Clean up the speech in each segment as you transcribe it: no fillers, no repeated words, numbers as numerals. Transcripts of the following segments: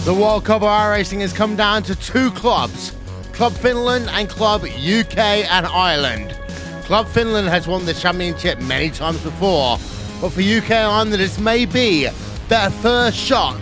The World Cup of iRacing has come down to two clubs, Club Finland and Club UK and Ireland. Club Finland has won the championship many times before, but for UK and Ireland this may be their first shot,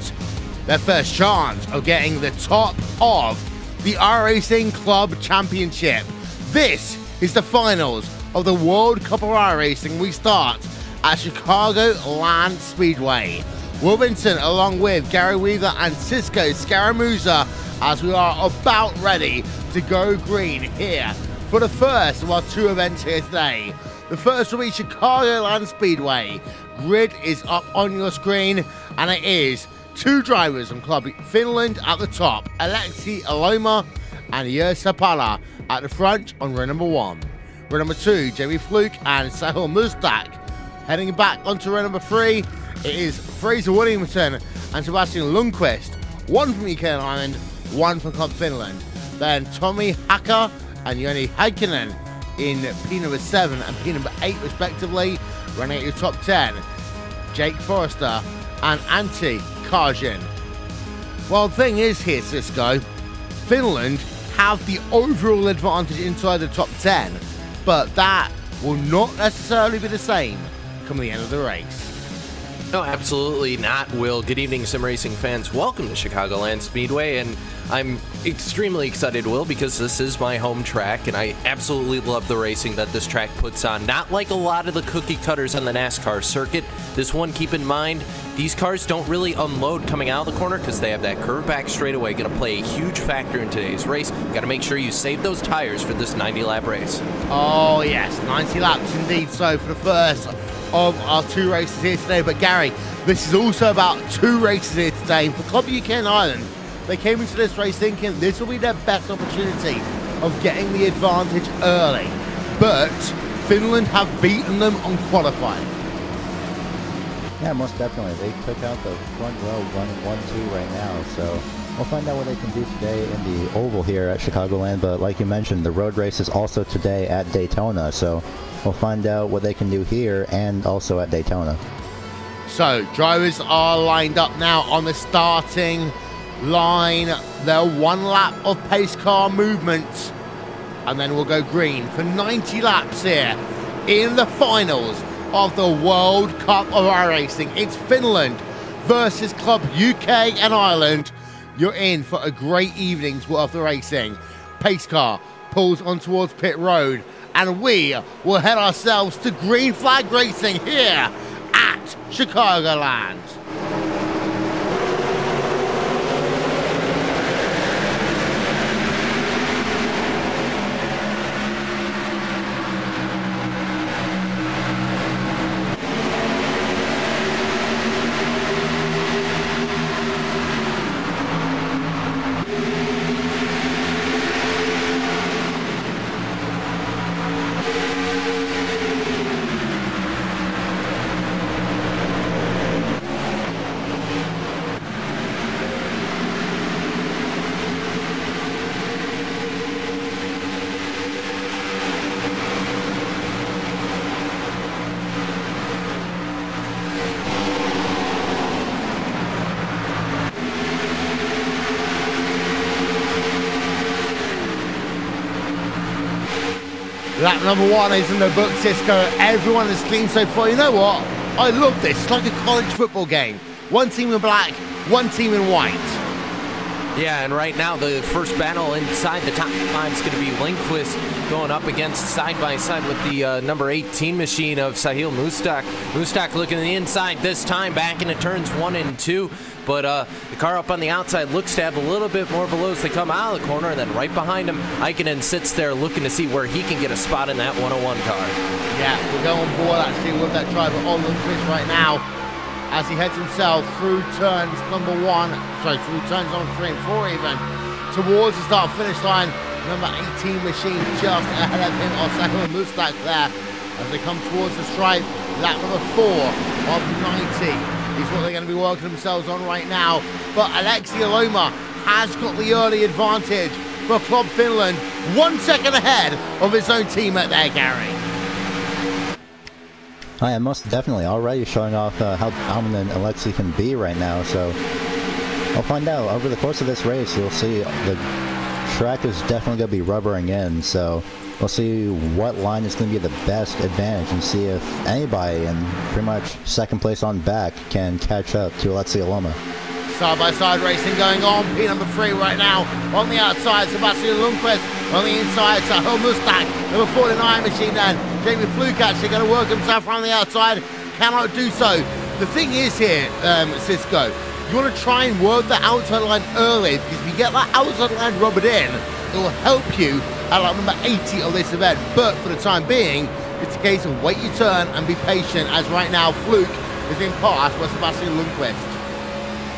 their first chance of getting the top of the iRacing Club Championship. This is the finals of the World Cup of iRacing. We start at Chicago Land Speedway. Will Vincent, along with Gary Weaver and Cisco Scaramuza, as we are about ready to go green here for the first of our two events here today. The first will be Chicago Land Speedway. Grid is up on your screen, and it is two drivers from Club Finland at the top, Aleksi Aloma and Jesse Pala at the front on row number 1. Row number 2, Jamie Fluke and Sahil Mustak. Heading back onto row number 3, it is Fraser Williamson and Sebastian Lundqvist, one from UK and Ireland, one from Club Finland. Then Tommy Hacker and Joni Heikkinen in P number 7 and P number 8 respectively, running at your top 10. Jake Forrester and Antti Karjin. Well, the thing is here, Cisco, Finland have the overall advantage inside the top 10, but that will not necessarily be the same come the end of the race. No, absolutely not, Will. Good evening, sim racing fans. Welcome to Chicagoland Speedway, and I'm extremely excited, Will, because this is my home track, and I absolutely love the racing that this track puts on. Not like a lot of the cookie cutters on the NASCAR circuit. This one, keep in mind, these cars don't really unload coming out of the corner because they have that curve back straightaway. Going to play a huge factor in today's race. Got to make sure you save those tires for this 90-lap race. Oh, yes, 90 laps indeed so for the first of our two races here today. But Gary, this is also about two races here today. For Club UK and Ireland, they came into this race thinking this will be their best opportunity of getting the advantage early, but Finland have beaten them on qualifying. Yeah, most definitely. They took out the front row running 1-2 right now, so we'll find out what they can do today in the oval here at Chicagoland. But like you mentioned, the road race is also today at Daytona, so we'll find out what they can do here and also at Daytona. So drivers are lined up now on the starting line. They're one lap of pace car movement, and then we'll go green for 90 laps here in the finals of the World Cup of iRacing. It's Finland versus Club UK and Ireland. You're in for a great evening's worth of racing. Pace car pulls on towards pit road, and we will head ourselves to green flag racing here at Chicagoland. Lap number 1 is in the book, Cisco. Everyone is clean so far. You know what? I love this. It's like a college football game. One team in black, one team in white. Yeah, and right now the first battle inside the top 5 is going to be Lindqvist going up against side-by-side with the number 18 machine of Sahil Mustak. Mustak looking to the inside this time, back into turns 1 and 2. But the car up on the outside looks to have a little bit more of a load as they come out of the corner, and then right behind him, Heikkinen sits there looking to see where he can get a spot in that 101 car. Yeah, we'll go on board actually with that driver on the pitch right now as he heads himself through turns through turns on 3 and 4 even, towards the start-finish line. Number 18 machine just ahead of him, Sahil Mustak there as they come towards the stripe. Lap number 4 of 90. Is what they're going to be working themselves on right now. But Aleksi Aloma has got the early advantage for Club Finland, 1 second ahead of his own teammate there, Gary. I am most definitely already showing off how dominant Aleksi can be right now. So We'll find out. Over the course of this race, you'll see the track is definitely going to be rubbering in, so we'll see what line is going to be the best advantage and see if anybody in pretty much second place on back can catch up to Alexia Loma. Side-by-side racing going on. P number 3 right now on the outside. Sebastian Lundqvist on the inside. Sahil Mustak, number 49 machine then. Jamie Fluke actually going to work himself around the outside. Cannot do so. The thing is here, Cisco, you want to try and work the outside line early, because if you get that outside line rubbered in, it will help you at like number 80 of this event. But for the time being, it's a case of wait your turn and be patient, as right now Fluke is being passed by Sebastian Lundqvist.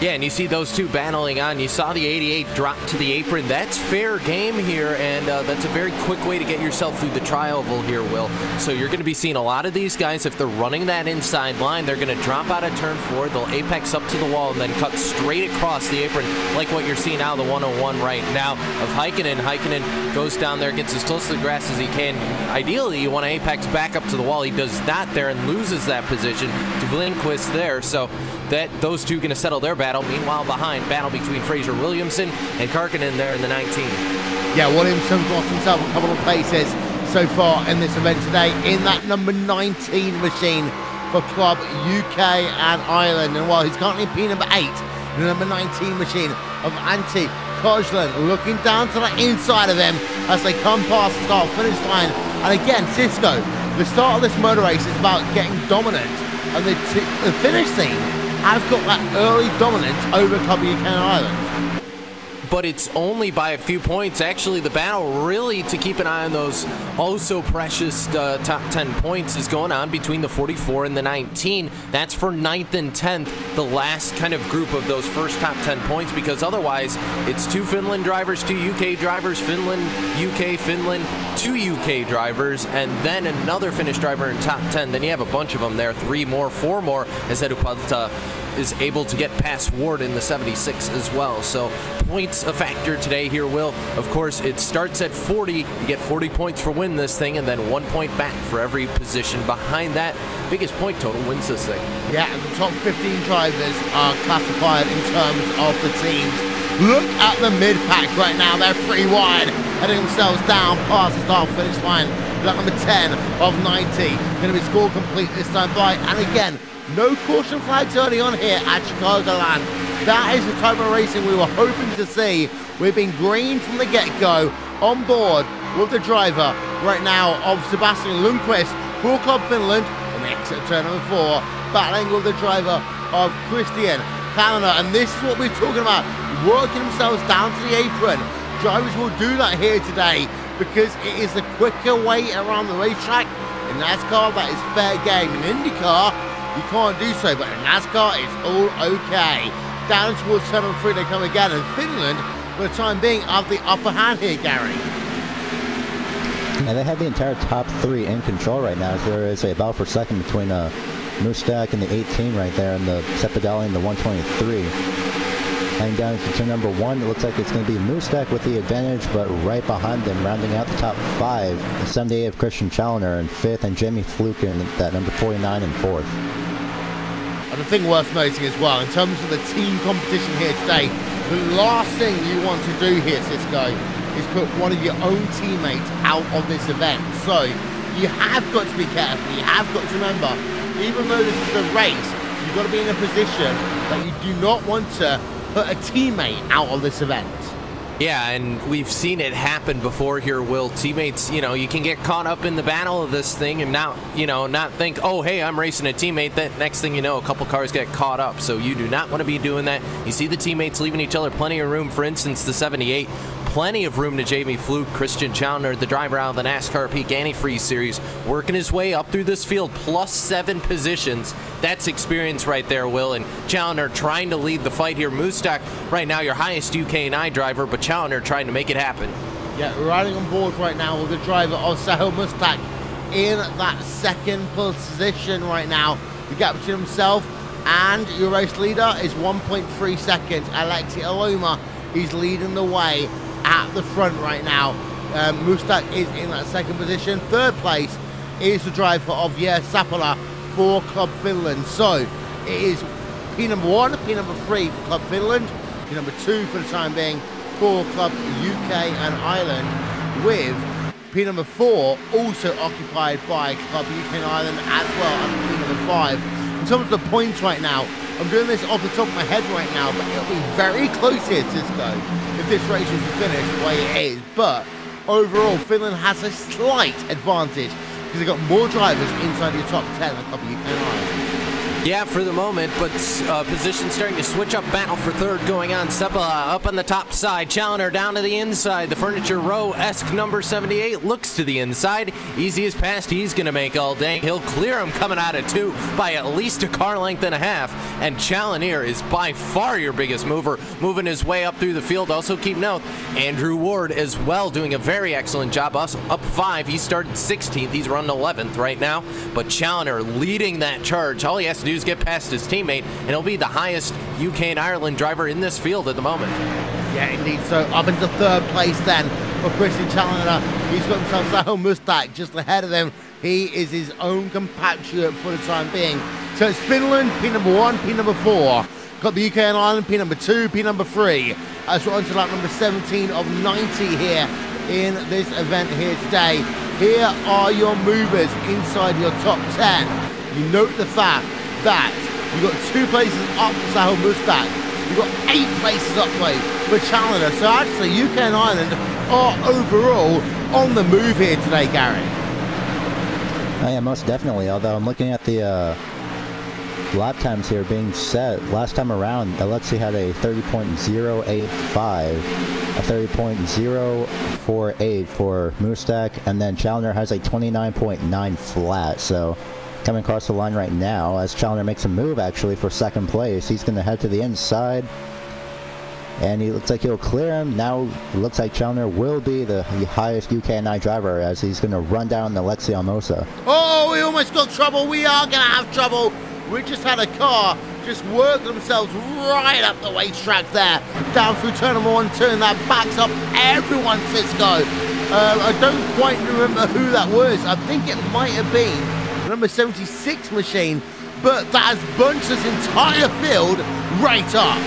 Yeah, and you see those two battling on. You saw the 88 drop to the apron. That's fair game here, and that's a very quick way to get yourself through the tri-oval here, Will. So you're going to be seeing a lot of these guys, if they're running that inside line, they're going to drop out of turn 4, they'll apex up to the wall, and then cut straight across the apron, like what you're seeing out of the 101 right now of Heikkinen. Heikkinen goes down there, gets as close to the grass as he can. Ideally, you want to apex back up to the wall. He does not there and loses that position to Lindquist there. So those two going to settle their battle. Meanwhile, behind, battle between Fraser Williamson and Karkinen there in the 19. Yeah, Williamson lost himself a couple of places so far in this event today in that number 19 machine for Club UK and Ireland. And while he's currently P number 8 in the number 19 machine of Antti Kojland, looking down to the inside of him as they come past the start-finish line. And again, Cisco, the start of this motor race is about getting dominant, and the finish scene have got that early dominance over Club UK and Ireland. But it's only by a few points. Actually, the battle really to keep an eye on those so precious top 10 points is going on between the 44 and the 19. That's for 9th and 10th, the last kind of group of those first top 10 points, because otherwise it's 2 Finland drivers, 2 UK drivers, Finland, UK, Finland, 2 UK drivers, and then another Finnish driver in top 10. Then you have a bunch of them there, 3 more, 4 more, as Edupalta is able to get past Ward in the 76 as well. So points a factor today here, Will. Of course, it starts at 40. You get 40 points for win this thing, and then 1 point back for every position behind that. Biggest point total wins this thing. Yeah, and the top 15 drivers are classified in terms of the teams. Look at the mid-pack right now. They're 3 wide, heading themselves down past the start-finish line. That number 10 of 90. Going to be score complete this time by, and again, no caution flags early on here at Chicagoland. That is the type of racing we were hoping to see. We've been green from the get-go, on board with the driver right now of Sebastian Lundqvist for Club Finland on the exit of turn number 4, battling with the driver of Christian Canada. And this is what we're talking about, working themselves down to the apron. Drivers will do that here today because it is the quicker way around the racetrack. In NASCAR, that is fair game. In IndyCar, you can't do so, but in NASCAR, it's all okay. Down towards turn number 3 they come again, and Finland, for the time being, have the upper hand here, Gary. And they have the entire top 3 in control right now. So there is a battle for second between Mustak and the 18 right there, and the Sepidali and the 123. Heading down to turn number 1, it looks like it's going to be Mustak with the advantage, but right behind them, rounding out the top 5, the 78 of Christian Challoner in 5th, and Jamie Fluke in that number 49 in 4th. And the thing worth noting as well, in terms of the team competition here today, the last thing you want to do here, Cisco, is put one of your own teammates out of this event. So you have got to be careful. You have got to remember, even though this is a race, you've got to be in a position that you do not want to put a teammate out of this event. Yeah, and we've seen it happen before here, Will. Teammates, you can get caught up in the battle of this thing and now, not think, oh, hey, I'm racing a teammate. That next thing you know, a couple cars get caught up. So you do not want to be doing that. You see the teammates leaving each other plenty of room. For instance, the 78, plenty of room to Jamie Fluke. Christian Challoner, the driver out of the NASCAR Peak Antifreeze Series, working his way up through this field, plus 7 positions. That's experience right there, Will. And Challoner trying to lead the fight here. Mustak, right now, your highest UK and I driver, but Challoner trying to make it happen. Yeah, riding on board right now with the driver of Sahil Mustak in that second position right now. The gap between himself and your race leader is 1.3 seconds. Alexia Loma is leading the way at the front right now. Mustak is in that second position. Third place is the driver of Jere Sapala for Club Finland. So it is P number 1, P number 3 for Club Finland, number 2 for the time being for Club UK and Ireland, with P number 4 also occupied by Club UK and Ireland as well as P number 5. In terms of the points right now, I'm doing this off the top of my head right now, but it'll be very close here, Cisco, if this race is finished the way it is. But overall, Finland has a slight advantage because they've got more drivers inside the top 10 than Club UK and Ireland. Yeah, for the moment, but position starting to switch up. Battle for third going on. Sepala up on the top side. Challenger down to the inside. The Furniture Row-esque number 78 looks to the inside. Easiest pass he's going to make all day. He'll clear him coming out of 2 by at least a car length and a half. And Challenger is by far your biggest mover, moving his way up through the field. Also keep note, Andrew Ward as well doing a very excellent job. Us up 5. He started 16th. He's running 11th right now. But Challenger leading that charge. All he has to do is get past his teammate, and he'll be the highest UK and Ireland driver in this field at the moment. Yeah, indeed. So up into 3rd place then for Christian Challenger. He's got himself Sahel Mustak just ahead of him. He is his own compatriot for the time being. So it's Finland, P number 1, P number 4. Got the UK and Ireland, P number 2, P number 3. As we're on to lap number 17 of 90 here in this event here today. Here are your movers inside your top 10. You note the fact that you've got 2 places up for Sahel Mustak. You've got 8 places up for Challenger. So actually, UK and Ireland are overall on the move here today, Gary. Oh, yeah, most definitely. Although I'm looking at the lap times here being set. Last time around, Alexei had a 30.085, a 30.048 for Mustak, and then Challenger has a 29.9 flat. So coming across the line right now as Challenger makes a move actually for 2nd place. He's going to head to the inside, and he looks like he'll clear him. Now it looks like Challenger will be the highest UK&I driver as he's going to run down Alexei Almosa. Oh, we almost got trouble. We are going to have trouble. We just had a car just work themselves right up the racetrack there, down through turn number 1, 2, and that backs up everyone, Cisco. I don't quite remember who that was. I think it might have been number 76 machine, but that has bunched this entire field right up.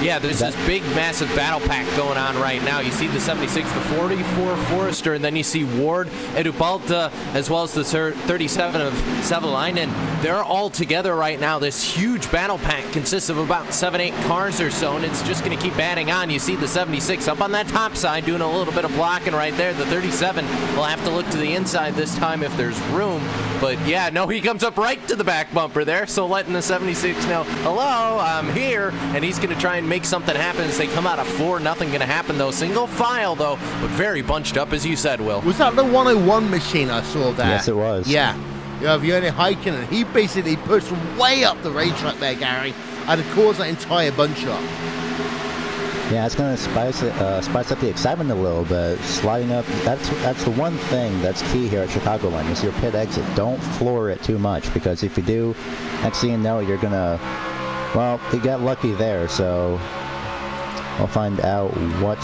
Yeah, there's this big, massive battle pack going on right now. You see the 76, the 44 Forester, and then you see Ward, Edubalta, as well as the 37 of Savalainen. They're all together right now. This huge battle pack consists of about 7-8 cars or so, and it's just going to keep adding on. You see the 76 up on that top side doing a little bit of blocking right there. The 37 will have to look to the inside this time if there's room. But yeah, no, he comes up right to the back bumper there, so letting the 76 know, hello, I'm here, and he's going to try and make something happen as they come out of 4. Nothing going to happen, though. Single file, though, but very bunched up, as you said, Will. Was that the 101 machine I saw there? Yes, it was. Yeah. You have Yoni Heikkinen. He basically pushed way up the racetrack there, Gary, and it caused that entire bunch up. Yeah, it's going to spice up the excitement a little bit. Sliding up, that's the one thing that's key here at Chicagoland is your pit exit. Don't floor it too much, because if you do, next thing you know, you're going to, well, you got lucky there, so we'll find out what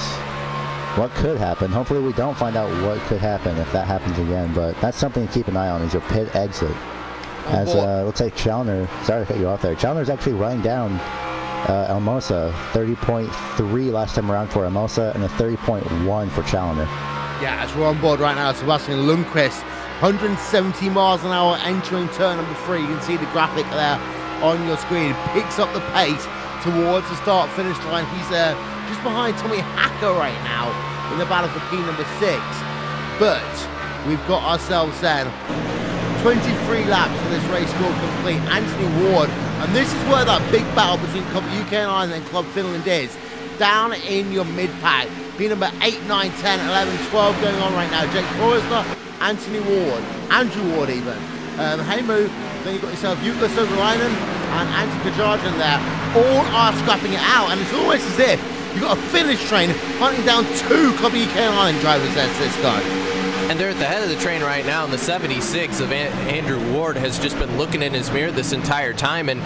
could happen. Hopefully we don't find out what could happen if that happens again, but that's something to keep an eye on is your pit exit. As looks like Challenger, sorry to cut you off there, Challenger's actually running down Almosa, 30.3 last time around for Almosa, and a 30.1 for Challenger. Yeah, as we're on board right now, Sebastian Lundqvist, 170 miles an hour entering turn number 3. You can see the graphic there on your screen. Picks up the pace towards the start-finish line. He's just behind Tommy Hacker right now in the battle for P number 6. But we've got ourselves then 23 laps for this race score complete. Anthony Ward, and this is where that big battle between Club UK and Ireland and Club Finland is. Down in your mid-pack. P number 8, 9, 10, 11, 12 going on right now. Jake Forrester, Anthony Ward, Andrew Ward even. Heimu, then you've got yourself Jukka Sovalainen and Antti Kajarjan there. All are scrapping it out, and it's almost as if you've got a finish train hunting down 2 Club UK and Ireland drivers there, Cisco. And they're at the head of the train right now, and the 76 of Andrew Ward has just been looking in his mirror this entire time, and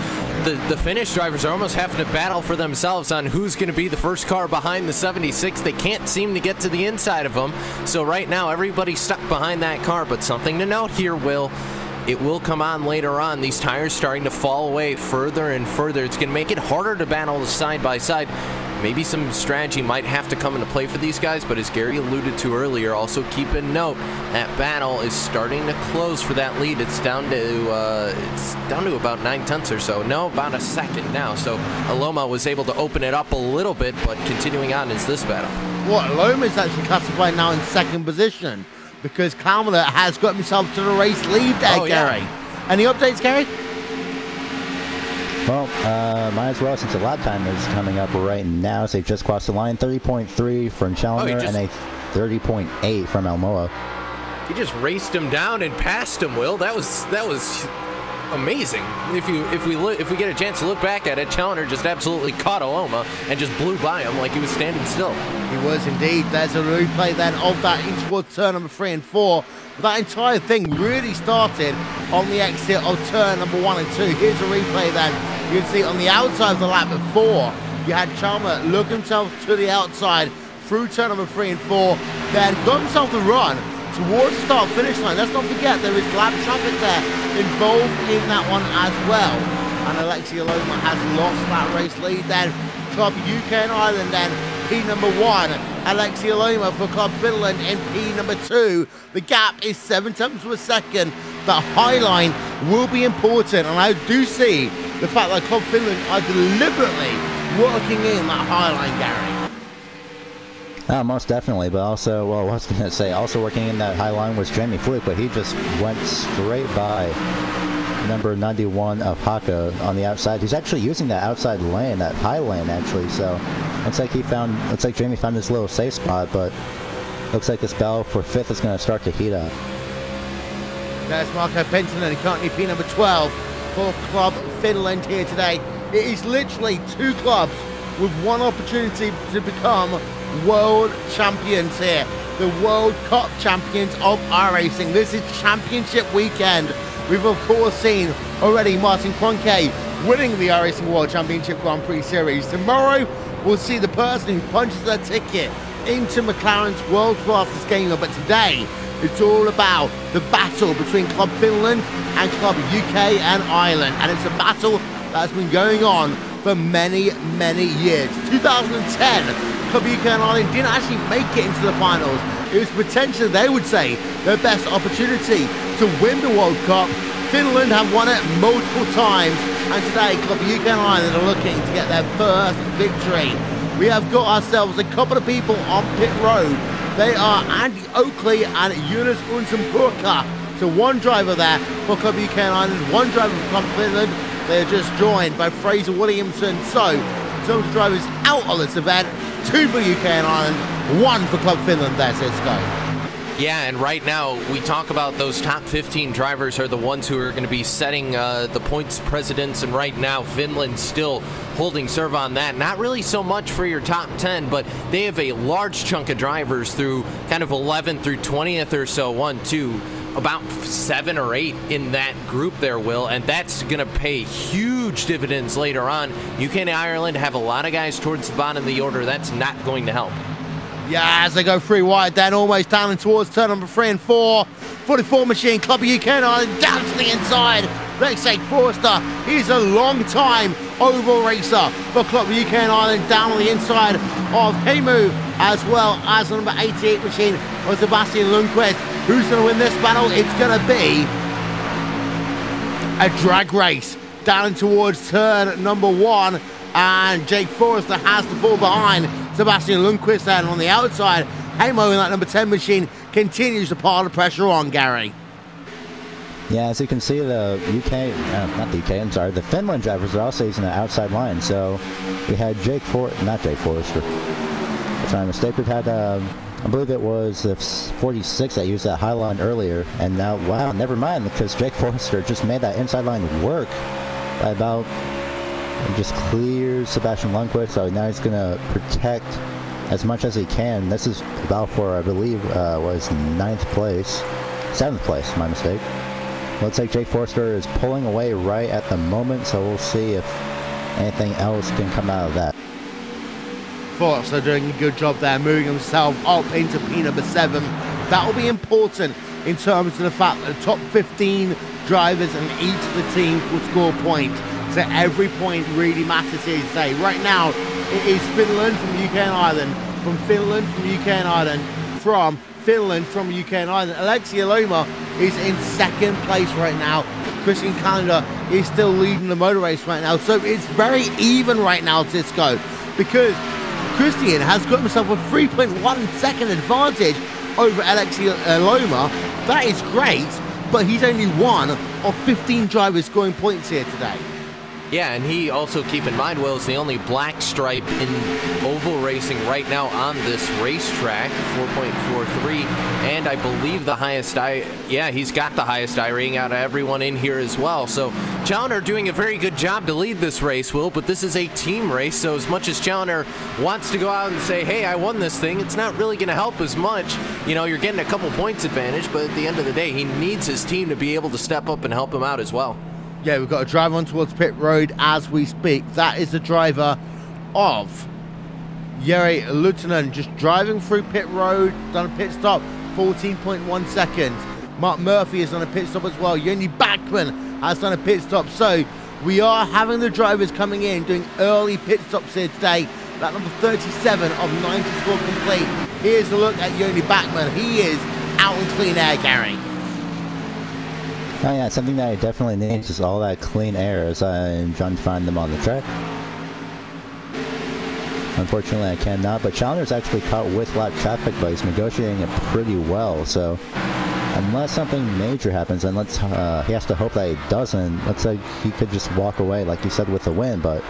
the Finnish drivers are almost having to battle for themselves on who's going to be the first car behind the 76. They can't seem to get to the inside of them, so right now everybody's stuck behind that car. But something to note here, Will, it will come on later on. These tires starting to fall away further and further. It's going to make it harder to battle side by side. maybe some strategy might have to come into play for these guys, but as Gary alluded to earlier, also keep in note that battle is starting to close for that lead. It's down to about 9/10 or so. No, about a second now. So Aloma was able to open it up a little bit, but continuing on is this battle. What, Aloma's actually classified now in second position because Kamala has got himself to the race lead there, Gary. Yeah. Any updates, Gary? Well, might as well, since the lap time is coming up right now. So they just crossed the line, 30.3 from Challenger and a 30.8 from Almoa. He just raced him down and passed him, Will. That was amazing. If we get a chance to look back at it, Challenger just absolutely caught Aloma and just blew by him like he was standing still. He was indeed. There's a replay then of that in towards turn number 3 and 4. That entire thing really started on the exit of turn number 1 and 2. Here's a replay then. You can see on the outside of the lap before, you had Chalmer look himself to the outside through turn number 3 and 4, then got himself the run towards the start-finish line. Let's not forget there is lap traffic there involved in that one as well. And Alexi Aloma has lost that race lead then. Club UK and Ireland then, P number 1. Alexi Aloma for Club Finland in P number 2. The gap is 7 tenths of a second. The high line will be important, and I do see the fact that Club Finland are deliberately working in that high line, Gary. Most definitely, but also, well, I was going to say, also working in that high line was Jamie Fluke, but he just went straight by number 91 of Haka on the outside. He's actually using that outside lane, that high lane, actually, so looks like Jamie found this little safe spot, but looks like this battle for 5th is going to start to heat up. There's Marco Penton and currently P number 12 for Club Finland here today. It is literally 2 clubs with one opportunity to become world champions here. The World Cup champions of iRacing. This is championship weekend. We've of course seen already Martin Kroenke winning the iRacing World Championship Grand Prix Series. Tomorrow we'll see the person who punches their ticket into McLaren's world's fastest gamer, but today it's all about the battle between Club Finland and Club UK and Ireland, and it's a battle that's been going on for many, many years. 2010, Club UK and Ireland didn't actually make it into the finals. It was potentially, they would say, their best opportunity to win the World Cup. Finland have won it multiple times, and today Club UK and Ireland are looking to get their first victory. We have got ourselves a couple of people on pit road. They are Andy Oakley and Jonas Unsenburka. So one driver there for Club UK and Ireland, one driver for Club Finland. They're just joined by Fraser Williamson. So, in terms of drivers out on this event, 2 for UK and Ireland, 1 for Club Finland there, Cisco. Yeah, and right now we talk about those top 15 drivers are the ones who are going to be setting the points precedence, and right now Finland still holding serve on that. Not really so much for your top 10, but they have a large chunk of drivers through kind of 11th through 20th or so, 1, 2, about 7 or 8 in that group there, Will, and that's going to pay huge dividends later on. UK and Ireland have a lot of guys towards the bottom of the order. That's not going to help. Yeah, as they go 3 wide, then almost down and towards turn number 3 and 4. 44 machine, Club UK and Ireland down to the inside. Rexake Forrester, he's a long time oval racer for Club UK and Ireland down on the inside of Heimu, as well as the number 88 machine of Sebastian Lundqvist. Who's going to win this battle? It's going to be a drag race down towards turn number 1, and Jake Forrester has to fall behind Sebastian Lundqvist, and on the outside, Hamo in that number 10 machine continues to pile the pressure on, Gary. Yeah, as you can see, the the Finland drivers are also using the outside line. So we had not Jake Forrester. That's my mistake. We've had, I believe it was the 46 that used that high line earlier, and now, wow, never mind, because Jake Forrester just made that inside line work by about, just clears Sebastian Lundqvist, so now he's going to protect as much as he can. This is about for, I believe, was 7th place, my mistake. Looks like Jake Forrester is pulling away right at the moment, so we'll see if anything else can come out of that. Forrester doing a good job there, moving himself up into P number 7. That will be important in terms of the fact that the top 15 drivers in each of the teams will score points. So every point really matters here today. Right now, it is Finland from UK and Ireland, from Finland from UK and Ireland, from Finland from UK and Ireland. Alexia Loma is in second place right now. Christian Calendar is still leading the motor race right now. So it's very even right now, Cisco, because Christian has got himself a 3.1 second advantage over Alexia Loma. That is great, but he's only one of 15 drivers scoring points here today. Yeah, and he also, keep in mind, Will, is the only black stripe in oval racing right now on this racetrack, 4.43, and I believe the highest he's got the highest I rating out of everyone in here as well. So Challoner doing a very good job to lead this race, Will, but this is a team race, so as much as Challoner wants to go out and say, hey, I won this thing, it's not really going to help as much. You know, you're getting a couple points advantage, but at the end of the day, he needs his team to be able to step up and help him out as well. Yeah, we've got a driver on towards pit road as we speak. That is the driver of Jere Lutonen, just driving through pit road, done a pit stop, 14.1 seconds. Mark Murphy has done a pit stop as well. Yoni Backman has done a pit stop. So we are having the drivers coming in, doing early pit stops here today. That number 37 of 90 score complete. Here's a look at Yoni Backman. He is out in clean air, Gary. Oh yeah, something that I definitely need is all that clean air as I'm trying to find them on the track. Unfortunately, I cannot, but Challenger's actually caught with lap traffic, but he's negotiating it pretty well, so unless something major happens, and he has to hope that it doesn't, looks like he could just walk away, like you said, with the win, but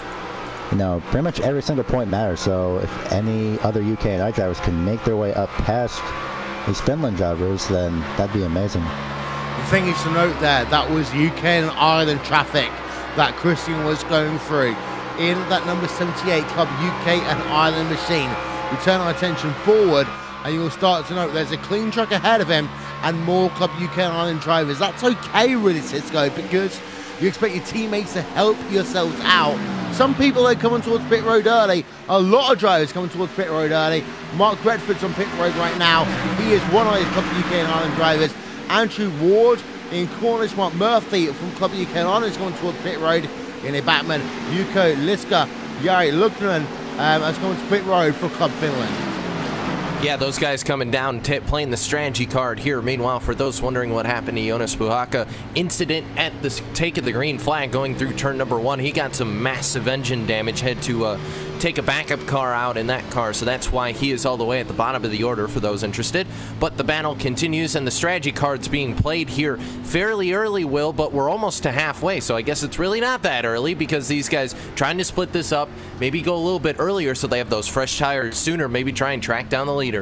you know, pretty much every single point matters, so if any other UK and I drivers can make their way up past these Finland drivers, then that'd be amazing. The thing is to note there, that was UK and Ireland traffic that Christian was going through in that number 78 Club UK and Ireland machine. We turn our attention forward and you'll start to note there's a clean truck ahead of him and more Club UK and Ireland drivers. That's okay really, Cisco, because you expect your teammates to help yourselves out. Some people are coming towards pit road early. A lot of drivers coming towards pit road early. Mark Redford's on pit road right now. He is one of those Club UK and Ireland drivers. Andrew Ward in Cornish, Mark Murphy from Club UK and Ireland is going towards pit road. In a Batman, Yuko Liska, Jari Lukkinen is going to pit road for Club Finland. Yeah, those guys coming down, playing the strategy card here. Meanwhile, for those wondering what happened to Jonas Buhaka, incident at the take of the green flag going through turn number 1. He got some massive engine damage, had to take a backup car out in that car, so that's why he is all the way at the bottom of the order for those interested. But the battle continues, and the strategy card's being played here fairly early, Will, but we're almost to halfway, so I guess it's really not that early because these guys trying to split this up, maybe go a little bit earlier so they have those fresh tires sooner, maybe try and track down the leader.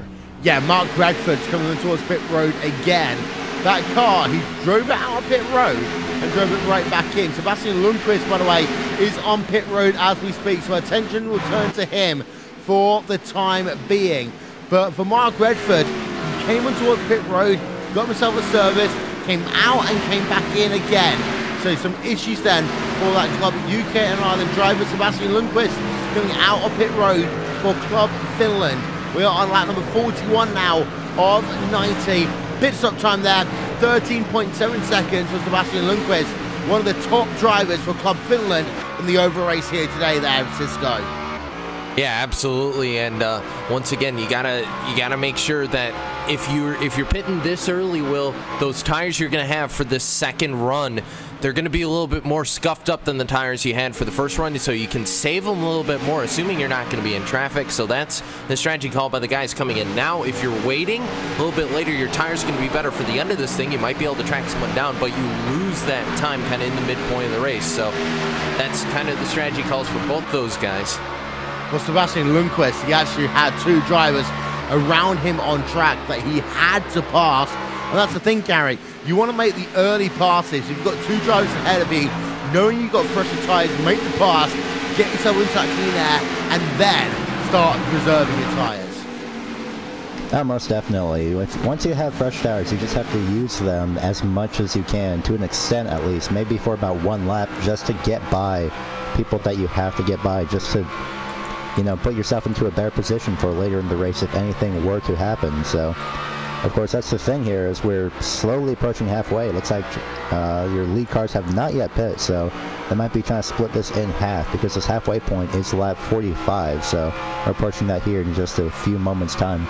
Yeah, Mark Bradford's coming towards pit road again. That car, he drove it out of pit road and drove it right back in. Sebastian Lundqvist, by the way, is on pit road as we speak, so attention will turn to him for the time being. But for Mark Redford, he came on towards pit road, got himself a service, came out and came back in again. So some issues then for that Club UK and Ireland driver, Sebastian Lundqvist, coming out of pit road for Club Finland. We are on lap number 41 now of 90. Pit stop time there, 13.7 seconds for Sebastian Lundqvist, one of the top drivers for Club Finland in the over race here today there in Cisco. Yeah, absolutely, and once again, you gotta make sure that if you're pitting this early, Will, those tires you're gonna have for this second run, they're gonna be a little bit more scuffed up than the tires you had for the first run, so you can save them a little bit more, assuming you're not gonna be in traffic. So that's the strategy called by the guys coming in. Now, if you're waiting a little bit later, your tires gonna be better for the end of this thing. You might be able to track someone down, but you lose that time kind of in the midpoint of the race. So that's kind of the strategy calls for both those guys. Well, Sebastian Lundqvist, he actually had two drivers around him on track that he had to pass. And that's the thing, Gary. You want to make the early passes. You've got two drivers ahead of you, knowing you've got fresher tyres, make the pass, get yourself into that clean air, and then start preserving your tyres. Most definitely. Once you have fresh tires, you just have to use them as much as you can, to an extent at least, maybe for about one lap, just to get by people that you have to get by, just to, you know, put yourself into a better position for later in the race if anything were to happen. So Of course, that's the thing here, is we're slowly approaching halfway. It looks like your lead cars have not yet pit, so they might be trying to split this in half, because this halfway point is lap 45, so we're approaching that here in just a few moments' time.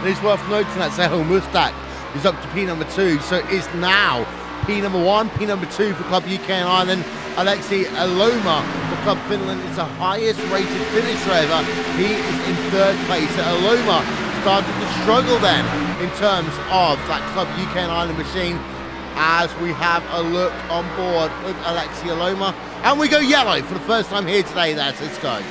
It is worth noting that Zehel Mustak is up to P number 2, so it's now P number 1, P number 2 for Club UK and Ireland. Alexi Aloma for Club Finland is the highest rated Finnish driver. He is in 3rd place. Aloma started to struggle then in terms of that Club UK and Ireland machine, as we have a look on board with Alexi Aloma. And we go yellow for the first time here today. That's Cisco.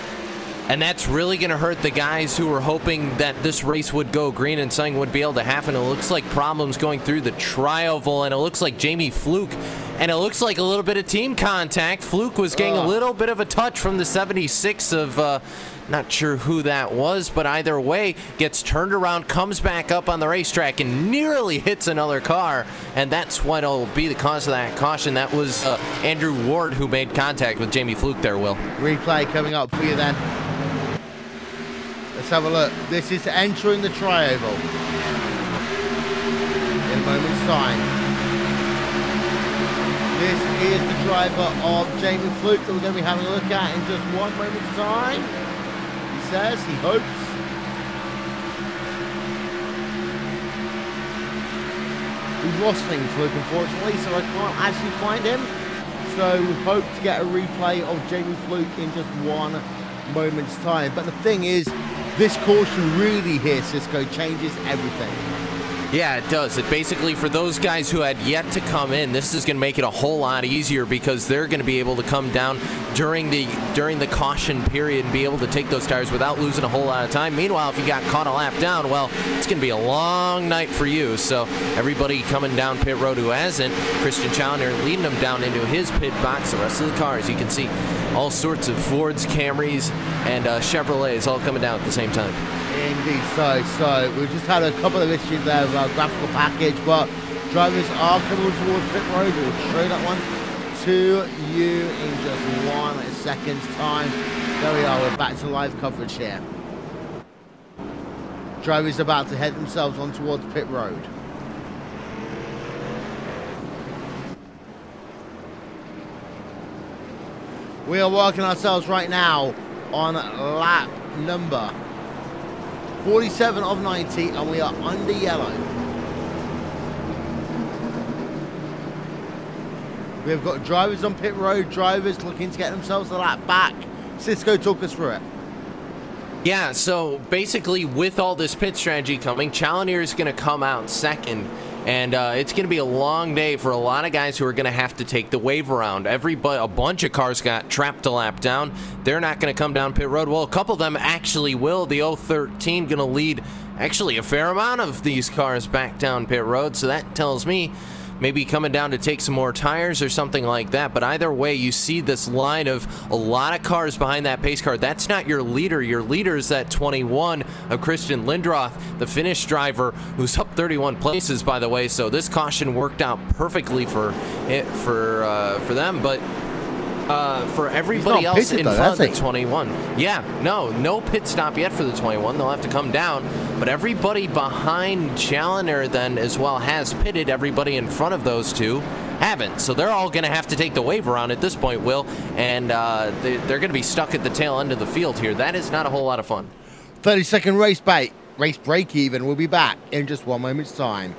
And that's really going to hurt the guys who were hoping that this race would go green and something would be able to happen. It looks like problems going through the trioval, and it looks like Jamie Fluke, and it looks like a little bit of team contact. Fluke was getting a little bit of a touch from the 76 of, not sure who that was, but either way, gets turned around, comes back up on the racetrack, and nearly hits another car, and that's what will be the cause of that caution. That was Andrew Ward who made contact with Jamie Fluke there, Will. Replay coming up for you then. Let's have a look. This is entering the trioval in a moment's time. This is the driver of Jamie Fluke that we're going to be having a look at in just 1 moment's time. He says he hopes. We've lost Jamie Fluke, unfortunately, so I can't actually find him. So we hope to get a replay of Jamie Fluke in just 1 moment's time. But the thing is, this caution really here, Cisco, changes everything. Yeah, it does. It basically, for those guys who had yet to come in, this is going to make it a whole lot easier, because they're going to be able to come down during the caution period and be able to take those tires without losing a whole lot of time. Meanwhile, if you got caught a lap down, well, it's going to be a long night for you. So everybody coming down pit road who hasn't, Christian Challoner leading them down into his pit box. The rest of the cars, you can see all sorts of Fords, Camrys, and Chevrolets all coming down at the same time. Indeed, so we've just had a couple of issues there with our graphical package, but drivers are coming towards pit road. We'll show that one to you in just 1 second's time. There we are, we're back to live coverage here. Drivers about to head themselves on towards pit road. We are working ourselves right now on lap number 47 of 90, and we are under yellow. We've got drivers on pit road, drivers looking to get themselves a lap back. Cisco, talk us through it. Yeah, so basically with all this pit strategy coming, Challoner is going to come out second. And it's going to be a long day for a lot of guys who are going to have to take the wave around. A bunch of cars got trapped a lap down. They're not going to come down pit road. Well, a couple of them actually will. The 013 going to lead actually a fair amount of these cars back down pit road. So that tells me maybe coming down to take some more tires or something like that. But either way, you see this line of a lot of cars behind that pace car. That's not your leader. Your leader is that 21 of Christian Lindroth, the Finnish driver, who's up 31 places, by the way. So this caution worked out perfectly for them. But for everybody else in front of the 21. Yeah, no pit stop yet for the 21. They'll have to come down. But everybody behind Challoner then as well has pitted. Everybody in front of those two haven't. So they're all going to have to take the wave around at this point, Will. And they're going to be stuck at the tail end of the field here. That is not a whole lot of fun. 30-second race break even. We'll be back in just 1 moment's time.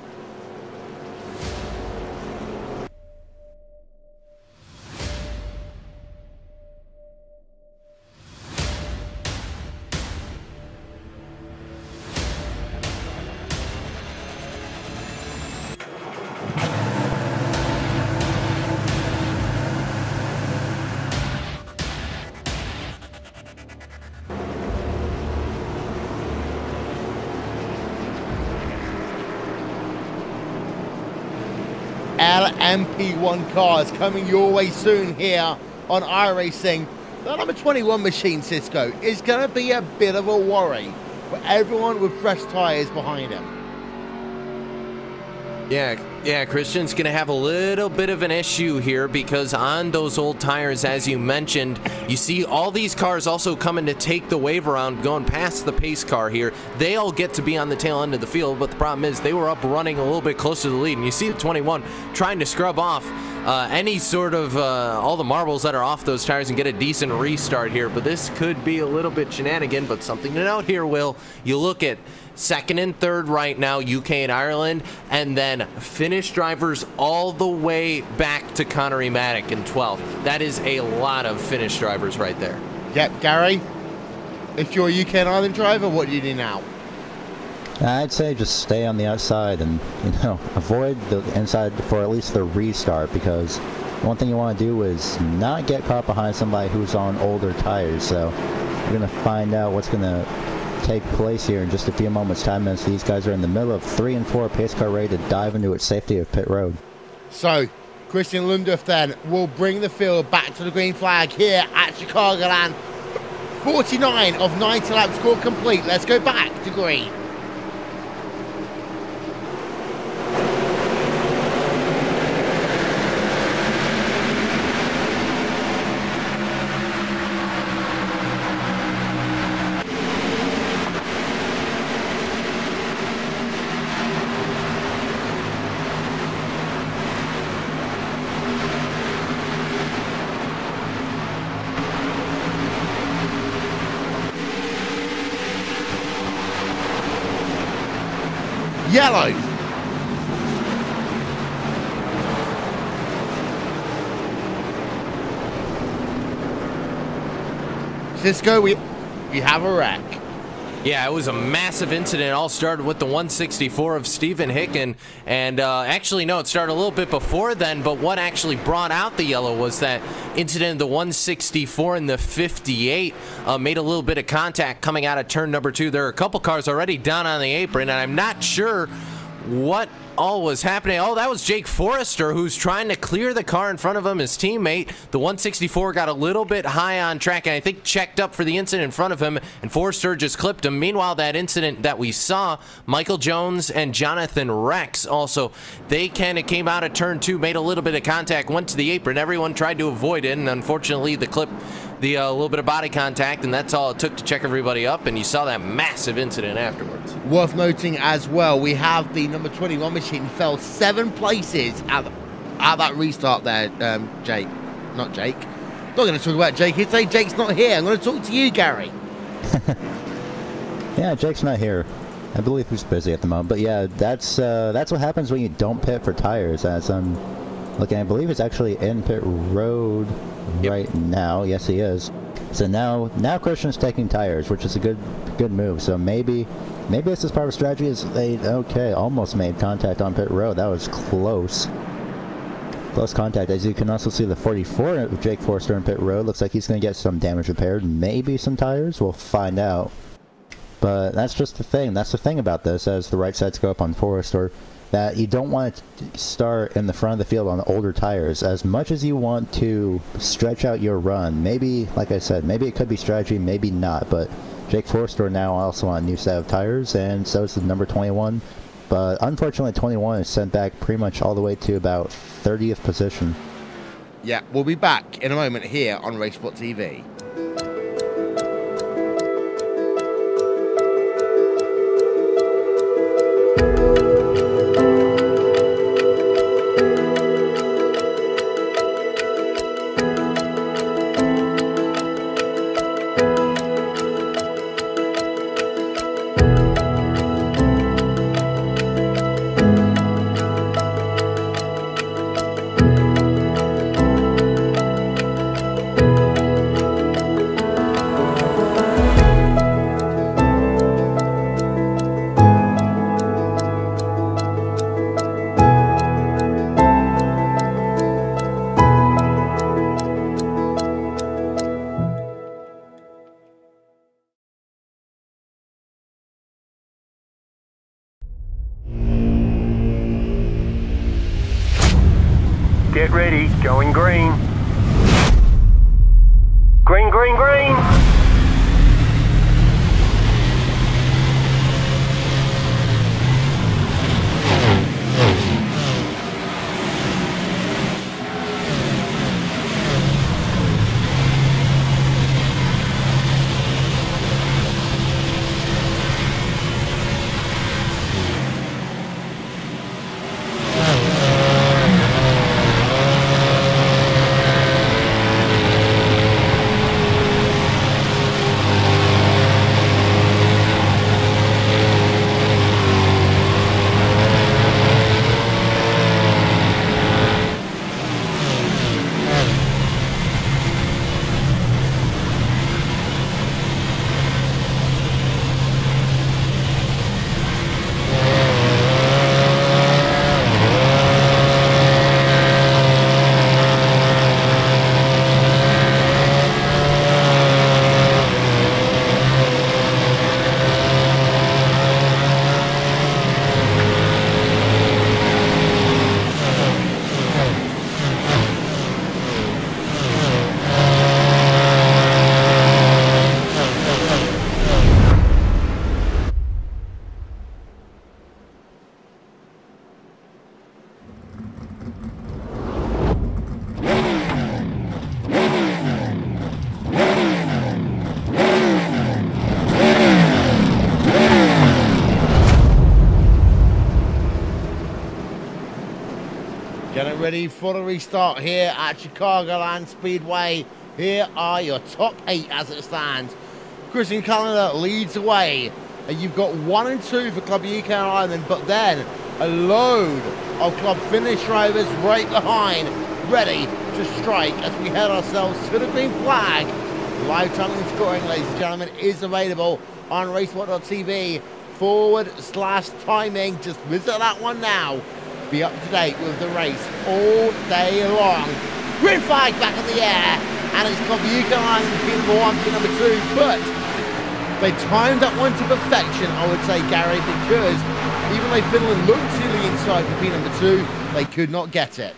LMP1 cars coming your way soon here on iRacing. The number 21 machine, Cisco, is going to be a bit of a worry for everyone with fresh tyres behind him. Yeah, Yeah, Christian's going to have a little bit of an issue here because on those old tires, as you mentioned, you see all these cars also coming to take the wave around, going past the pace car here. They all get to be on the tail end of the field, but the problem is they were up running a little bit closer to the lead, and you see the 21 trying to scrub off any sort of all the marbles that are off those tires and get a decent restart here. But this could be a little bit shenanigan, but something to note here, Will. You look at second and third right now, UK and Ireland, and then Finnish drivers all the way back to Connery Maddock in 12th. That is a lot of Finnish drivers right there. Yep, Gary, if you're a UK and Ireland driver, what do you do now? I'd say just stay on the outside and, avoid the inside for at least the restart, because one thing you want to do is not get caught behind somebody who's on older tires. So we're going to find out what's going to take place here in just a few moments' time, as these guys are in the middle of 3 and 4 pace car ready to dive into its safety of pit road. So Christian Lundorf then will bring the field back to the green flag here at Chicagoland. 49 of 90 laps score complete. Let's go back to green. Yellow. Cisco, we have a wreck. Yeah, it was a massive incident. It all started with the 164 of Stephen Hicken. And actually, no, it started a little bit before then, but what actually brought out the yellow was that incident, the 164 and the 58 made a little bit of contact coming out of turn number 2. There are a couple cars already down on the apron, and I'm not sure what all was happening. Oh, that was Jake Forrester, who's trying to clear the car in front of him, his teammate. The 164 got a little bit high on track and I think checked up for the incident in front of him, and Forrester just clipped him. Meanwhile, that incident that we saw, Michael Jones and Jonathan Rex also, they kind of came out of turn 2, made a little bit of contact, went to the apron. Everyone tried to avoid it, and unfortunately the clip, the little bit of body contact, and that's all it took to check everybody up, and you saw that massive incident afterwards. Worth noting as well, we have the number 21 machine fell 7 places at that restart there, Jake. Not Jake. Not going to talk about Jake. He'd say Jake's not here. I'm going to talk to you, Gary. Yeah, Jake's not here. I believe he's busy at the moment. But yeah, that's what happens when you don't pit for tires. As I'm looking, I believe it's actually in pit road right now. Yes, he is. So now Christian's taking tires, which is a good move. So maybe this is part of a strategy. Is they almost made contact on pit road. That was close contact. As you can also see, the 44 of Jake Forster in pit road looks like he's going to get some damage repaired, maybe some tires. We'll find out. But that's just the thing. That's the thing about this, as the right sides go up on Forrester, that you don't want to start in the front of the field on older tires. As much as you want to stretch out your run, maybe, like I said, maybe it could be strategy, maybe not. But Jake Forrester now also on a new set of tires, and so is the number 21. But unfortunately, 21 is sent back pretty much all the way to about 30th position. Yeah, we'll be back in a moment here on RaceSpot TV. Get ready, going green. Green, green, green! ready for the restart here at Chicagoland Speedway. Here are your top 8 as it stands. Christian Calendar leads the way. You've got 1 and 2 for Club UK and Ireland, but then a load of Club Finnish drivers right behind, ready to strike as we head ourselves to the green flag. Live timing and scoring, ladies and gentlemen, is available on racewatch.tv/timing. Just visit that one now. Be up to date with the race all day long. Green flag back in the air, and it's Club UK and Ireland being number 1, being number 2, but they timed that one to perfection, I would say, Gary, because even though Finland looked to the inside for P number 2, they could not get it.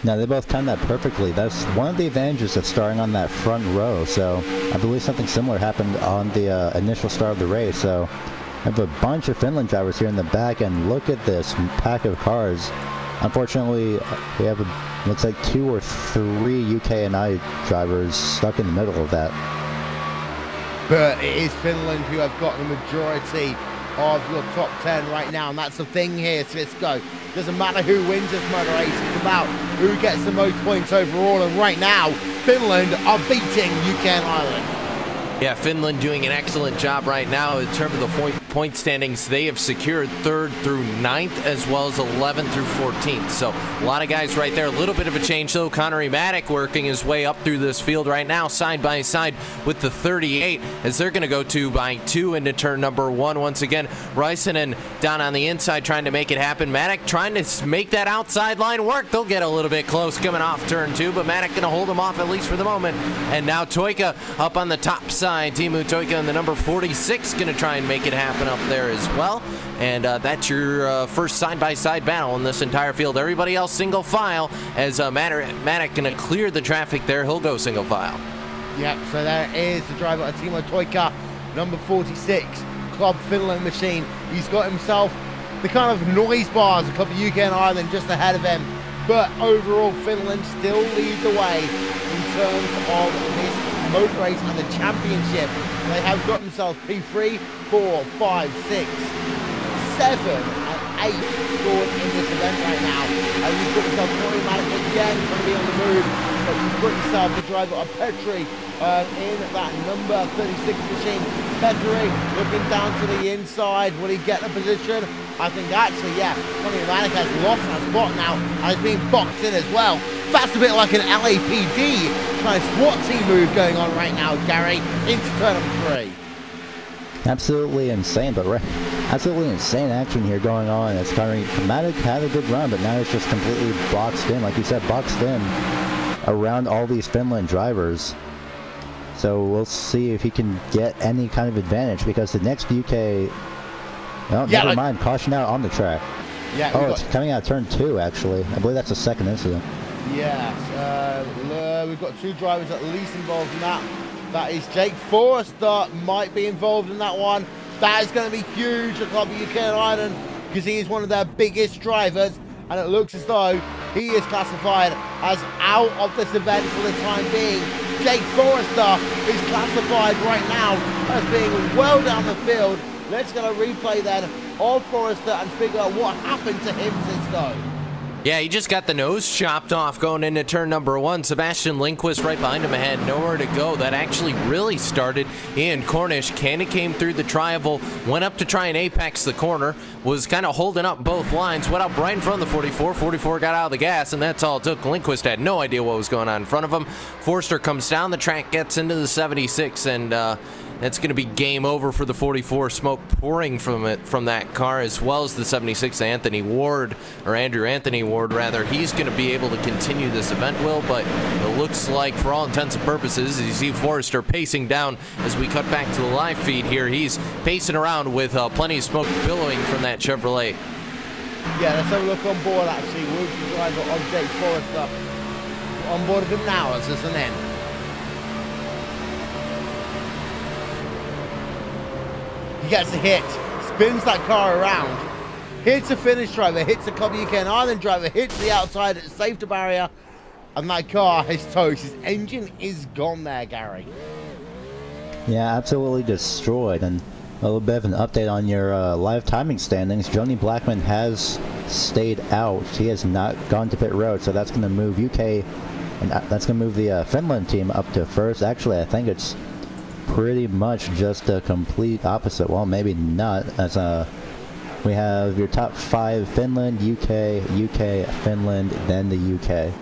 No, they both timed that perfectly. That's one of the advantages of starting on that front row. So I believe something similar happened on the initial start of the race. So I have a bunch of Finland drivers here in the back, and look at this pack of cars. Unfortunately, we have, looks like 2 or 3 UK and I drivers stuck in the middle of that. But it is Finland who have got the majority of your top 10 right now, and that's the thing here, Cisco. Doesn't matter who wins this motor race, it's about who gets the most points overall, and right now, Finland are beating UK and Ireland. Yeah, Finland doing an excellent job right now in terms of the point standings. They have secured 3rd through 9th, as well as 11th through 14th. So a lot of guys right there. A little bit of a change, though. Connery Maddock working his way up through this field right now, side by side with the 38, as they're going to go 2 by 2 into turn number 1. Once again, Rysanen down on the inside trying to make it happen. Maddock trying to make that outside line work. They'll get a little bit close coming off turn 2, but Maddock going to hold him off at least for the moment. And now Toika up on the top side. Teemu Toika and the number 46 going to try and make it happen up there as well. And that's your first side-by-side battle in this entire field. Everybody else single file, as Maddock going to clear the traffic there. He'll go single file. Yep, so there is the driver, Teemu Toika, number 46, Club Finland machine. He's got himself the kind of noise bars of Club UK and Ireland just ahead of him. But overall, Finland still lead the way in terms of this motor race and the championship. They have got themselves P3, 4, 5, 6, 7 and 8 scored in this event right now. And you've got yourself Connery Maddock again trying to be on the move, but you've got yourself the driver of Petri in that number 36 machine. Petri looking down to the inside. Will he get the position? I think actually, yeah, Connery Maddock has lost that spot now and is being boxed in as well. That's a bit like an LAPD kind of SWAT team move going on right now, Gary, into turn number 3. Absolutely insane, but absolutely insane action here going on. As Connery Maddock had a good run, but now it's just completely boxed in, like you said, boxed in around all these Finland drivers. So we'll see if he can get any kind of advantage, because the next UK, no, yeah, never mind, caution out on the track. Yeah. Oh, it's coming out of turn 2, actually. I believe that's the second incident. Yes, we've got 2 drivers at least involved in that. That is Jake Forrester might be involved in that one. That is going to be huge for Club UK and Ireland, because he is one of their biggest drivers, and it looks as though he is classified as out of this event for the time being. Jake Forrester is classified right now as being well down the field. Let's get a replay then of Forrester and figure out what happened to him, Cisco. Yeah, he just got the nose chopped off going into turn number 1. Sebastian Lindquist right behind him had nowhere to go. That actually really started in Cornish. Candy came through the tri-oval, went up to try and apex the corner, was kind of holding up both lines, went up right in front of the 44. 44 got out of the gas, and that's all it took. Lindquist had no idea what was going on in front of him. Forster comes down the track, gets into the 76, and that's going to be game over for the 44. Smoke pouring from that car, as well as the 76, Anthony Ward, or Andrew Anthony Ward, rather. He's going to be able to continue this event, Will, but it looks like, for all intents and purposes, you see Forrester pacing down as we cut back to the live feed here. He's pacing around with plenty of smoke billowing from that Chevrolet. Yeah, let's have a look on board, actually. Who's the driver of Jake Forrester? On board of him now as this an end. He gets a hit, spins that car around, hits a Finnish driver, hits the Club UK and Ireland driver, hits the outside safety barrier, and that car is toast. His engine is gone there, Gary. Yeah, absolutely destroyed. And A little bit of an update on your live timing standings. Johnny Blackman has stayed out. He has not gone to pit road, so that's going to move UK, and that's going to move the Finland team up to first. Actually, I think it's pretty much just a complete opposite. Well, maybe not, as we have your top 5 Finland, UK, Finland, then the UK.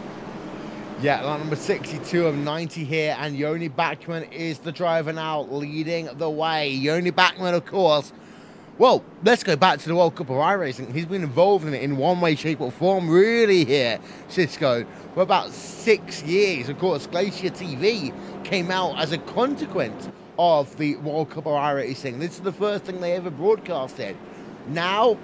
Yeah, lap number 62 of 90 here, and Joni Bachmann is the driver now, leading the way. Joni Bachmann, of course. Well, let's go back to the World Cup of iRacing. He's been involved in it in one way, shape, or form, really, here, Cisco, for about 6 years. Of course, Glacier TV came out as a consequence of the World Cup of iRacing. This is the first thing they ever broadcasted. Now,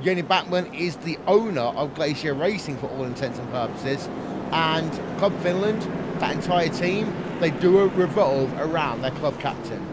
Joni Bachmann is the owner of Glacier Racing for all intents and purposes. And Club Finland, that entire team, they do revolve around their club captain.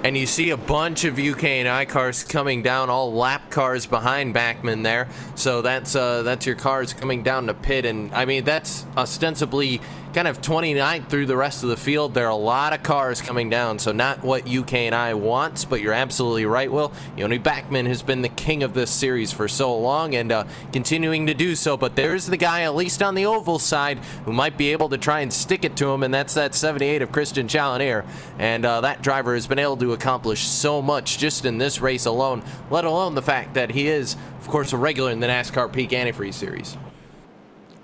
And you see a bunch of UK and I cars coming down, all lap cars behind Bachmann there. So that's your cars coming down to pit, and I mean that's ostensibly kind of 29th through the rest of the field. There are a lot of cars coming down, so not what UK and I wants, but you're absolutely right, Will. Joni Bachmann has been the king of this series for so long, and continuing to do so, but there's the guy, at least on the oval side, who might be able to try and stick it to him, and that's that 78 of Christian Chalonier, and that driver has been able to accomplish so much just in this race alone, let alone the fact that he is, of course, a regular in the NASCAR Peak Antifreeze Series.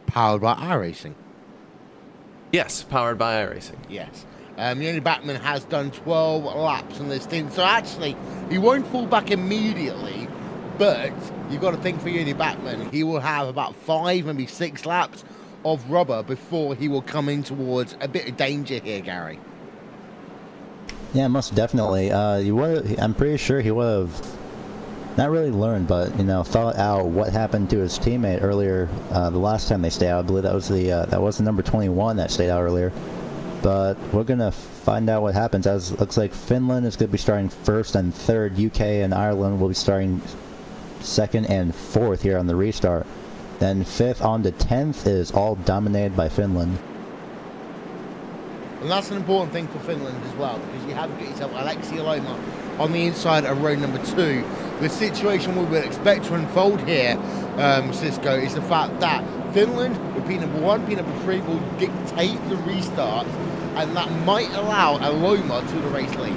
Powered by iRacing. Yes, powered by iRacing. Yes. Joni Bachmann has done 12 laps on this thing, so actually he won't fall back immediately, but you've got to think for Joni Bachmann, he will have about 5, maybe 6 laps of rubber before he will come in towards a bit of danger here, Gary. Yeah, most definitely. I'm pretty sure he would have not really learned, but thought out what happened to his teammate earlier. The last time they stayed out, I believe that was the number 21 that stayed out earlier. But we're gonna find out what happens. As it looks like Finland is gonna be starting first and third. UK and Ireland will be starting second and fourth here on the restart. Then 5th on to 10th is all dominated by Finland. And that's an important thing for Finland as well, because you have got yourself Alexi Aloma on the inside of road number 2. The situation we would expect to unfold here, Cisco, is the fact that Finland, with P number 1, P number 3, will dictate the restart, and that might allow Aloma to the race lead.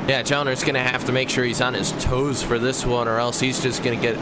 Yeah, Challoner's going to have to make sure he's on his toes for this one, or else he's just going to get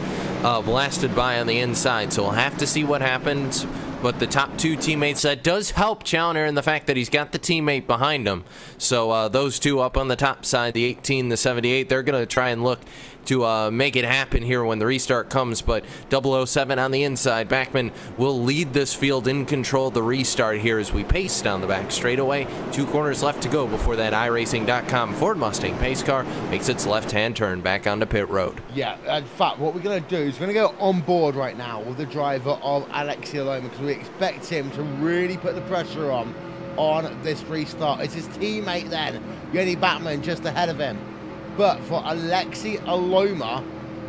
blasted by on the inside. So we'll have to see what happens. But the top 2 teammates, that does help Challoner in the fact that he's got the teammate behind him. So those two up on the top side, the 18, the 78, they're going to try and look to make it happen here when the restart comes. But 007 on the inside, Bachmann will lead this field in control of the restart here as we pace down the back straightaway. 2 corners left to go before that iRacing.com Ford Mustang pace car makes its left-hand turn back onto pit road. Yeah, in fact, what we're going to do is we're going to go on board right now with the driver of Alexi Aloma, because we expect him to really put the pressure on this restart. It's his teammate then, Joni Bachmann, just ahead of him. But for Alexi Aloma,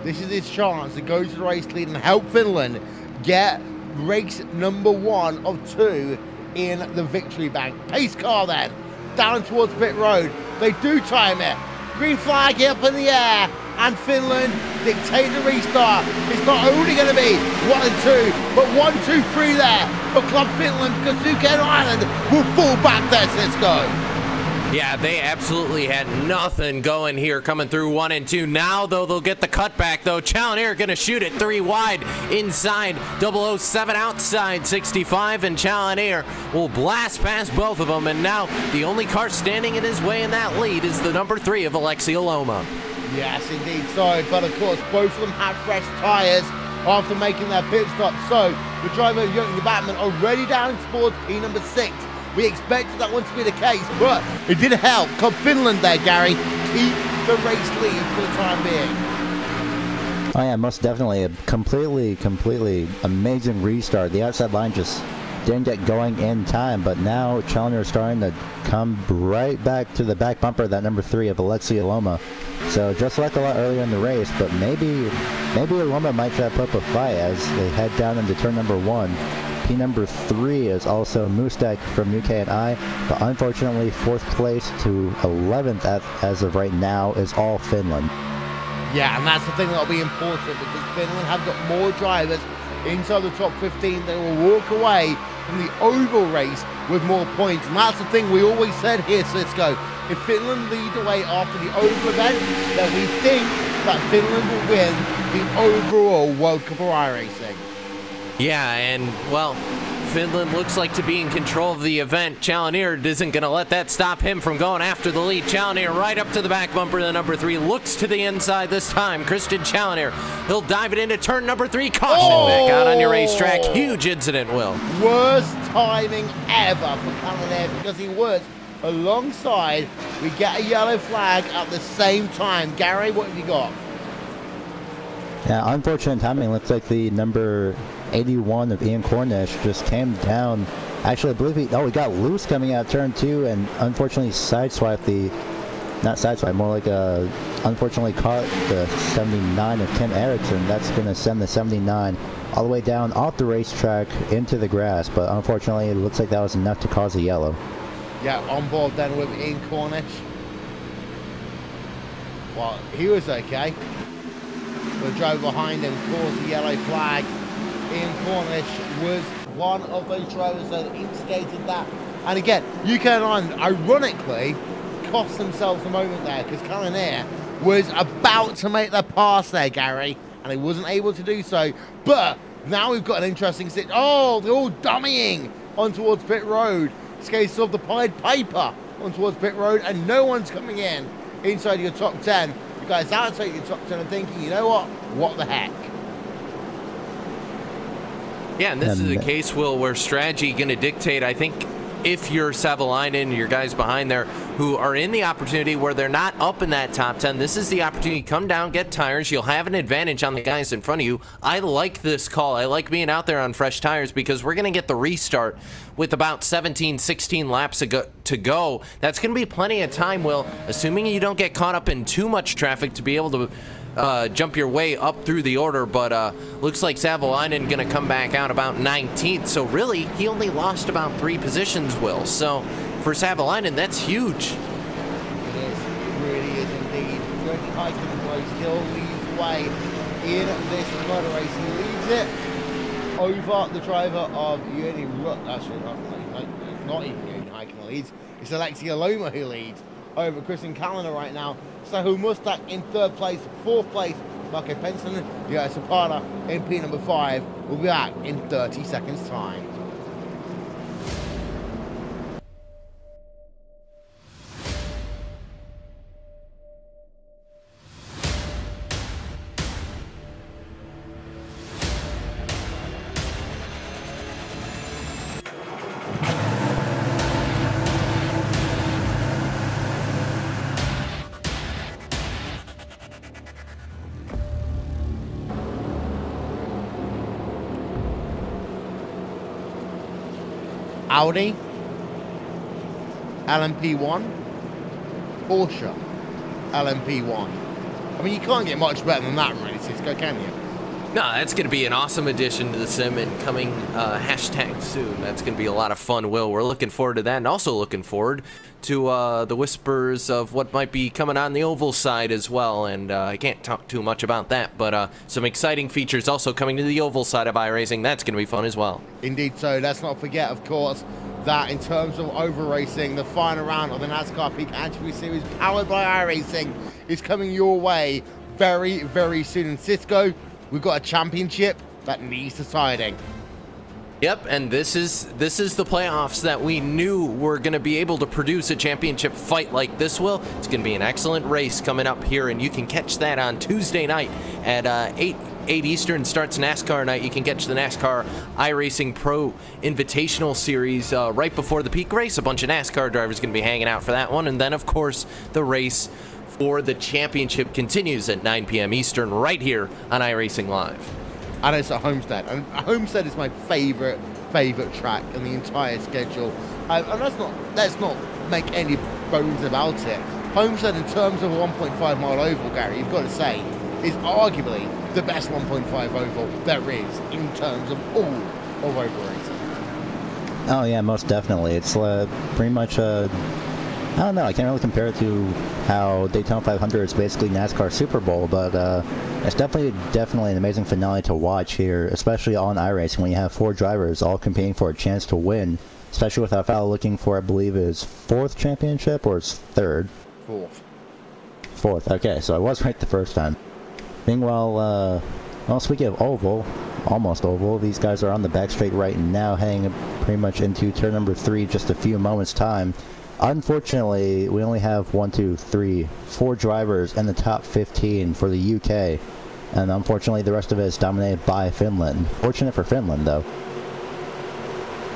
this is his chance to go to the race lead and help Finland get race number 1 of 2 in the victory bank. Pace car then, down towards pit road. They do time it. Green flag up in the air, and Finland dictate the restart. It's not only going to be 1 and 2, but 1, 2, 3 there for Club Finland, because UK and Ireland will fall back there, Cisco. Yeah, they absolutely had nothing going here coming through 1 and 2. Now, though, they'll get the cutback, though. Challoner going to shoot it 3 wide inside. 007 outside 65, and Challoner will blast past both of them. And now the only car standing in his way in that lead is the number 3 of Alexi Aloma. Yes, indeed so. But, of course, both of them have fresh tyres after making their pit stop. So the driver of Joni Bachmann already down towards P number 6. We expected that one to be the case, but it did help Club Finland there, Gary, keep the race lead for the time being. Oh yeah, most definitely. A completely amazing restart. The outside line just didn't get going in time, but now Challoner is starting to come right back to the back bumper of that number 3 of Alexi Aloma. So just like a lot earlier in the race, but maybe Aloma might try to put up a fight as they head down into turn number 1. P number 3 is also Moostek from UK&I, but unfortunately 4th place to 11th as of right now is all Finland. Yeah, and that's the thing that'll be important, because Finland have got more drivers inside the top 15. They will walk away from the oval race with more points, and that's the thing we always said here, Cisco. If Finland lead the way after the oval event, then we think that Finland will win the overall World Cup of iRacing. Yeah, and, well, Finland looks like to be in control of the event. Challenger isn't going to let that stop him from going after the lead. Challenger right up to the back bumper of the number 3. Looks to the inside this time. Christian Challenger, he'll dive it into turn number 3. Caution back out on your racetrack. Huge incident, Will. Worst timing ever for Challenger, because he was alongside. We get a yellow flag at the same time. Gary, what have you got? Yeah, unfortunate timing. Looks like the number 81 of Ian Cornish just came down. Actually, I believe he got loose coming out turn 2 and unfortunately sideswiped unfortunately caught the 79 of Tim Erickson. That's going to send the 79 all the way down off the racetrack into the grass, but unfortunately it looks like that was enough to cause a yellow. Yeah, on board then with Ian Cornish. Well, he was okay. The driver behind him caused the yellow flag. Ian Cornish was one of those drivers that instigated that. And again, UK and Ireland, ironically, cost themselves a moment there, because Challenger was about to make the pass there, Gary, and he wasn't able to do so. But now we've got an interesting sit. Oh, they're all dummying on towards pit road. This case of the Pied Piper on towards pit road, and no one's coming in inside your top 10. You guys outside your top 10 and thinking, you know what the heck? Yeah, and this is a case, Will, where strategy going to dictate. I think if you're Savalainen, your guys behind there who are in the opportunity where they're not up in that top 10, this is the opportunity. Come down, get tires. You'll have an advantage on the guys in front of you. I like this call. I like being out there on fresh tires, because we're going to get the restart with about 17, 16 laps to go. That's going to be plenty of time, Will, assuming you don't get caught up in too much traffic to be able to jump your way up through the order. But looks like Savalainen going to come back out about 19th. So really, he only lost about 3 positions, Will. So for Savalainen, that's huge. It is. It really is indeed. Johnny Heikenberg still leads the way in this motor race. He leads it over the driver of Yoni Rutt. Actually, it's not even Yoni Heikenberg leads. It's Alexia Loma who leads over Christian Challenger right now. Sahul Mustak in 3rd place, 4th place, Marco Penson, Zapata in P number 5. We'll be back in 30 seconds time. Audi, LMP1, Porsche, LMP1. I mean, you can't get much better than that, really, Cisco, can you? No, that's going to be an awesome addition to the sim, and coming hashtag soon. That's going to be a lot of fun, Will. We're looking forward to that, and also looking forward to the whispers of what might be coming on the oval side as well. And I can't talk too much about that, but some exciting features also coming to the oval side of iRacing. That's going to be fun as well. Indeed so. Let's not forget, of course, that in terms of oval racing, the final round of the NASCAR Peak Attribute Series powered by iRacing is coming your way very, very soon. And Cisco, we've got a championship that needs deciding. Yep, and this is the playoffs that we knew were going to be able to produce a championship fight like this, Will. It's going to be an excellent race coming up here, and you can catch that on Tuesday night at 8 Eastern starts NASCAR night. You can catch the NASCAR iRacing Pro Invitational Series right before the peak race. A bunch of NASCAR drivers going to be hanging out for that one, and then, of course, the race for the championship continues at 9 p.m. Eastern right here on iRacing Live. And it's at Homestead, and Homestead is my favorite track in the entire schedule. And let's not make any bones about it. Homestead, in terms of a 1.5 mile oval, Gary, you've got to say, is arguably the best 1.5 oval there is in terms of all of oval racing. Oh yeah, most definitely. It's pretty much I don't know. I can't really compare it to how Daytona 500 is basically NASCAR Super Bowl, but it's definitely an amazing finale to watch here, especially on iRacing when you have 4 drivers all competing for a chance to win, especially with Alfaro looking for, I believe, his 4th championship or his 3rd? 4th. Okay, so I was right the first time. Meanwhile, well, speaking of oval, almost oval, these guys are on the back straight right now, heading pretty much into turn number 3 just a few moments' time. Unfortunately, we only have 4 drivers in the top 15 for the UK, and unfortunately the rest of it is dominated by Finland. Fortunate for Finland, though.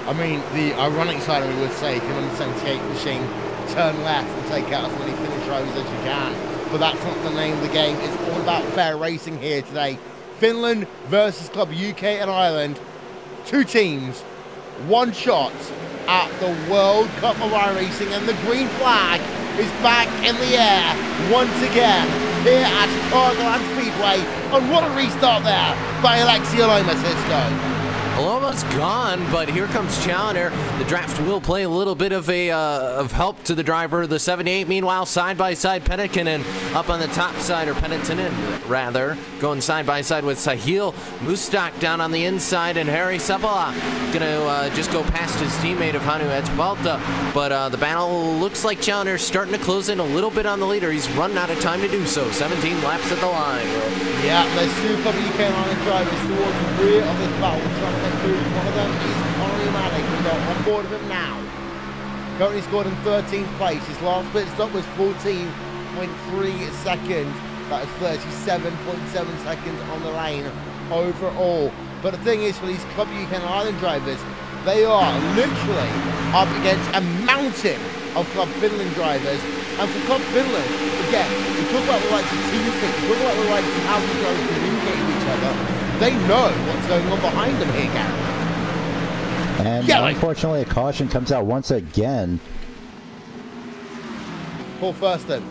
I mean, the ironic side of it would say, if you're on the 78 machine, turn left and take out as many finish drivers as you can, but that's not the name of the game. It's all about fair racing here today. Finland versus Club UK and Ireland. 2 teams, 1 shot at the World Cup of iRacing, and the green flag is back in the air once again here at Chicagoland Speedway. And what a restart there by Alexi Cisco. Aloma's gone, but here comes Challenger. The draft will play a little bit of help to the driver, the 78. Meanwhile, side-by-side Pennikinen up on the top side, or Penitinen, rather, going side-by-side with Sahil. Mustak down on the inside, and Harry Sabala gonna just go past his teammate of Hanu Etbalta. But the battle looks like Challenger's starting to close in a little bit on the leader. He's run out of time to do so. 17 laps at the line. Yeah, there's 2 Club UK and Ireland drivers towards the rear of this battle. One of them is Connery Manick. We got on board of him now. Currently scored in 13th place. His last pit stop was 14.3 seconds. That is 37.7 seconds on the lane overall. But the thing is, for these Club UK and Ireland drivers, they are literally up against a mountain of Club Finland drivers. And for Club Finland, again, we talk about the rights of team speak, we talk about the rights of how the drivers communicate with each other. They know what's going on behind them here, Gary. And unfortunately, a caution comes out once again. Paul Thurston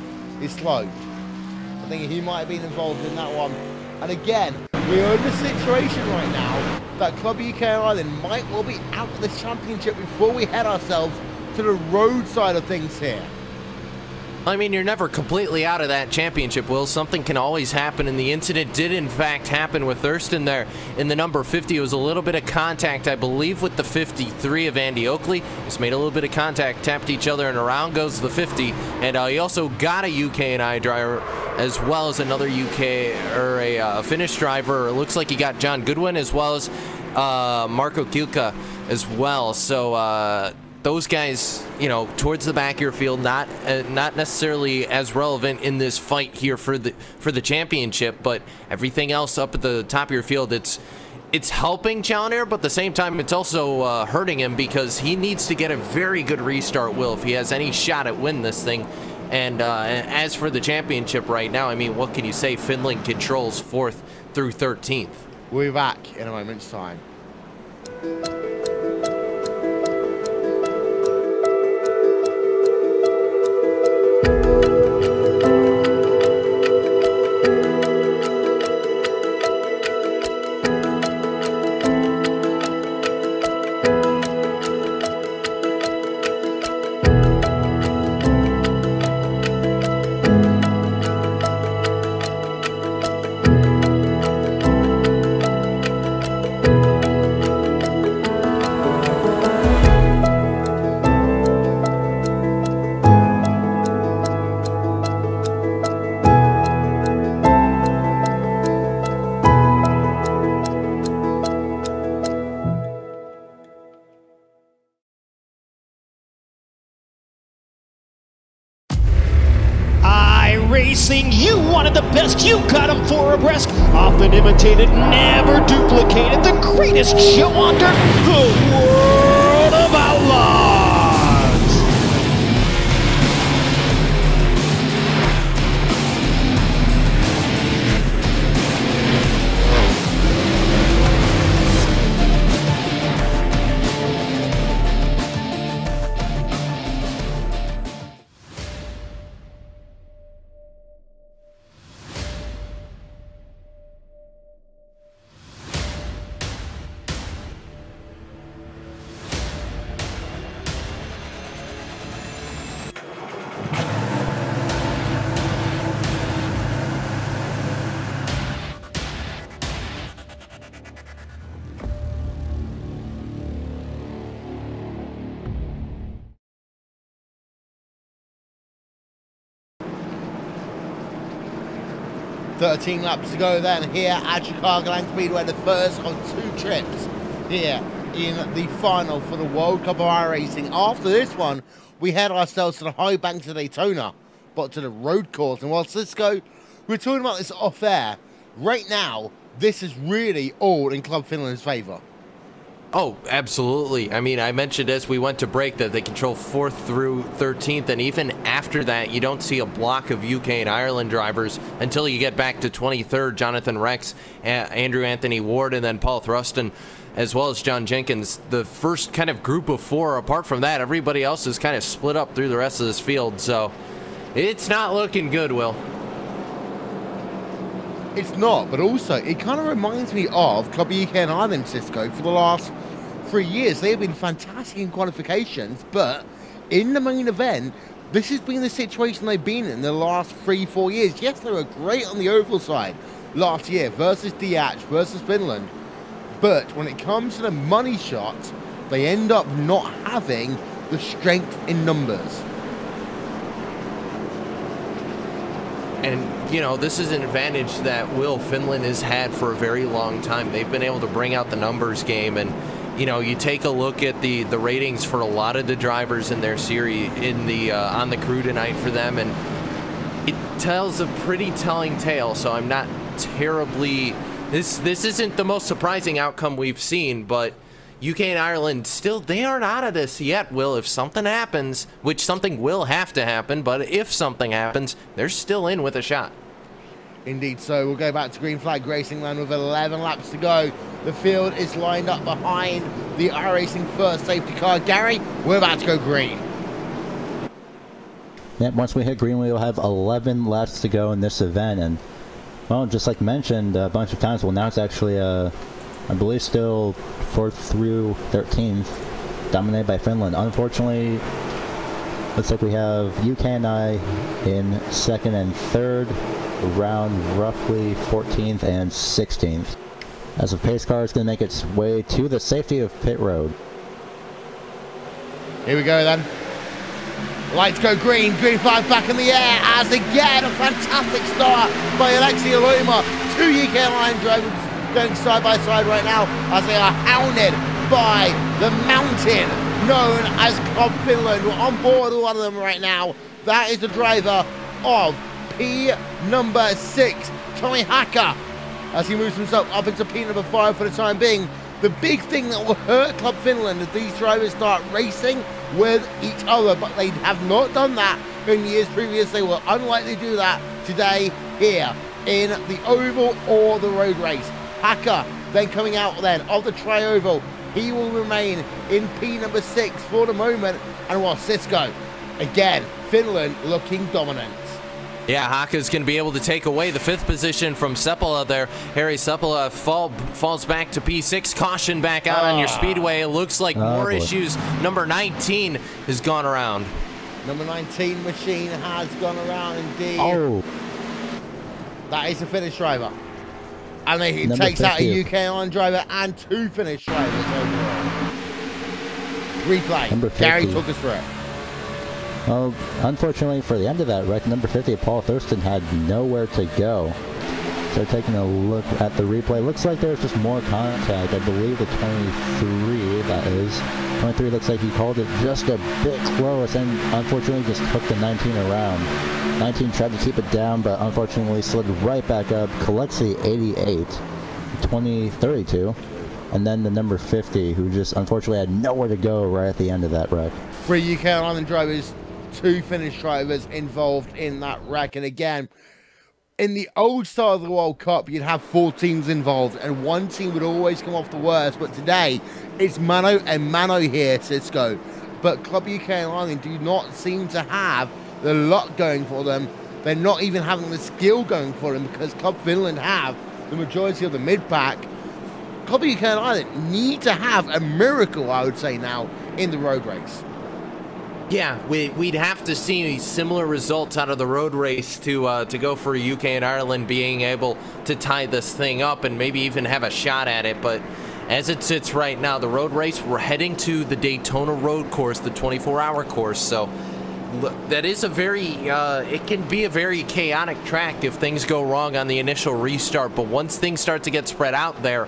is slow. I think he might have been involved in that one. And again, we're in a situation right now that Club UK and Ireland might well be out of the championship before we head ourselves to the road side of things here. I mean, you're never completely out of that championship, Will. Something can always happen, and the incident did, in fact, happen with Thurston there in the number 50. It was a little bit of contact, I believe, with the 53 of Andy Oakley. Just made a little bit of contact, tapped each other, and around goes the 50. And he also got a UK and I driver, as well as another UK, or a Finnish driver. It looks like he got John Goodwin, as well as Marko Kilka as well. So, those guys, you know, towards the back of your field, not necessarily as relevant in this fight here for the championship, but everything else up at the top of your field, it's helping Challenger, but at the same time, it's also hurting him, because he needs to get a very good restart, Will, if he has any shot at winning this thing. And as for the championship right now, I mean, what can you say? Finland controls 4th through 13th. We'll be back in a moment's time. iRacing, you wanted the best, you got them for a breast. Often imitated, never duplicated. The greatest show on dirt, the World of Outlaws. 13 laps to go then here at Chicagoland Speedway, the first of 2 trips here in the final for the World Cup of iRacing. After this one, we head ourselves to the high banks of Daytona, but to the road course. And while Cisco, we're talking about this off air, right now, this is really all in Club Finland's favour. Oh, absolutely. I mean, I mentioned as we went to break that they control 4th through 13th, and even after that, you don't see a block of UK and Ireland drivers until you get back to 23rd. Jonathan Rex, Andrew Anthony Ward, and then Paul Thruston, as well as John Jenkins. The first kind of group of 4. Apart from that, everybody else is kind of split up through the rest of this field, so it's not looking good, Will. It's not, but also it kind of reminds me of Club UK and Ireland, Cisco, for the last 3 years. They have been fantastic in qualifications, but in the main event, this has been the situation they've been in the last 3-4 years. Yes, they were great on the oval side last year versus Diach, versus Finland, but when it comes to the money shots, they end up not having the strength in numbers. And, you know, this is an advantage that Finland has had for a very long time. They've been able to bring out the numbers game, and, you know, you take a look at the ratings for a lot of the drivers in their series in the on the crew tonight for them, and it tells a pretty telling tale. So I'm not terribly this isn't the most surprising outcome we've seen, but UK and Ireland still, they aren't out of this yet, Will. If something happens, which something will have to happen, but if something happens, they're still in with a shot. Indeed so. We'll go back to green flag racing land with 11 laps to go. The field is lined up behind the iRacing first safety car. Gary, we're about to go green. Yeah, once we hit green, we'll have 11 laps to go in this event. And, well, just like mentioned a bunch of times, well, now it's actually, I believe, still 4th through 13th, dominated by Finland. Unfortunately, looks like we have UK and I in 2nd and 3rd, around roughly 14th and 16th. As the pace car is going to make its way to the safety of pit road. Here we go then. Lights go green, green flag back in the air as again a fantastic start by Alexia Luma. 2 UK line drivers going side by side right now as they are hounded by the mountain known as Club Finland. We're on board with one of them right now. That is the driver of P number 6, Tommy Hacker, as he moves himself up into P number 5 for the time being. The big thing that will hurt Club Finland is these drivers start racing with each other, but they have not done that in years previous. They will unlikely do that today here in the oval or the road race. Hacker then coming out then of the tri-oval. He will remain in P number 6 for the moment. And while Cisco, again, Finland looking dominant. Yeah, Haka's going to be able to take away the 5th position from Seppala there. Harry Seppala falls back to P6. Caution back out on your speedway. It looks like more issues. Number 19 has gone around. Number 19 machine has gone around indeed. Oh. That is a Finnish driver. And he takes out a UK Ireland driver and 2 Finnish drivers overall. Replay. Gary took us through it. Well, unfortunately for the end of that wreck, number 50, Paul Thurston, had nowhere to go. So taking a look at the replay, looks like there's just more contact. I believe the 23, that is. 23 looks like he called it just a bit close and unfortunately just took the 19 around. 19 tried to keep it down, but unfortunately slid right back up, collects the 88, 32, and then the number 50, who just unfortunately had nowhere to go right at the end of that wreck. 3 UK Ireland drivers, 2 Finnish drivers involved in that wreck. And again, in the old style of the World Cup, you'd have 4 teams involved and 1 team would always come off the worst. But today, it's mano and mano here, Cisco. But Club UK and Ireland do not seem to have the luck going for them. They're not even having the skill going for them because Club Finland have the majority of the mid-pack. Club UK and Ireland need to have a miracle, I would say now, in the road race. Yeah, we'd have to see similar results out of the road race to go for UK and Ireland being able to tie this thing up and maybe even have a shot at it. But as it sits right now, the road race, we're heading to the Daytona road course, the 24-hour course. So that is a very, it can be a very chaotic track if things go wrong on the initial restart, but once things start to get spread out there,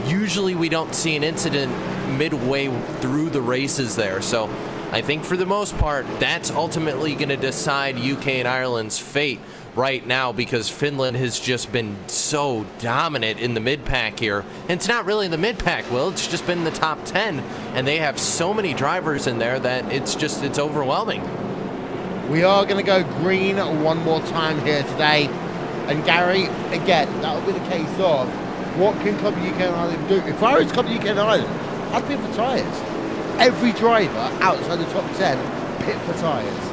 usually we don't see an incident midway through the races there. So I think for the most part, that's ultimately going to decide UK and Ireland's fate right now, because Finland has just been so dominant in the mid-pack here. And it's not really the mid-pack, Will. It's just been the top 10, and they have so many drivers in there that it's overwhelming. We are going to go green one more time here today. And Gary, again, that will be the case of what can Club UK and Ireland do? If I was Club UK and Ireland, I'd pit for tyres. Every driver outside the top 10 pit for tyres.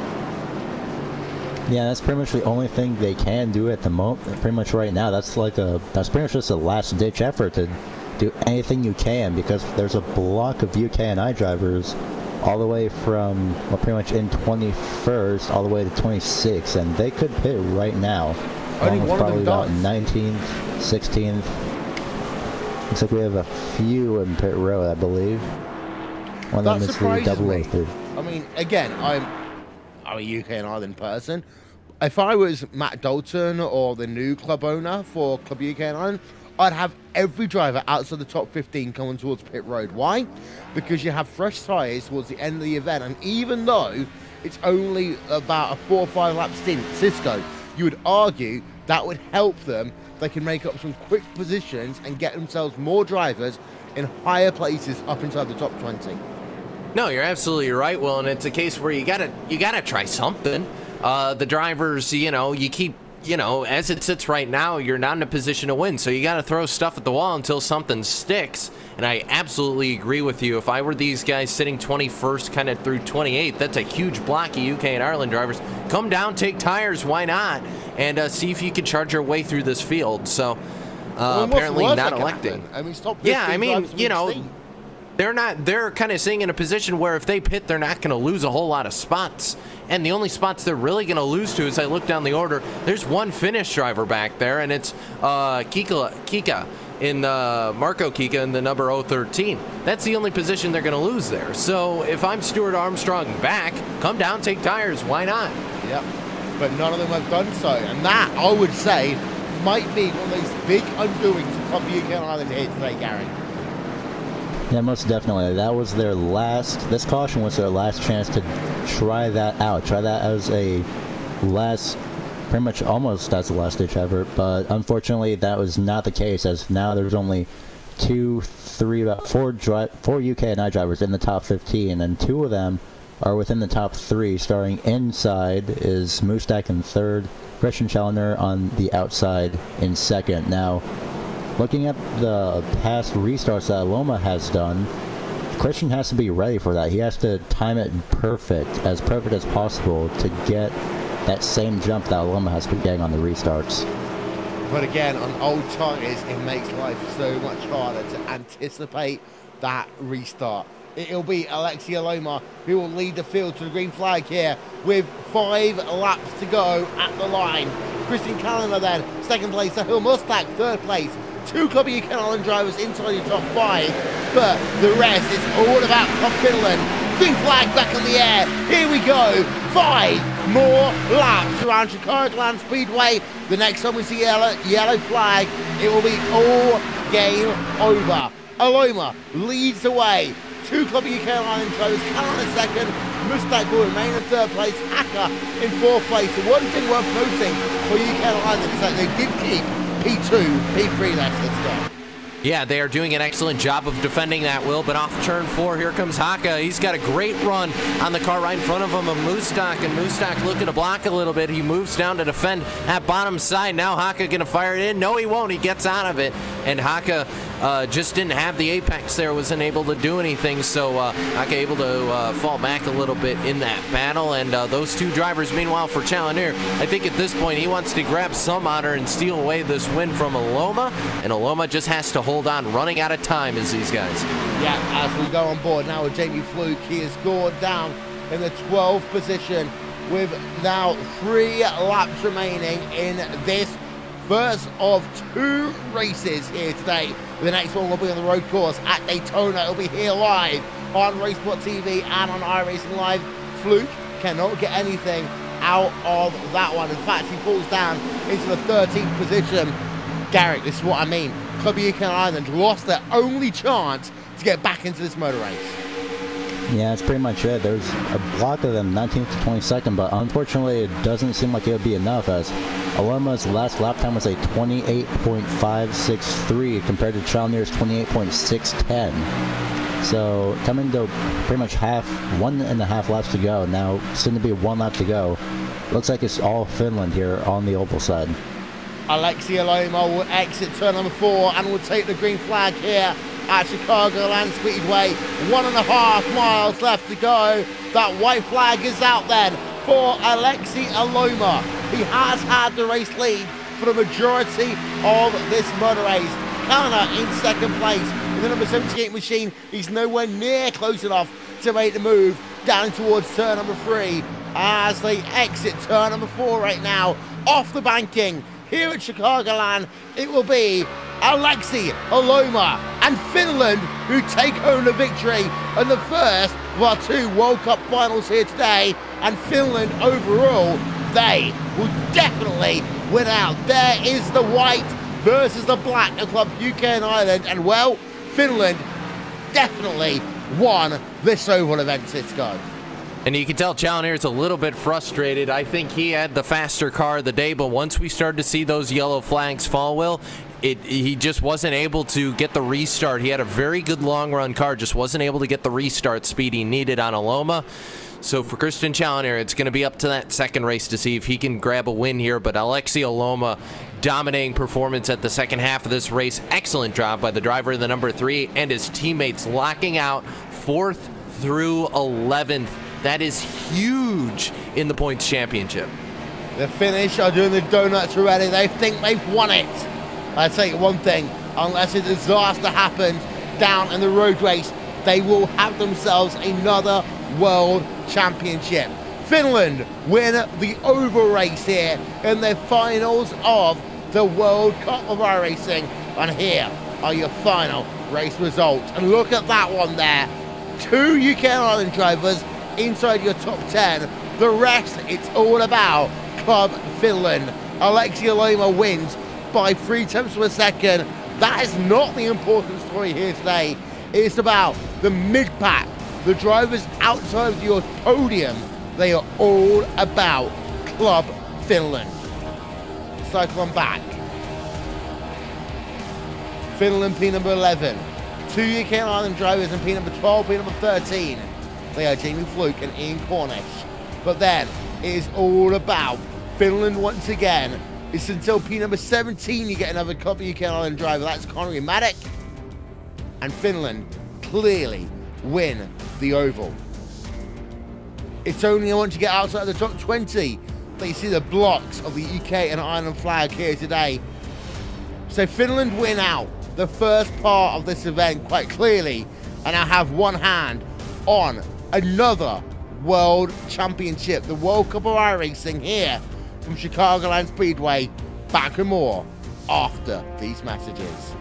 Yeah, that's pretty much the only thing they can do at the moment. Pretty much right now, that's pretty much just a last-ditch effort to do anything you can, because there's a block of UK and I drivers all the way from, well, pretty much in 21st all the way to 26th, and they could pit right now. Only one of them about does. 19th, 16th. Looks like we have a few in pit row, I believe. One of them is the 003. I mean, again, I'm a UK and Ireland person. If I was Matt Dalton or the new club owner for Club UK and Ireland, I'd have every driver outside the top 15 coming towards pit road. Why? Because you have fresh tyres towards the end of the event, and even though it's only about a 4 or 5 lap stint, Cisco, you would argue that would help them. They can make up some quick positions and get themselves more drivers in higher places up inside the top 20. No, you're absolutely right, Will, and it's a case where you gotta try something. The drivers, you keep, as it sits right now, you're not in a position to win, so you gotta throw stuff at the wall until something sticks. And I absolutely agree with you. If I were these guys sitting 21st kind of through 28th, that's a huge block of UK and Ireland drivers. Come down, take tires, why not? And see if you can charge your way through this field. So apparently not electing. I mean, stop. Yeah, I mean, they're kind of sitting in a position where if they pit, they're not going to lose a whole lot of spots. And the only spots they're really going to lose to, as I look down the order, there's one Finnish driver back there, and it's Kika in Marco Kika in the number 013. That's the only position they're going to lose there. So if I'm Stuart Armstrong back, come down, take tires. Why not? Yep. But none of them have done so. And that, I would say, might be one of those big undoings of Club UK and Ireland here today, Gary. Yeah, most definitely. That was their this caution was their last chance to try that out. Try that as a pretty much almost as a last-ditch effort, but unfortunately that was not the case, as now there's only about four UK and I drivers in the top 15, and 2 of them are within the top 3. Starting inside is Mustak in 3rd, Christian Challoner on the outside in 2nd. Now, looking at the past restarts that Loma has done, Christian has to be ready for that. He has to time it perfect as possible to get that same jump that Loma has been getting on the restarts. But again, on old tyres, it makes life so much harder to anticipate that restart. It'll be Alexia Loma who will lead the field to the green flag here with 5 laps to go at the line. Christian Callender then, 2nd place, Sahil Mustak, 3rd place. 2 Club UK and Ireland drivers inside the top 5, but the rest is all about Club Finland. Green flag back in the air. Here we go. 5 more laps around Chicagoland Speedway. The next time we see yellow flag, it will be all game over. Aloma leads the way. 2 Club UK and Ireland drivers, Callan in 2nd, Mustak will remain in 3rd place, Hacker in 4th place. The one thing worth noting for UK and Ireland is that they did keep P2, P3, let's go. Yeah, they are doing an excellent job of defending that, Will, but off turn 4, here comes Haka. He's got a great run on the car right in front of him of Mustak, and Mustak looking to block a little bit. He moves down to defend that bottom side. Now Haka going to fire it in. No, he won't. He gets out of it, and Haka just didn't have the apex there, wasn't able to do anything, so Haka able to fall back a little bit in that battle, and those 2 drivers, meanwhile, for Challoner, I think at this point he wants to grab some honor and steal away this win from Aloma, and Aloma just has to hold on, running out of time as these guys. Yeah, as we go on board now with Jamie Fluke, he is scored down in the 12th position with now 3 laps remaining in this first of 2 races here today. The next one will be on the road course at Daytona. It'll be here live on Raceport TV and on iRacing Live. Fluke cannot get anything out of that one. In fact, he falls down into the 13th position. Garrick, this is what I mean. Club UK and Ireland lost their only chance to get back into this motor race. Yeah, that's pretty much it. There's a block of them, 19th to 22nd, but unfortunately it doesn't seem like it would be enough, as Aloma's last lap time was a 28.563 compared to Challener's 28.610. So coming to pretty much 1.5 laps to go. Now soon to be 1 lap to go. Looks like it's all Finland here on the oval side. Alexi Aloma will exit turn number 4 and will take the green flag here at Chicagoland Speedway. 1.5 miles left to go. That white flag is out then for Alexi Aloma. He has had the race lead for the majority of this motor race. Kana in second place in the number 78 machine. He's nowhere near close enough to make the move down towards turn number 3 as they exit turn number 4 right now off the banking. Here at Chicagoland, it will be Alexi Aloma and Finland who take home the victory in the first of our 2 World Cup finals here today. And Finland overall, they will definitely win out. There is the white versus the black of Club UK and Ireland. And well, Finland definitely won this oval event, Cisco. And you can tell Challener's a little bit frustrated. I think he had the faster car of the day, but once we started to see those yellow flags fall, Will, he just wasn't able to get the restart. He had a very good long-run car, just wasn't able to get the restart speed he needed on Aloma. So for Christian Challener, it's going to be up to that second race to see if he can grab a win here. But Alexi Aloma, dominating performance at the second half of this race. Excellent job by the driver of the number 3 and his teammates locking out 4th through 11th. That is huge in the points championship. The Finnish are doing the donuts already. They think they've won it. I'll tell you one thing, unless a disaster happens down in the road race, they will have themselves another world championship. Finland win the oval race here in their finals of the World Cup of iRacing. And here are your final race results. And look at that one there. 2 UK and Ireland drivers inside your top 10. The rest, it's all about Club Finland. Alexi Aloma wins by 3/10 of a second. That is not the important story here today. It's about the mid-pack, the drivers outside of your podium. They are all about Club Finland. Cycle on back. Finland P number 11. 2 UK and Ireland drivers in P number 12, P number 13. They are Jamie Fluke and Ian Cornish. But then it is all about Finland once again. It's until P number 17 you get another Club UK and Ireland driver. That's Connery Maddock. And Finland clearly win the oval. It's only once you get outside the top 20 that you see the blocks of the UK and Ireland flag here today. So Finland win out the first part of this event quite clearly, and now have one hand on another World Championship, the World Cup of iRacing here from Chicagoland Speedway. Back with more after these messages.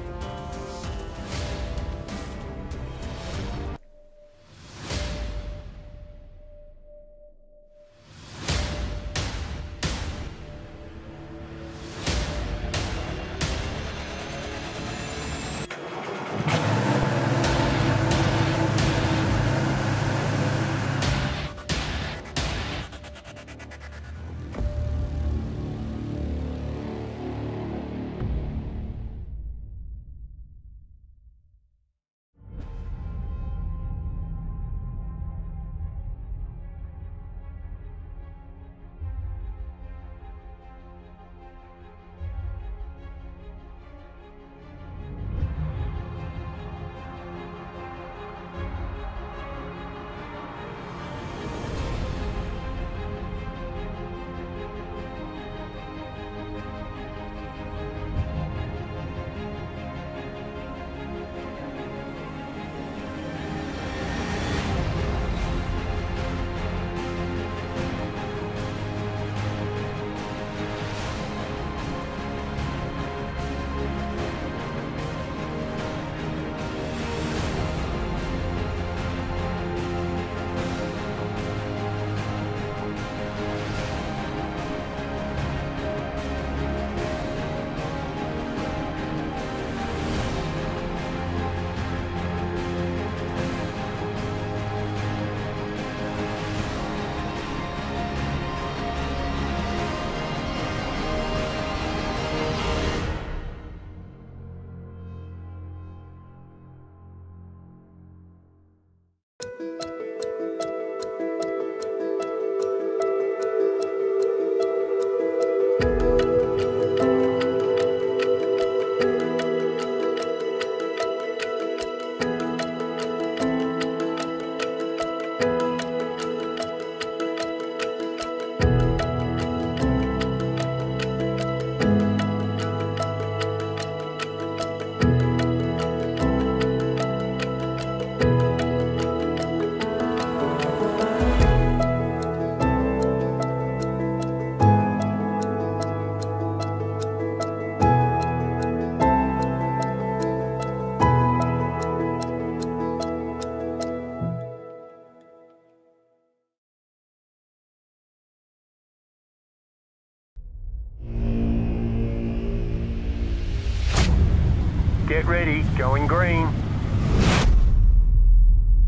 Get ready, going green.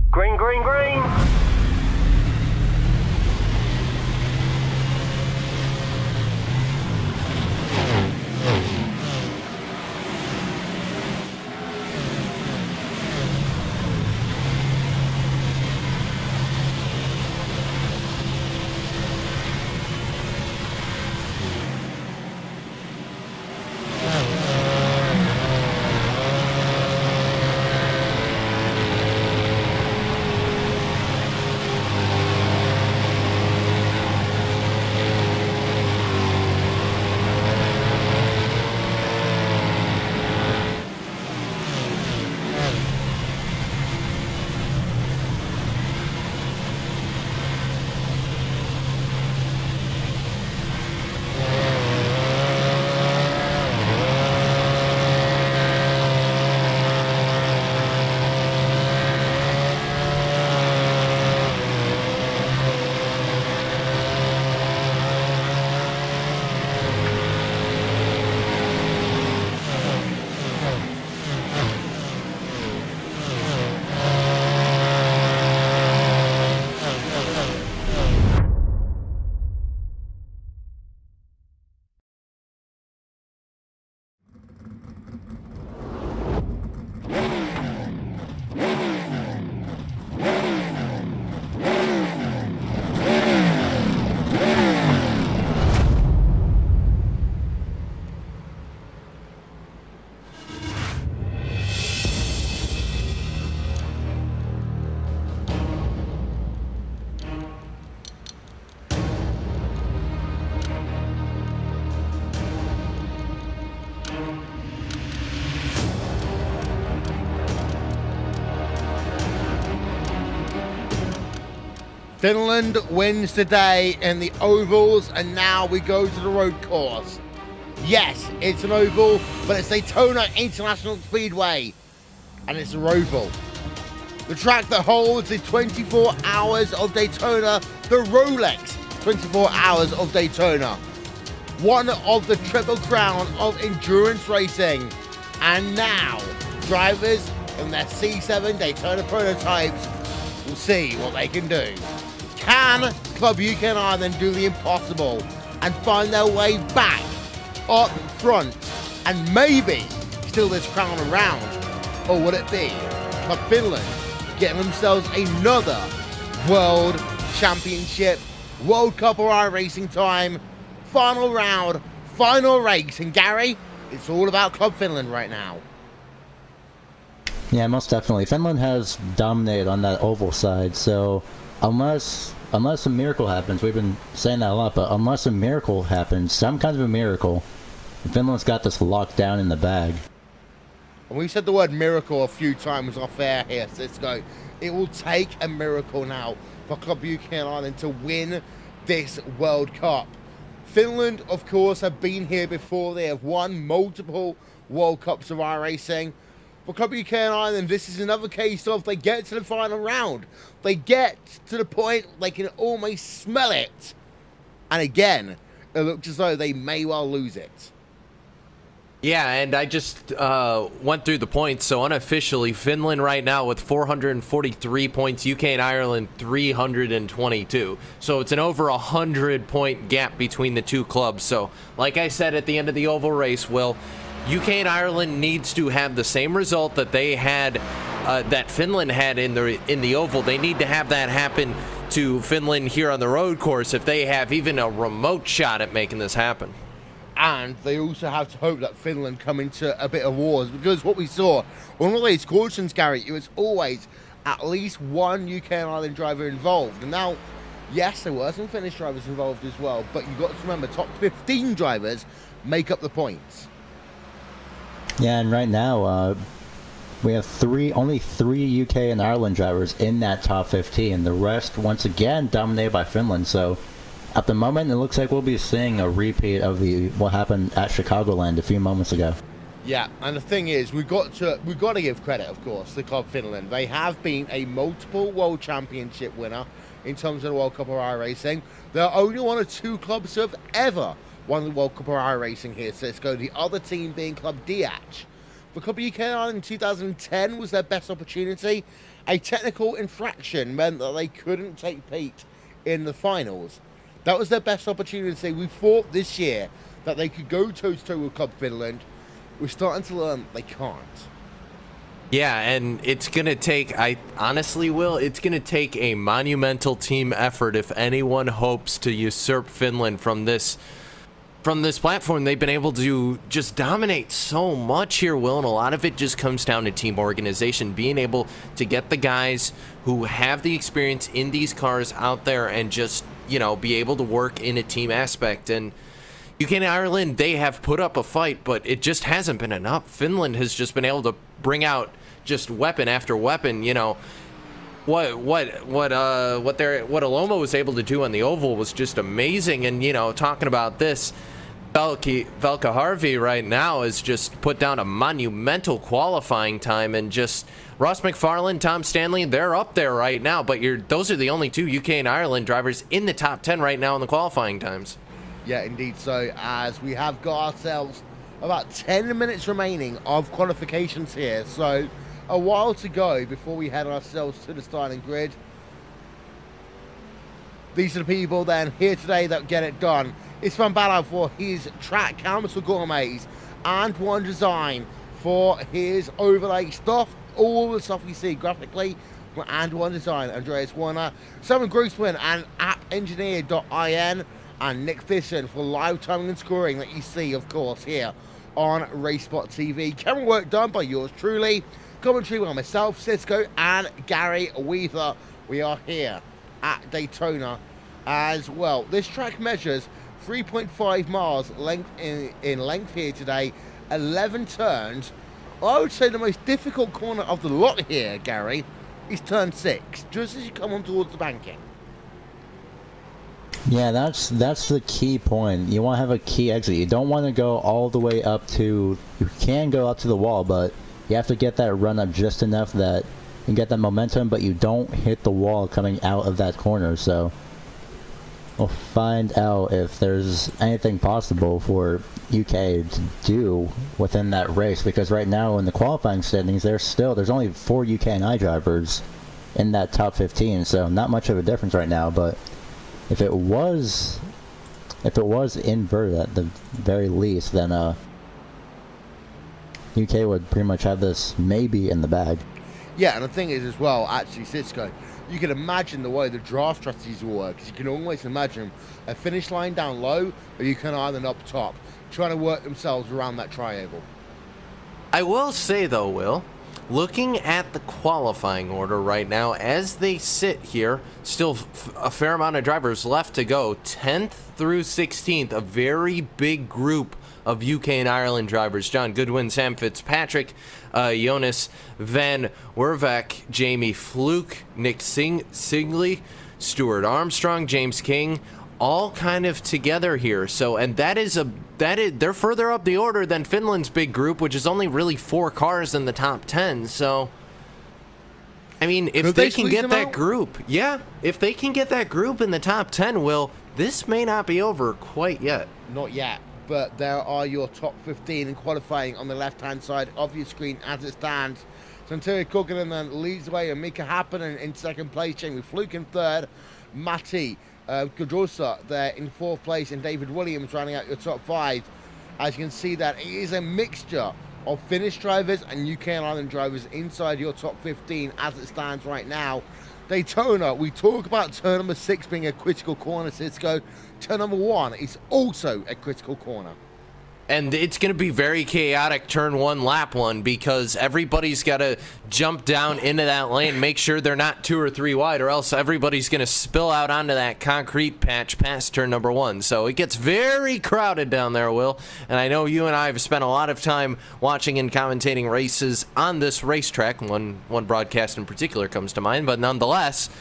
Green, green, green. Finland wins today in the ovals, and now we go to the road course. Yes, it's an oval, but it's Daytona International Speedway, and it's a roval. The track that holds the 24 Hours of Daytona, the Rolex 24 Hours of Daytona. One of the Triple Crown of endurance racing. And now, drivers in their C7 Daytona prototypes will see what they can do. Can Club UK and Ireland do the impossible and find their way back up front and maybe steal this crown around? Or would it be Club Finland getting themselves another World Championship, World Cup or iRacing time, final round, final race? And Gary, it's all about Club Finland right now. Yeah, most definitely. Finland has dominated on that oval side, so unless a miracle happens, we've been saying that a lot, but unless a miracle happens, some kind of a miracle, Finland's got this locked down in the bag. And we've said the word miracle a few times off air here, Cisco. It will take a miracle now for Club UK and Ireland to win this World Cup. Finland, of course, have been here before. They have won multiple World Cups of iRacing. For Club UK and Ireland, this is another case of they get to the final round. They get to the point they can almost smell it. And again, it looks as though they may well lose it. Yeah, and I just went through the points. So unofficially, Finland right now with 443 points, UK and Ireland 322. So it's an over 100-point gap between the two clubs. So like I said at the end of the oval race, Will, UK and Ireland needs to have the same result that they had, that Finland had in the oval. They need to have that happen to Finland here on the road course if they have even a remote shot at making this happen. And they also have to hope that Finland come into a bit of wars, because what we saw on all these cautions, Gary, it was always at least one UK and Ireland driver involved. And now, yes, there were some Finnish drivers involved as well, but you've got to remember, top 15 drivers make up the points. Yeah, and right now, we have only three UK and Ireland drivers in that top 15. The rest, once again, dominated by Finland. So, at the moment, it looks like we'll be seeing a repeat of what happened at Chicagoland a few moments ago. Yeah, and the thing is, we've got to give credit, of course, to Club Finland. They have been a multiple World Championship winner in terms of the World Cup of iRacing. There are only one or two clubs who have ever won the World Cup of iRacing here, Cisco. The other team being Club DH. The Club UK Ireland in 2010 was their best opportunity. A technical infraction meant that they couldn't take Pete in the finals. That was their best opportunity. We thought this year that they could go toe-to-toe with Club Finland. We're starting to learn they can't. Yeah, and it's going to take, I honestly will, it's going to take a monumental team effort if anyone hopes to usurp Finland from this platform. They've been able to just dominate so much here, Will, and a lot of it just comes down to team organization, being able to get the guys who have the experience in these cars out there and just, you know, be able to work in a team aspect. And UK and Ireland, they have put up a fight, but it just hasn't been enough. Finland has just been able to bring out just weapon after weapon. You know, what Aloma was able to do on the oval was just amazing. And you know, talking about this, Velka Harvey right now has just put down a monumental qualifying time, and just Ross McFarlane, Tom Stanley, they're up there right now. But those are the only two UK and Ireland drivers in the top 10 right now in the qualifying times. Yeah, indeed. So as we have got ourselves about 10 minutes remaining of qualifications here, so a while to go before we head ourselves to the starting grid. These are the people then here today that get it done. It's Van Ballo for his track canvas for gourmets, and one design for his overlay stuff. All the stuff we see graphically, and one design. Andreas Warner, Simon Grossman, and AppEngineer.in, and Nick Fisson for live timing and scoring that you see, of course, here on RaceSpot TV. Camera work done by yours truly. Commentary by myself, Cisco, and Gary Weaver. We are here at Daytona as well. This track measures 3.5 miles length in length here today, 11 turns. I would say the most difficult corner of the lot here, Gary, is turn 6, just as you come on towards the banking. Yeah, that's the key point. You want to have a key exit. You don't want to go all the way up to, you can go up to the wall, but you have to get that run up just enough that you get that momentum, but you don't hit the wall coming out of that corner. So we'll find out if there's anything possible for UK to do within that race, because right now in the qualifying standings, there's only 4 UK and I drivers in that top 15, so not much of a difference right now. But if it was inverted at the very least, then UK would pretty much have this maybe in the bag. Yeah, and the thing is as well, actually, Cisco, you can imagine the way the draft strategies will work, because you can always imagine a finish line down low, or you can either up top, trying to work themselves around that triangle. I will say though, Will, looking at the qualifying order right now, as they sit here, still a fair amount of drivers left to go, 10th through 16th, a very big group of UK and Ireland drivers. John Goodwin, Sam Fitzpatrick, Jonas Van Wervek, Jamie Fluke, Nick Singley, Stuart Armstrong, James King, all kind of together here. So, and they're further up the order than Finland's big group, which is only really 4 cars in the top 10. So, I mean, if they can get that group, yeah, if they can get that group in the top 10, Will, this may not be over quite yet. Not yet, but there are your top 15 in qualifying on the left-hand side of your screen as it stands. Santori Kukkinen then leads the way, and Mika Happinen in second place, Jamie Fluke in third, Matti Kudrosa there in fourth place, and David Williams rounding out your top 5. As you can see, that it is a mixture of Finnish drivers and UK and Ireland drivers inside your top 15 as it stands right now. Daytona, we talk about turn number 6 being a critical corner, Cisco. Turn number 1 is also a critical corner. And it's going to be very chaotic turn 1, lap 1, because everybody's got to jump down into that lane, make sure they're not 2 or 3 wide, or else everybody's going to spill out onto that concrete patch past turn number 1. So it gets very crowded down there, Will. And I know you and I have spent a lot of time watching and commentating races on this racetrack. One broadcast in particular comes to mind, but nonetheless,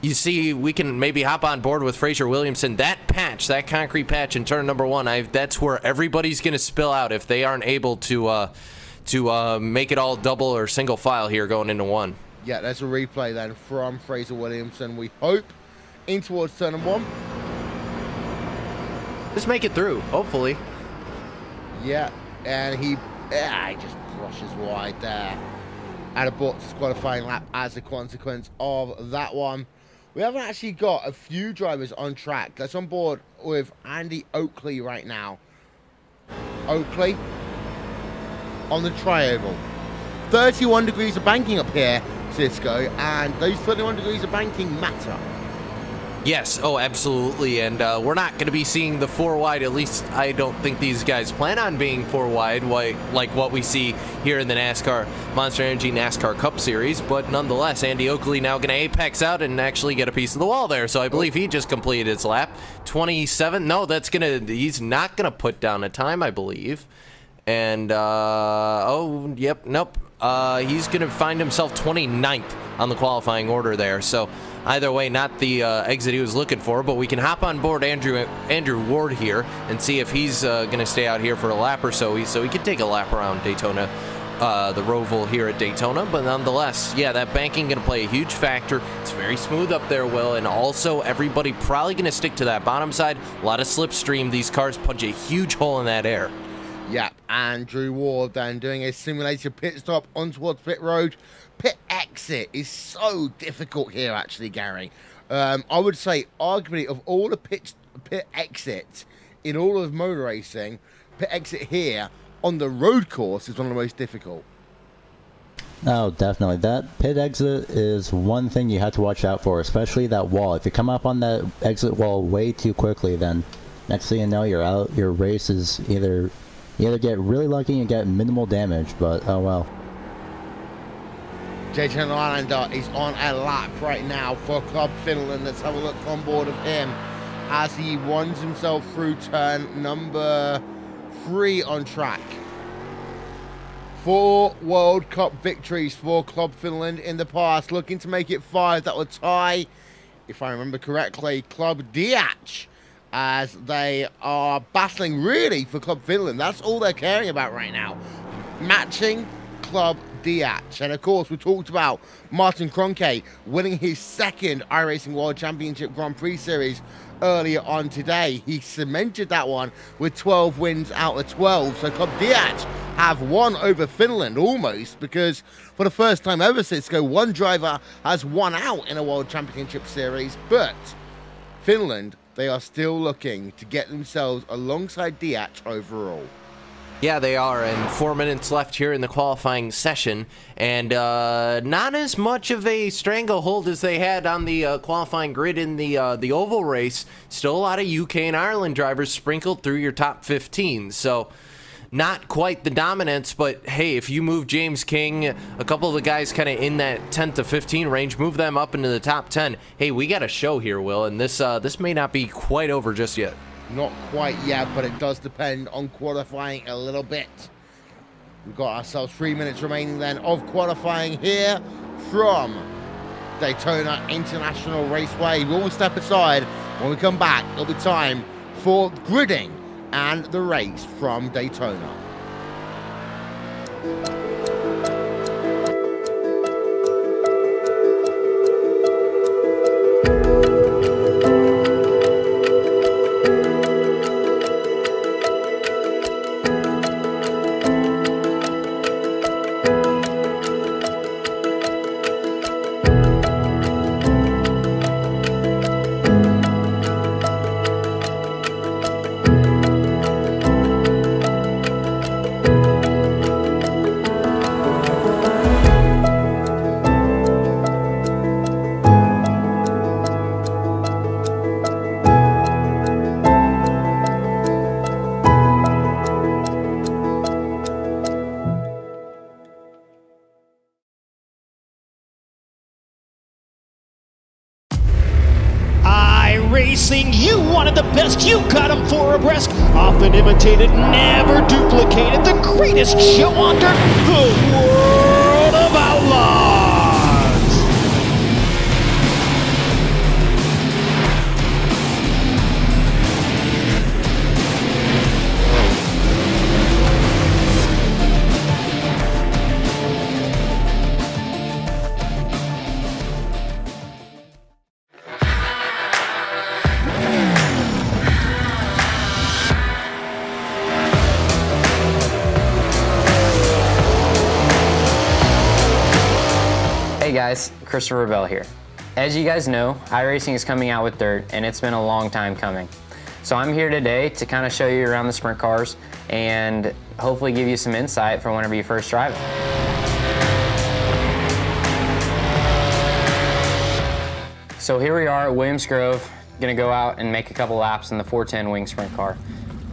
you see, we can maybe hop on board with Fraser Williamson. That patch, that concrete patch in turn number 1, that's where everybody's going to spill out if they aren't able to make it all double or single file here going into 1. Yeah, there's a replay then from Fraser Williamson. We hope in towards turn number 1. Just make it through, hopefully. Yeah, and he Yeah, he just brushes wide there. And aborts his qualifying lap as a consequence of that one. We haven't actually got a few drivers on track. That's on board with Andy Oakley right now. Oakley on the tri-oval. 31 degrees of banking up here, Cisco, and those 31 degrees of banking matter. Yes, oh, absolutely, and we're not going to be seeing the 4 wide, at least I don't think these guys plan on being 4 wide, like what we see here in the NASCAR Monster Energy NASCAR Cup Series, but nonetheless, Andy Oakley now going to apex out and actually get a piece of the wall there, so I believe he just completed his lap. 27, no, he's not going to put down a time, I believe, and, oh, yep, nope, he's going to find himself 29th on the qualifying order there, so either way, not the exit he was looking for, but we can hop on board Andrew Ward here and see if he's going to stay out here for a lap or so, so he can take a lap around Daytona, the Roval here at Daytona. But nonetheless, yeah, that banking going to play a huge factor. It's very smooth up there, Will, and also everybody probably going to stick to that bottom side. A lot of slipstream. These cars punch a huge hole in that air. Yep, Andrew Ward then doing a simulated pit stop on towards pit road. Pit exit is so difficult here, actually, Gary. I would say, arguably, of all the pit exits in all of motor racing, pit exit here on the road course is one of the most difficult. Oh, definitely. That pit exit is one thing you have to watch out for, especially that wall. If you come up on that exit wall way too quickly, then next thing you know, you're out. Your race is you either get really lucky and get minimal damage, but oh well. Jason Islander is on a lap right now for Club Finland. Let's have a look on board of him as he winds himself through turn number 3 on track. 4 World Cup victories for Club Finland in the past, looking to make it 5. That would tie, if I remember correctly, Club Diach, as they are battling really for Club Finland. That's all they're caring about right now. Matching Club Diach. And of course, we talked about Martin Kroenke winning his 2nd iRacing World Championship Grand Prix Series earlier on today. He cemented that one with 12 wins out of 12. So Club Diach have won over Finland almost, because for the first time ever, Cisco, one driver has won out in a World Championship Series. But Finland, they are still looking to get themselves alongside Diach overall. Yeah, they are, and 4 minutes left here in the qualifying session, and not as much of a stranglehold as they had on the qualifying grid in the oval race. Still a lot of UK and Ireland drivers sprinkled through your top 15, so not quite the dominance, but hey, if you move James King, a couple of the guys kind of in that 10 to 15 range, move them up into the top 10, hey, we got a show here, Will, and this may not be quite over just yet. Not quite yet, but it does depend on qualifying a little bit. We've got ourselves 3 minutes remaining then of qualifying here from Daytona International Raceway. We will step aside. When we come back, it'll be time for gridding and the race from Daytona. iRacing, you wanted the best, you got them for abreast. Often imitated, never duplicated. The greatest show on dirt, the World of Outlaws. guys, Christopher Bell here. As you guys know, iRacing is coming out with dirt and it's been a long time coming. So I'm here today to kind of show you around the sprint cars and hopefully give you some insight for whenever you first drive it. So here we are at Williams Grove, gonna go out and make a couple laps in the 410 wing sprint car.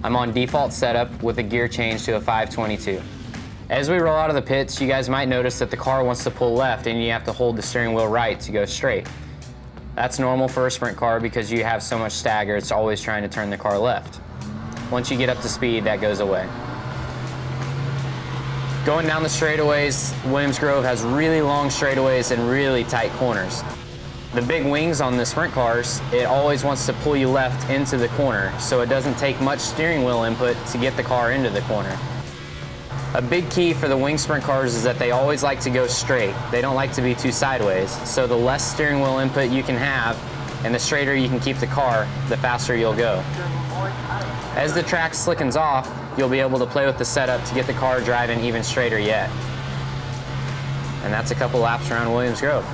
I'm on default setup with a gear change to a 522. As we roll out of the pits, you guys might notice that the car wants to pull left and you have to hold the steering wheel right to go straight. That's normal for a sprint car because you have so much stagger, it's always trying to turn the car left. Once you get up to speed, that goes away. Going down the straightaways, Williams Grove has really long straightaways and really tight corners. The big wings on the sprint cars, it always wants to pull you left into the corner, so it doesn't take much steering wheel input to get the car into the corner. A big key for the wing sprint cars is that they always like to go straight. They don't like to be too sideways. So the less steering wheel input you can have and the straighter you can keep the car, the faster you'll go. As the track slickens off, you'll be able to play with the setup to get the car driving even straighter yet. And that's a couple laps around Williams Grove.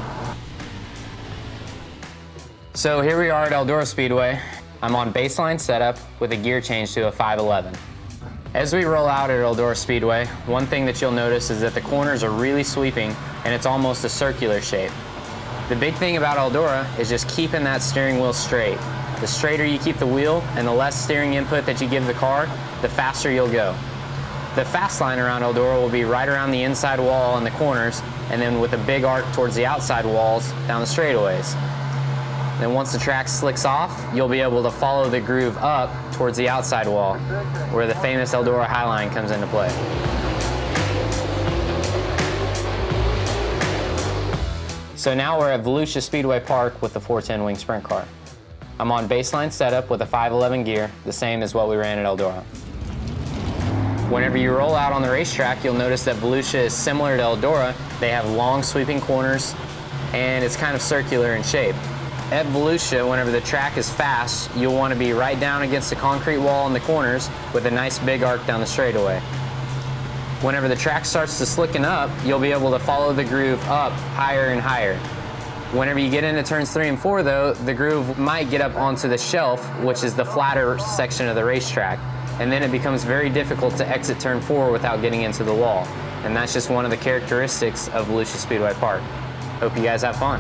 So here we are at Eldora Speedway. I'm on baseline setup with a gear change to a 511. As we roll out at Eldora Speedway, one thing that you'll notice is that the corners are really sweeping and it's almost a circular shape. The big thing about Eldora is just keeping that steering wheel straight. The straighter you keep the wheel and the less steering input that you give the car, the faster you'll go. The fast line around Eldora will be right around the inside wall in the corners and then with a big arc towards the outside walls down the straightaways. Then once the track slicks off, you'll be able to follow the groove up towards the outside wall, where the famous Eldora High Line comes into play. So now we're at Volusia Speedway Park with the 410 wing sprint car. I'm on baseline setup with a 511 gear, the same as what we ran at Eldora. Whenever you roll out on the racetrack, you'll notice that Volusia is similar to Eldora. They have long sweeping corners, and it's kind of circular in shape. At Volusia, whenever the track is fast, you'll want to be right down against the concrete wall in the corners with a nice big arc down the straightaway. Whenever the track starts to slicken up, you'll be able to follow the groove up higher and higher. Whenever you get into turns 3 and 4 though, the groove might get up onto the shelf, which is the flatter section of the racetrack, and then it becomes very difficult to exit turn 4 without getting into the wall. And that's just one of the characteristics of Volusia Speedway Park. Hope you guys have fun.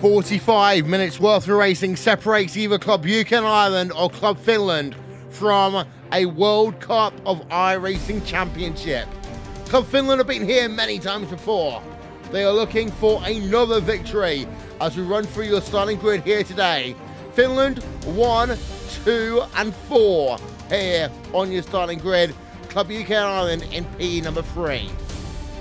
"45 minutes worth of racing separates either Club UK and Ireland or Club Finland from a World Cup of iRacing Championship. Club Finland have been here many times before. They are looking for another victory as we run through your starting grid here today. Finland 1, 2 and 4 here on your starting grid. Club UK and Ireland in P number 3.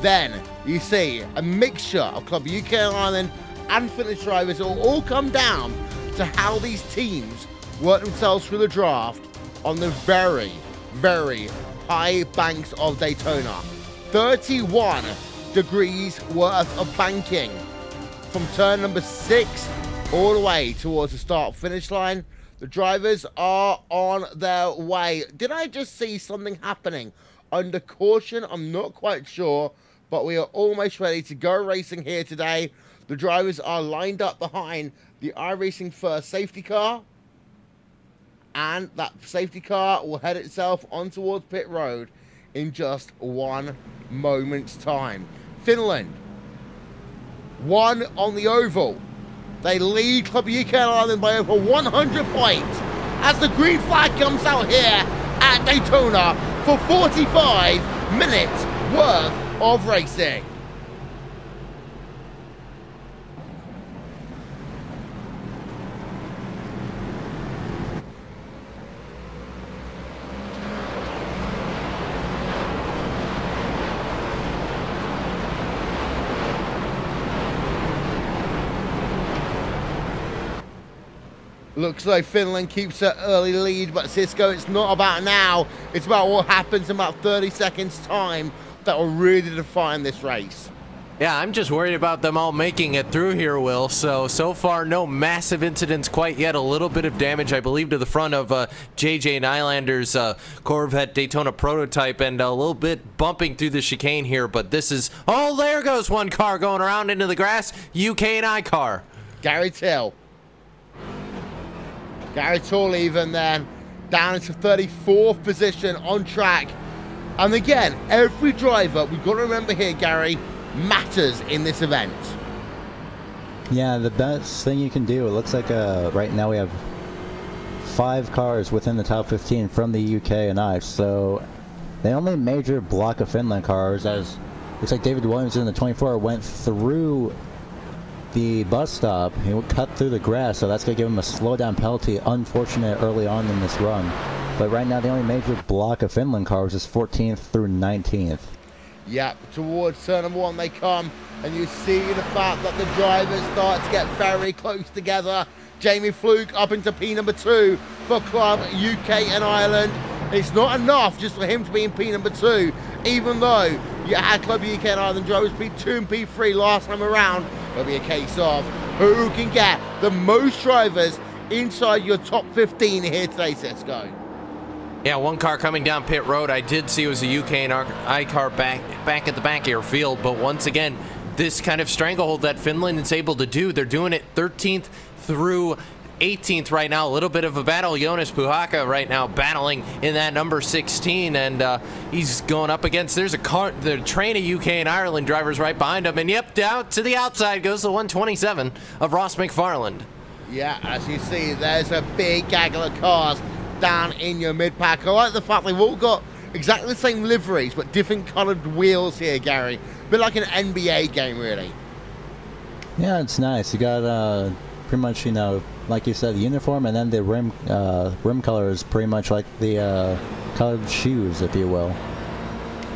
Then you see a mixture of Club UK and Ireland and Finnish drivers. It will all come down to how these teams work themselves through the draft on the very, very high banks of Daytona. 31 degrees worth of banking from turn number 6 all the way towards the start-finish line. The drivers are on their way. Did I just see something happening under caution? I'm not quite sure, but we are almost ready to go racing here today. The drivers are lined up behind the iRacing first safety car, and that safety car will head itself on towards pit road in just 1 moment's time. Finland, 1 on the oval. They lead Club UK and Ireland by over 100 points as the green flag comes out here at Daytona for 45 minutes worth of racing. Looks like Finland keeps an early lead, but Cisco, it's not about now. It's about what happens in about 30 seconds time that will really define this race. Yeah, I'm just worried about them all making it through here, Will. So far, no massive incidents quite yet. A little bit of damage, I believe, to the front of JJ Nylander's Corvette Daytona prototype, and a little bit bumping through the chicane here. But this is... Oh, there goes one car going around into the grass. UK and I car. Gary Till even then down into 34th position on track. And again, every driver, we've got to remember here, Gary, matters in this event. Yeah, the best thing you can do, it looks like right now we have 5 cars within the top 15 from the UK and I. So the only major block of Finland cars, as looks like David Williams in the 24 went through the bus stop. He cut through the grass, so that's going to give him a slowdown penalty. Unfortunate early on in this run. But right now the only major block of Finland cars is 14th through 19th. Yep, towards turn number 1 they come, and you see the fact that the drivers start to get very close together. Jamie Fluke up into P number 2 for Club UK and Ireland. It's not enough just for him to be in P number 2, even though you had Club UK and Ireland drivers P2 and P3 last time around. It'll be a case of who can get the most drivers inside your top 15 here today, Cisco. Yeah, one car coming down pit road. I did see it was a UK and I car back at the back airfield, but once again, this kind of stranglehold that Finland is able to do, they're doing it 13th through 18th right now. A little bit of a battle. Jonas Puhaka right now battling in that number 16, and he's going up against, there's a car, the train of UK and Ireland drivers right behind him, and yep, down to the outside goes the 127 of Ross McFarland. Yeah, as you see, there's a big gaggle of cars down in your mid-pack. I like the fact they've all got exactly the same liveries, but different coloured wheels here, Gary. A bit like an NBA game, really. Yeah, it's nice. You got pretty much, you know, like you said, the uniform, and then the rim color is pretty much like the colored shoes, if you will.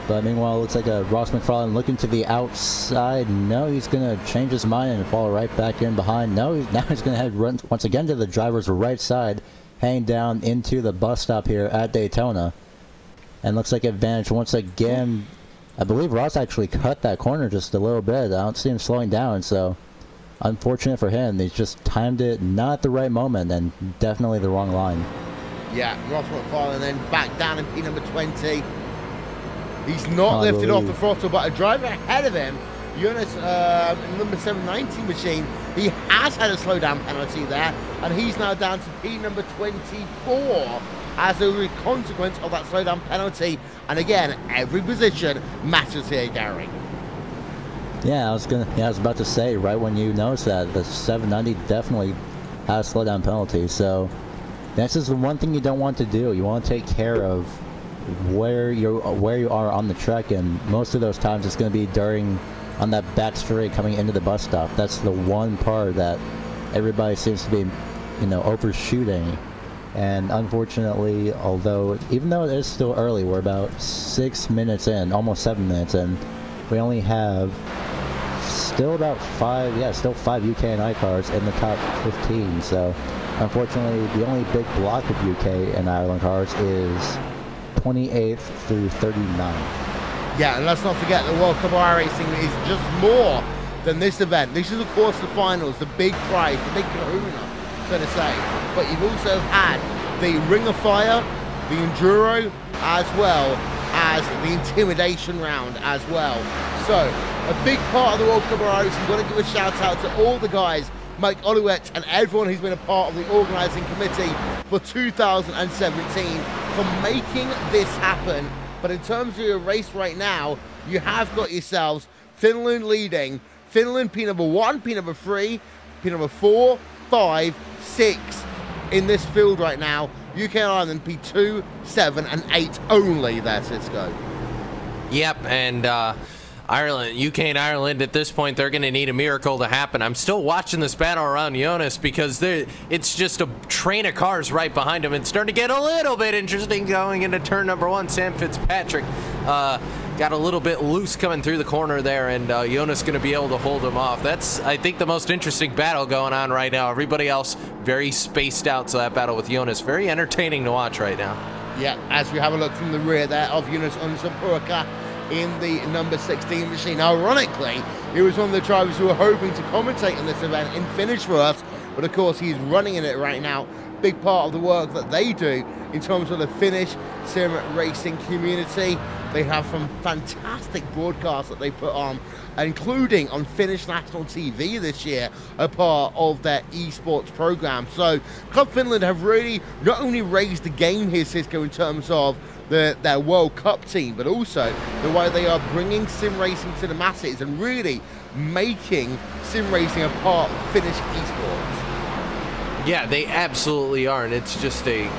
But meanwhile, it looks like Ross McFarland looking to the outside. No, he's going to change his mind and fall right back in behind. No, now he's going to head once again to the driver's right side, hang down into the bus stop here at Daytona. And looks like advantage once again. I believe Ross actually cut that corner just a little bit. I don't see him slowing down, so unfortunate for him. He's just timed it not at the right moment and definitely the wrong line. Yeah, Ross McFarland then back down in P number 20. He's not lifted off the throttle, but a driver ahead of him, Jonas, number 790 machine, he has had a slowdown penalty there, and he's now down to P number 24 as a consequence of that slowdown penalty. And again, every position matters here, Gary. Yeah, I was about to say, right when you notice that, the 790 definitely has a slowdown penalty. So this is the one thing you don't want to do. You want to take care of where you are on the track, and most of those times it's going to be on that back straight coming into the bus stop. That's the one part that everybody seems to be, you know, overshooting. And unfortunately, even though it is still early, we're about 6 minutes in, almost 7 minutes in, we only have still about 5 UK and I cars in the top 15. So unfortunately, the only big block of UK and Ireland cars is 28th through 39th. Yeah, and let's not forget the World Cup iRacing is just more than this event. This is, of course, the finals, the big prize, the big kahuna, so to say. But you've also had the Ring of Fire, the Enduro, as well as the Intimidation round as well. So, a big part of the World Cup iRacing. We've got to give a shout out to all the guys, Mike Oluet, and everyone who's been a part of the organising committee for 2017 for making this happen. But in terms of your race right now, you have got yourselves Finland leading. Finland P number 1, P number 3, P number 4, 5, 6 in this field right now. UK and Ireland P2, 7, and 8 only there, Cisco. Yep, and Ireland, UK and Ireland at this point, they're going to need a miracle to happen. I'm still watching this battle around Jonas because it's just a train of cars right behind him. It's starting to get a little bit interesting going into turn number 1. Sam Fitzpatrick got a little bit loose coming through the corner there, and Jonas going to be able to hold him off. That's, I think, the most interesting battle going on right now. Everybody else very spaced out, so that battle with Jonas, very entertaining to watch right now. Yeah, as we have a look from the rear there of Jonas Unsapurka in the number 16 machine. Ironically, he was one of the drivers who were hoping to commentate on this event and finish for us, but of course he's running in it right now. Big part of the work that they do in terms of the Finnish sim racing community. They have some fantastic broadcasts that they put on, including on Finnish national TV this year, a part of their esports program. So Club Finland have really not only raised the game here, Cisco, in terms of their World Cup team, but also the way they are bringing sim racing to the masses and really making sim racing a part of Finnish esports. Yeah, they absolutely are, and it's just a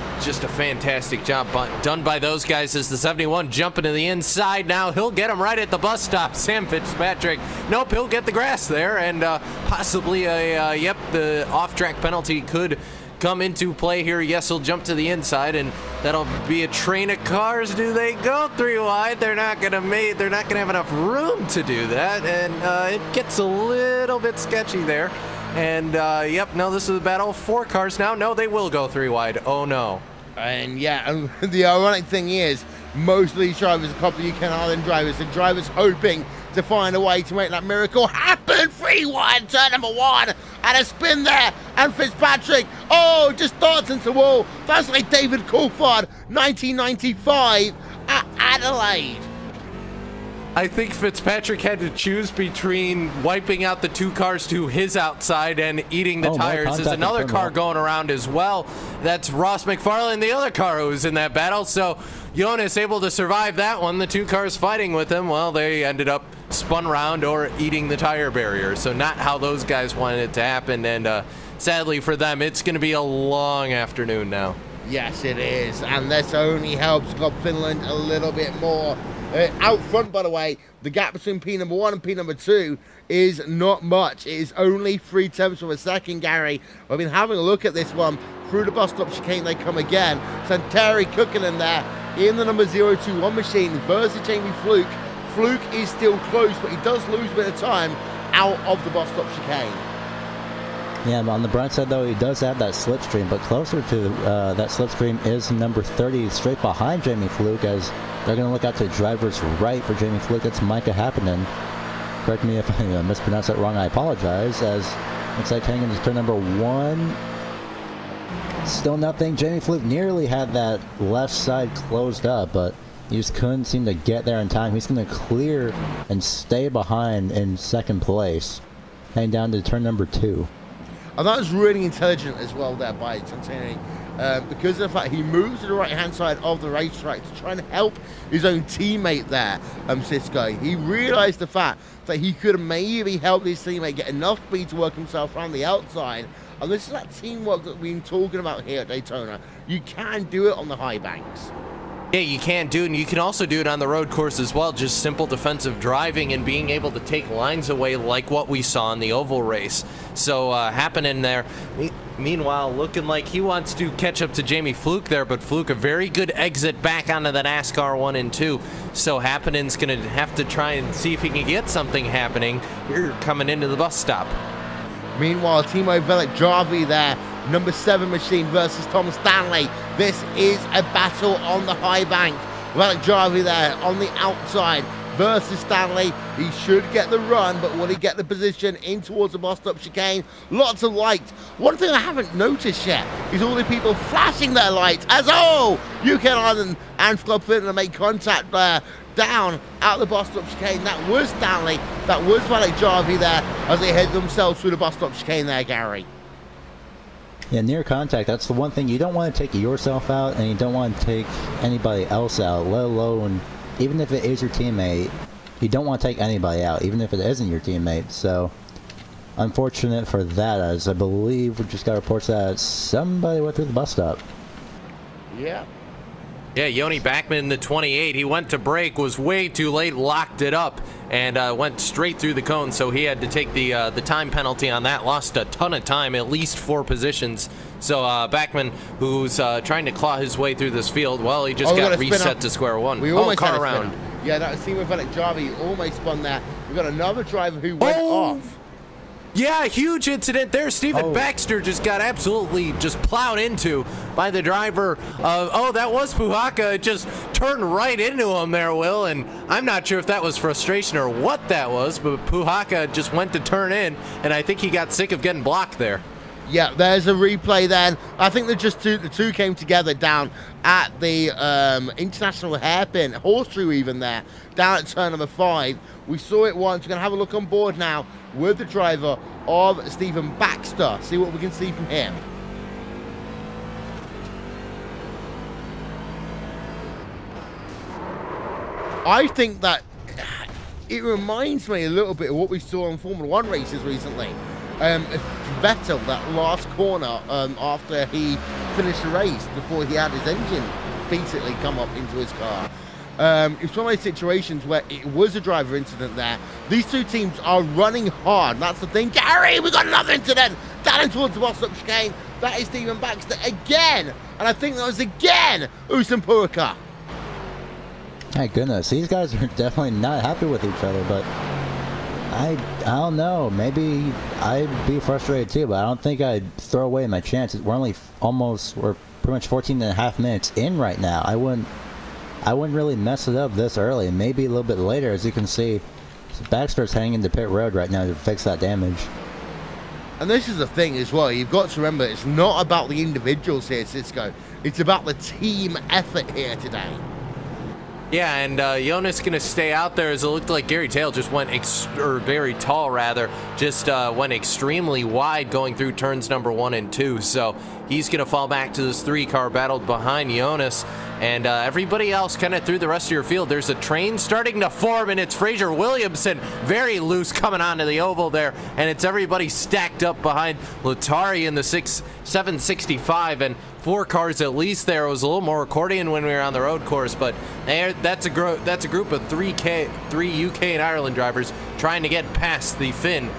fantastic job done by those guys as the 71 jumping to the inside now. He'll get him right at the bus stop. Sam Fitzpatrick, nope, he'll get the grass there, and possibly the off-track penalty could come into play here. Yes, he'll jump to the inside, and that'll be a train of cars. Do they go 3 wide? They're not gonna have enough room to do that, and it gets a little bit sketchy there. And yep, no, this is a battle of 4 cars now. No, they will go 3 wide. Oh no. And yeah, and the ironic thing is, most of these drivers are a couple of UK and Ireland drivers, the drivers hoping to find a way to make that miracle happen. 3 wide, turn number 1, and a spin there, and Fitzpatrick, oh, just darts into the wall. That's like David Coulthard, 1995 at Adelaide. I think Fitzpatrick had to choose between wiping out the 2 cars to his outside and eating the tires. There's another car going around as well. That's Ross McFarlane, the other car who was in that battle. So Jonas able to survive that one. The 2 cars fighting with him, well, they ended up spun around or eating the tire barrier. So not how those guys wanted it to happen. And sadly for them, it's going to be a long afternoon now. Yes, it is. And this only helps Club Finland a little bit more. Out front, by the way, the gap between P number 1 and P number 2 is not much. It is only 3/10 of a second, Gary. I've been having a look at this one. Through the bus stop chicane, they come again. Santeri cooking in there in the number 021 machine versus Jamie Fluke. Fluke is still close, but he does lose a bit of time out of the bus stop chicane. Yeah, on the bright side, though, he does have that slipstream, but closer to that slipstream is number 30, straight behind Jamie Fluke, as they're going to look out to the driver's right for Jamie Fluke. That's Micah Happinen. Correct me if I mispronounced that wrong, I apologize, as looks like hanging is turn number 1. Still nothing. Jamie Fluke nearly had that left side closed up, but he just couldn't seem to get there in time. He's going to clear and stay behind in second place, heading down to turn number 2. And that was really intelligent as well there by Santini, because of the fact he moves to the right-hand side of the racetrack to try and help his own teammate there, Cisco. He realized the fact that he could maybe help his teammate get enough speed to work himself around the outside. And this is that teamwork that we've been talking about here at Daytona. You can do it on the high banks. Yeah, you can do it, and you can also do it on the road course as well. Just simple defensive driving and being able to take lines away like what we saw in the oval race. So happening there. Meanwhile, looking like he wants to catch up to Jamie Fluke there, but Fluke a very good exit back onto the NASCAR 1 and 2. So Happening's going to have to try and see if he can get something happening here coming into the bus stop. Meanwhile, Timo Velik-Jarvi there, number 7 machine versus Tom Stanley. This is a battle on the high bank. Velik-Jarvi there on the outside versus Stanley. He should get the run, but will he get the position in towards the bus stop chicane? Lots of lights. One thing I haven't noticed yet is all the people flashing their lights as, oh, UK Ireland and Club Finland make contact there. Down out the bus stop chicane. That was Stanley. That was Velik-Jarvi there as they head themselves through the bus stop chicane there, Gary. Yeah, near contact, that's the one thing. You don't want to take yourself out, and you don't want to take anybody else out, let alone, even if it is your teammate, you don't want to take anybody out, even if it isn't your teammate. So, unfortunate for that, as I believe we just got reports that somebody went through the bus stop. Yeah. Yeah, Yoni Backman, the 28, he went to brake, was way too late, locked it up, and went straight through the cone, so he had to take the time penalty on that, lost a ton of time, at least 4 positions. So Backman, who's trying to claw his way through this field, well, he just got reset to square one. We almost car around. Yeah, that was Team Velek driver. He almost spun there. We've got another driver who went off. Yeah, huge incident there. Stephen Baxter just got absolutely just plowed into by the driver. That was Puhaka. It just turned right into him there, Will. And I'm not sure if that was frustration or what that was, but Puhaka just went to turn in, and I think he got sick of getting blocked there. Yeah, there's a replay then. I think the two came together down at the International Hairpin, horseshoe even there, down at turn number 5. We saw it once. We're going to have a look on board now with the driver of Stephen Baxter. See what we can see from him. I think that it reminds me a little bit of what we saw in Formula 1 races recently. Vettel, that last corner after he finished the race, before he had his engine basically come up into his car. It's one of those situations where it was a driver incident there. These two teams are running hard. That's the thing. Gary, we got another incident down towards the boss up chicane. That is Stephen Baxter again. And I think that was again Usain Puhaka. My goodness, these guys are definitely not happy with each other, but I don't know. Maybe I'd be frustrated too, but I don't think I'd throw away my chances. We're pretty much 14 and a half minutes in right now. I wouldn't really mess it up this early. Maybe a little bit later, as you can see, Baxter's hanging into pit road right now to fix that damage. And this is the thing as well. You've got to remember, it's not about the individuals here, Cisco. It's about the team effort here today. Yeah, and Jonas going to stay out there, as it looked like Gary Tail just went, very tall rather, just went extremely wide going through turns number 1 and 2. So he's going to fall back to this 3-car battle behind Jonas. And everybody else kind of through the rest of your field. There's a train starting to form, and it's Fraser Williamson very loose coming onto the oval there. And it's everybody stacked up behind Latari in the 765, and 4 cars at least there. It was a little more accordion when we were on the road course, but that's a group of 3 UK and Ireland drivers trying to get past the Finn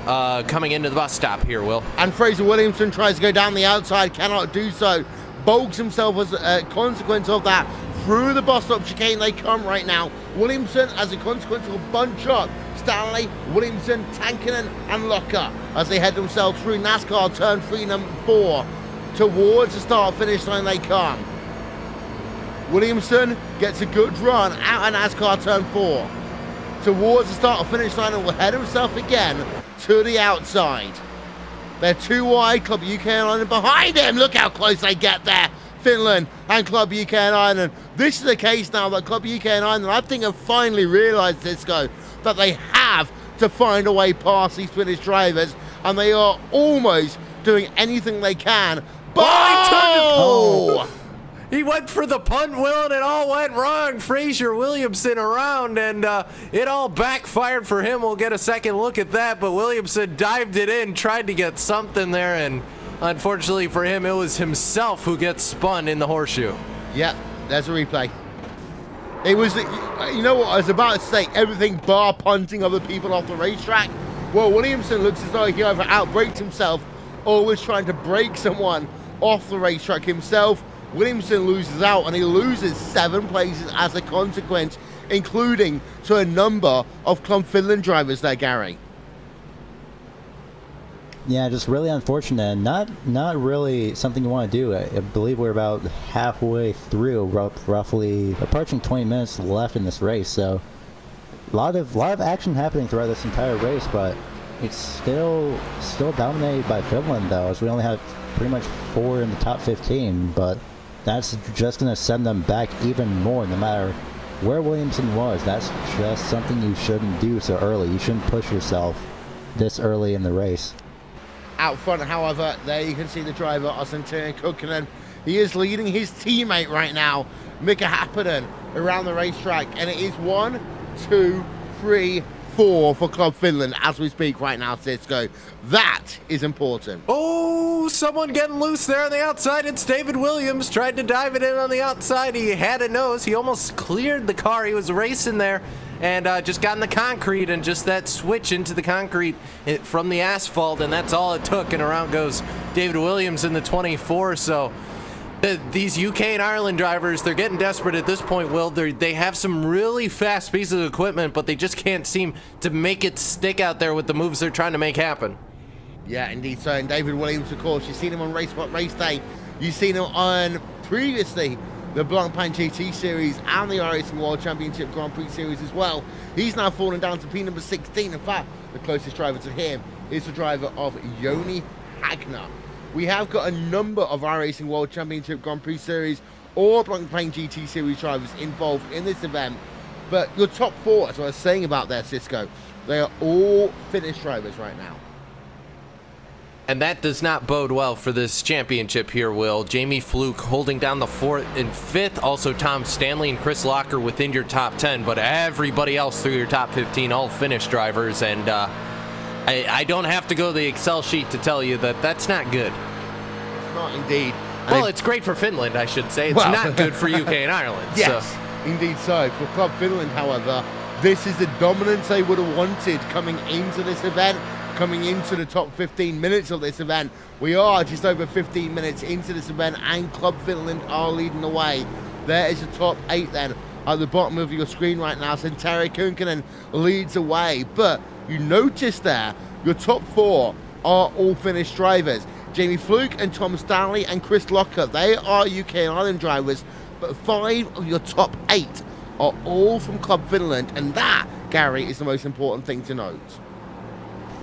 coming into the bus stop here, Will. And Fraser Williamson tries to go down the outside, cannot do so. Bulks himself as a consequence of that. Through the bus stop chicane they come right now. Williamson, as a consequence, will bunch up Stanley, Williamson, Tankinen, and Locker as they head themselves through NASCAR turn 3, number 4. Towards the start-finish line they come. Williamson gets a good run out of NASCAR turn 4. Towards the start-finish line and will head himself again to the outside. They're too wide. Club UK and Ireland behind him. Look how close they get there. Finland and Club UK and Ireland. This is the case now that Club UK and Ireland, I think, have finally realised, Cisco, that they have to find a way past these Finnish drivers, and they are almost doing anything they can. But he went for the punt, Will, and it all went wrong. Fraser Williamson around, and it all backfired for him. We'll get a second look at that, but Williamson dived it in, tried to get something there, and unfortunately for him, it was himself who gets spun in the horseshoe. Yep, there's a replay. It was, you know what, I was about to say, everything bar punting other people off the racetrack. Well, Williamson looks as though he either outbraked himself or was trying to break someone off the racetrack himself. Williamson loses out, and he loses 7 places as a consequence, including to a number of Club Finland drivers there, Gary. Yeah, just really unfortunate, and not really something you want to do. I believe we're about halfway through, roughly approaching 20 minutes left in this race, so a lot of action happening throughout this entire race, but it's still dominated by Finland, though, as we only have pretty much 4 in the top 15, but that's just going to send them back even more, no matter where Williamson was. That's just something you shouldn't do so early. You shouldn't push yourself this early in the race. Out front, however, there you can see the driver, Asenteen Kukkonen. He is leading his teammate right now, Mika Happinen, around the racetrack, and it is 1, 2, 3, 4 for Club Finland as we speak right now, Cisco. That is important. Oh, someone getting loose there on the outside. It's David Williams. Tried to dive it in on the outside. He had a nose. He almost cleared the car. He was racing there and just got in the concrete, and just that switch into the concrete from the asphalt, and that's all it took. And around goes David Williams in the 24. So These UK and Ireland drivers, they're getting desperate at this point, Will. They have some really fast pieces of equipment, but they just can't seem to make it stick out there with the moves they're trying to make happen. Yeah, indeed so. And David Williams, of course, you've seen him on Race Day. You've seen him on previously the Blancpain GT Series and the iRacing World Championship Grand Prix Series as well. He's now fallen down to P number 16. In fact, the closest driver to him is the driver of Joni Hagner. We have got a number of iRacing World Championship Grand Prix Series or Blancpain GT Series drivers involved in this event. But your top four, as I was saying about there, Cisco, they are all finished drivers right now. And that does not bode well for this championship here, Will. Jamie Fluke holding down the 4th and 5th. Also Tom Stanley and Chris Locker within your top 10. But everybody else through your top 15, all finished drivers. And I don't have to go to the Excel sheet to tell you that that's not good. It's not indeed. Well, it's great for Finland, I should say. It's not good for UK and Ireland. Yes, so. Indeed so. For Club Finland, however, this is the dominance they would have wanted coming into this event. Coming into the top 15 minutes of this event. We are just over 15 minutes into this event and Club Finland are leading the way. There is the top 8 then at the bottom of your screen right now. Santeri Kunkkanen leads away, but you notice there your top 4 are all finished drivers. Jamie Fluke and Tom Stanley and Chris Locker, they are UK and Ireland drivers, but 5 of your top 8 are all from Club Finland, and that, Gary, is the most important thing to note.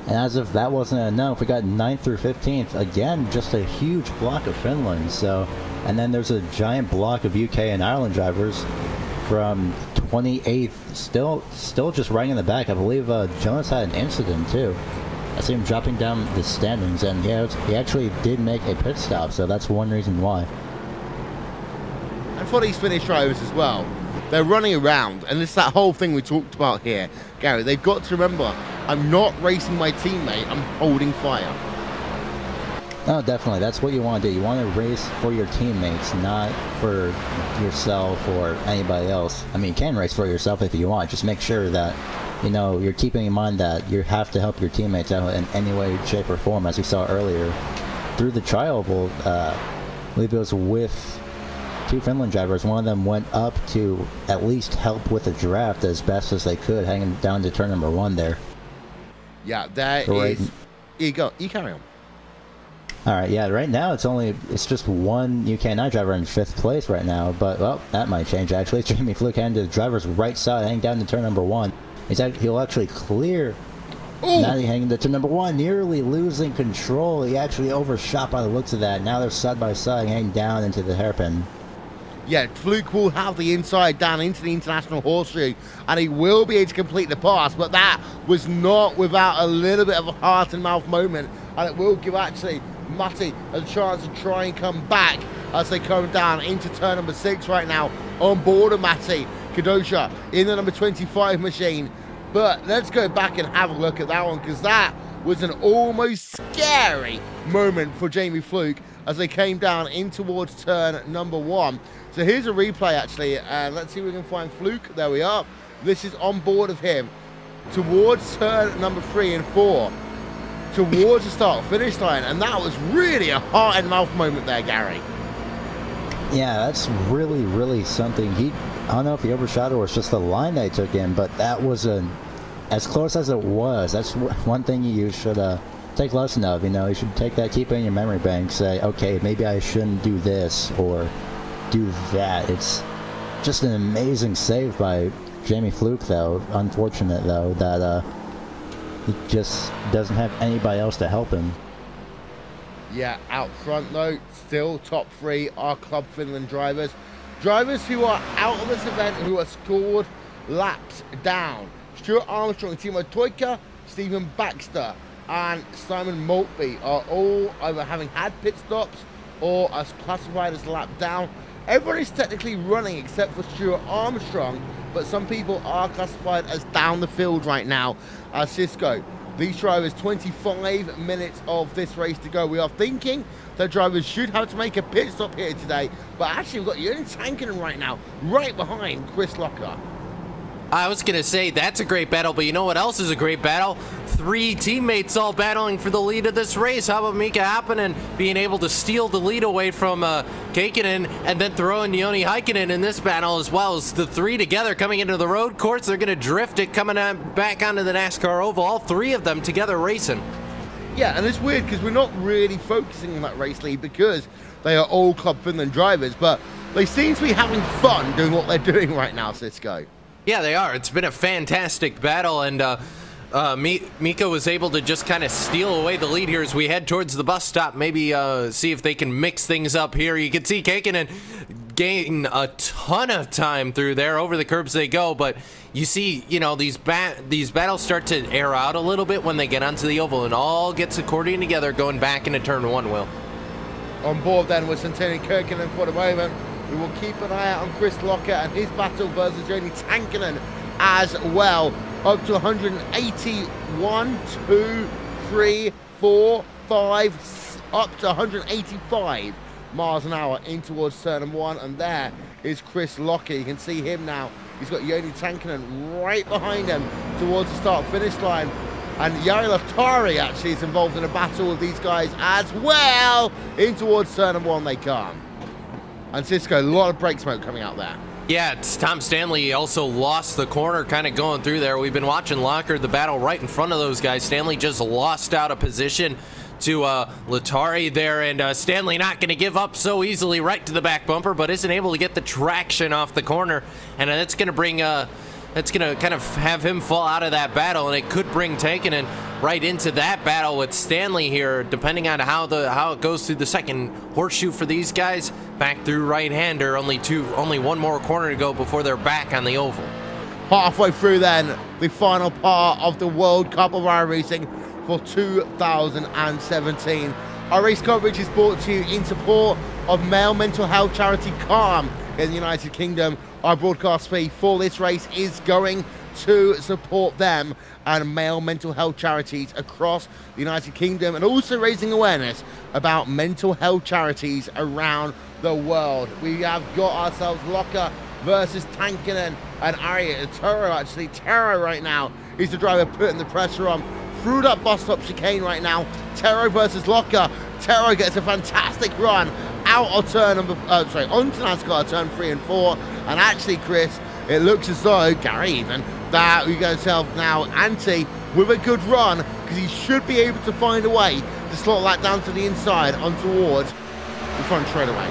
And as if that wasn't enough, we got 9th through 15th. Again, just a huge block of Finland. So, and then there's a giant block of UK and Ireland drivers from 28th, still just right in the back. I believe Jonas had an incident too. I see him dropping down the standings, and he actually did make a pit stop. So that's one reason why. And for these finished drivers as well, they're running around, and it's that whole thing we talked about here, Gary. They've got to remember, I'm not racing my teammate, I'm holding fire. No, definitely. That's what you want to do. You want to race for your teammates, not for yourself or anybody else. I mean, you can race for yourself if you want. Just make sure that, you know, you're keeping in mind that you have to help your teammates out in any way, shape, or form, as we saw earlier. Through the trial, I believe it was with 2 Finland drivers. One of them went up to at least help with the draft as best as they could, hanging down to turn number 1 there. Yeah, that is... Here you go. You carry on. All right, yeah, right now it's just one UK and I driver in 5th place right now, but, well, that might change, actually. Jamie Fluke heading to the driver's right side, hanging down to turn number 1. He'll actually clear... Ooh. Now he's hanging to turn number 1, nearly losing control. He actually overshot by the looks of that. Now they're side by side, hanging down into the hairpin. Yeah, Fluke will have the inside down into the international horseshoe, and he will be able to complete the pass, but that was not without a little bit of a heart and mouth moment, and it will give actually Matti a chance to try and come back as they come down into turn number 6 right now on board of Matti Kadosha in the number 25 machine. But let's go back and have a look at that one, because that was an almost scary moment for Jamie Fluke as they came down in towards turn number 1. So here's a replay actually, and let's see if we can find Fluke. There we are. This is on board of him towards turn number 3 and 4, towards the start finish line, and that was really a heart and mouth moment there, Gary. Yeah, that's really, really something. I don't know if he overshot or it's just the line they took in, but that was as close as it was. That's one thing you should take lesson of. You know, you should take that, keep it in your memory bank, say, okay, maybe I shouldn't do this or do that. It's just an amazing save by Jamie Fluke, though. Unfortunate, though, that he just doesn't have anybody else to help him. Yeah, out front, though, still top 3 are Club Finland drivers. Drivers who are out of this event, who are scored laps down. Stuart Armstrong, Timo Toika, Stephen Baxter, and Simon Maltby are all either having had pit stops or are classified as lap down. Everyone is technically running except for Stuart Armstrong, but some people are classified as down the field right now. Cisco, these drivers, 25 minutes of this race to go. We are thinking that drivers should have to make a pit stop here today, but actually we've got Jürgen Tankanen right now, right behind Chris Locker. I was going to say that's a great battle, but you know what else is a great battle? 3 teammates all battling for the lead of this race. How about Mika Happinen being able to steal the lead away from Kaikkonen and then throw in Joni Heikkinen in this battle, as well as the 3 together coming into the road course. They're going to drift it coming back onto the NASCAR Oval, all 3 of them together racing. Yeah, and it's weird because we're not really focusing on that race lead because they are all Club Finland drivers, but they seem to be having fun doing what they're doing right now, Cisco. Yeah, they are. It's been a fantastic battle, and Mika was able to just kind of steal away the lead here as we head towards the bus stop. Maybe see if they can mix things up here. You can see Kaikkonen gain a ton of time through there. Over the curbs they go, but you see, you know, these battles start to air out a little bit when they get onto the oval, and all gets accordioning together going back into turn 1, Will. On board then with Santeri Kirkinen for the moment. We will keep an eye out on Chris Locker and his battle versus Joni Tankkinen as well. Up to 181, 2, 3, 4, 5, up to 185 miles an hour in towards turn 1. And there is Chris Locker. You can see him now. He's got Joni Tankkinen right behind him towards the start-finish line. And Jari Latari actually is involved in a battle with these guys as well. In towards turn 1 they come. And Cisco, a lot of brake smoke coming out there. Yeah, it's Tom Stanley also lost the corner kind of going through there. We've been watching Locker, the battle right in front of those guys. Stanley just lost out of position to Latari there, and Stanley not going to give up so easily right to the back bumper, but isn't able to get the traction off the corner, and that's going to bring that's going to kind of have him fall out of that battle, and it could bring Tankkinen right into that battle with Stanley here, depending on how it goes through the second horseshoe for these guys. Back through right-hander, only one more corner to go before they're back on the oval. Halfway through then, the final part of the World Cup of iRacing for 2017. Our race coverage is brought to you in support of male mental health charity Calm in the United Kingdom. Our broadcast fee for this race is going to support them and male mental health charities across the United Kingdom, and also raising awareness about mental health charities around the world. We have got ourselves Locker versus Tankkinen and Ari Turo. Actually, Tero right now is the driver putting the pressure on through that bus stop chicane right now. Tero versus Locker. Tero gets a fantastic run out of turn onto NASCAR turn 3 and 4, and actually, Chris, it looks as though Gary even that we got himself now Anti with a good run, because he should be able to find a way to slot that down to the inside on towards the front straightaway.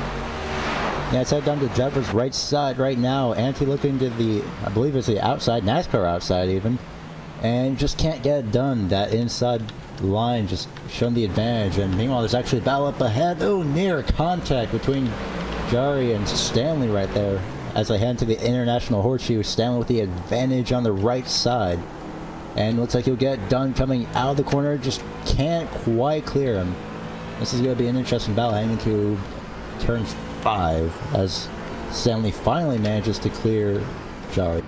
Yeah, it's head down to Jeffers' right side right now. Anti looking to the, I believe it's the outside, NASCAR outside even, and just can't get it done. That inside line just showing the advantage, and meanwhile there's actually a battle up ahead. Oh, near contact between Jari and Stanley right there. As they head to the International Horseshoe, Stanley with the advantage on the right side. And looks like he'll get done coming out of the corner, just can't quite clear him. This is going to be an interesting battle heading to turn 5 as Stanley finally manages to clear Jari.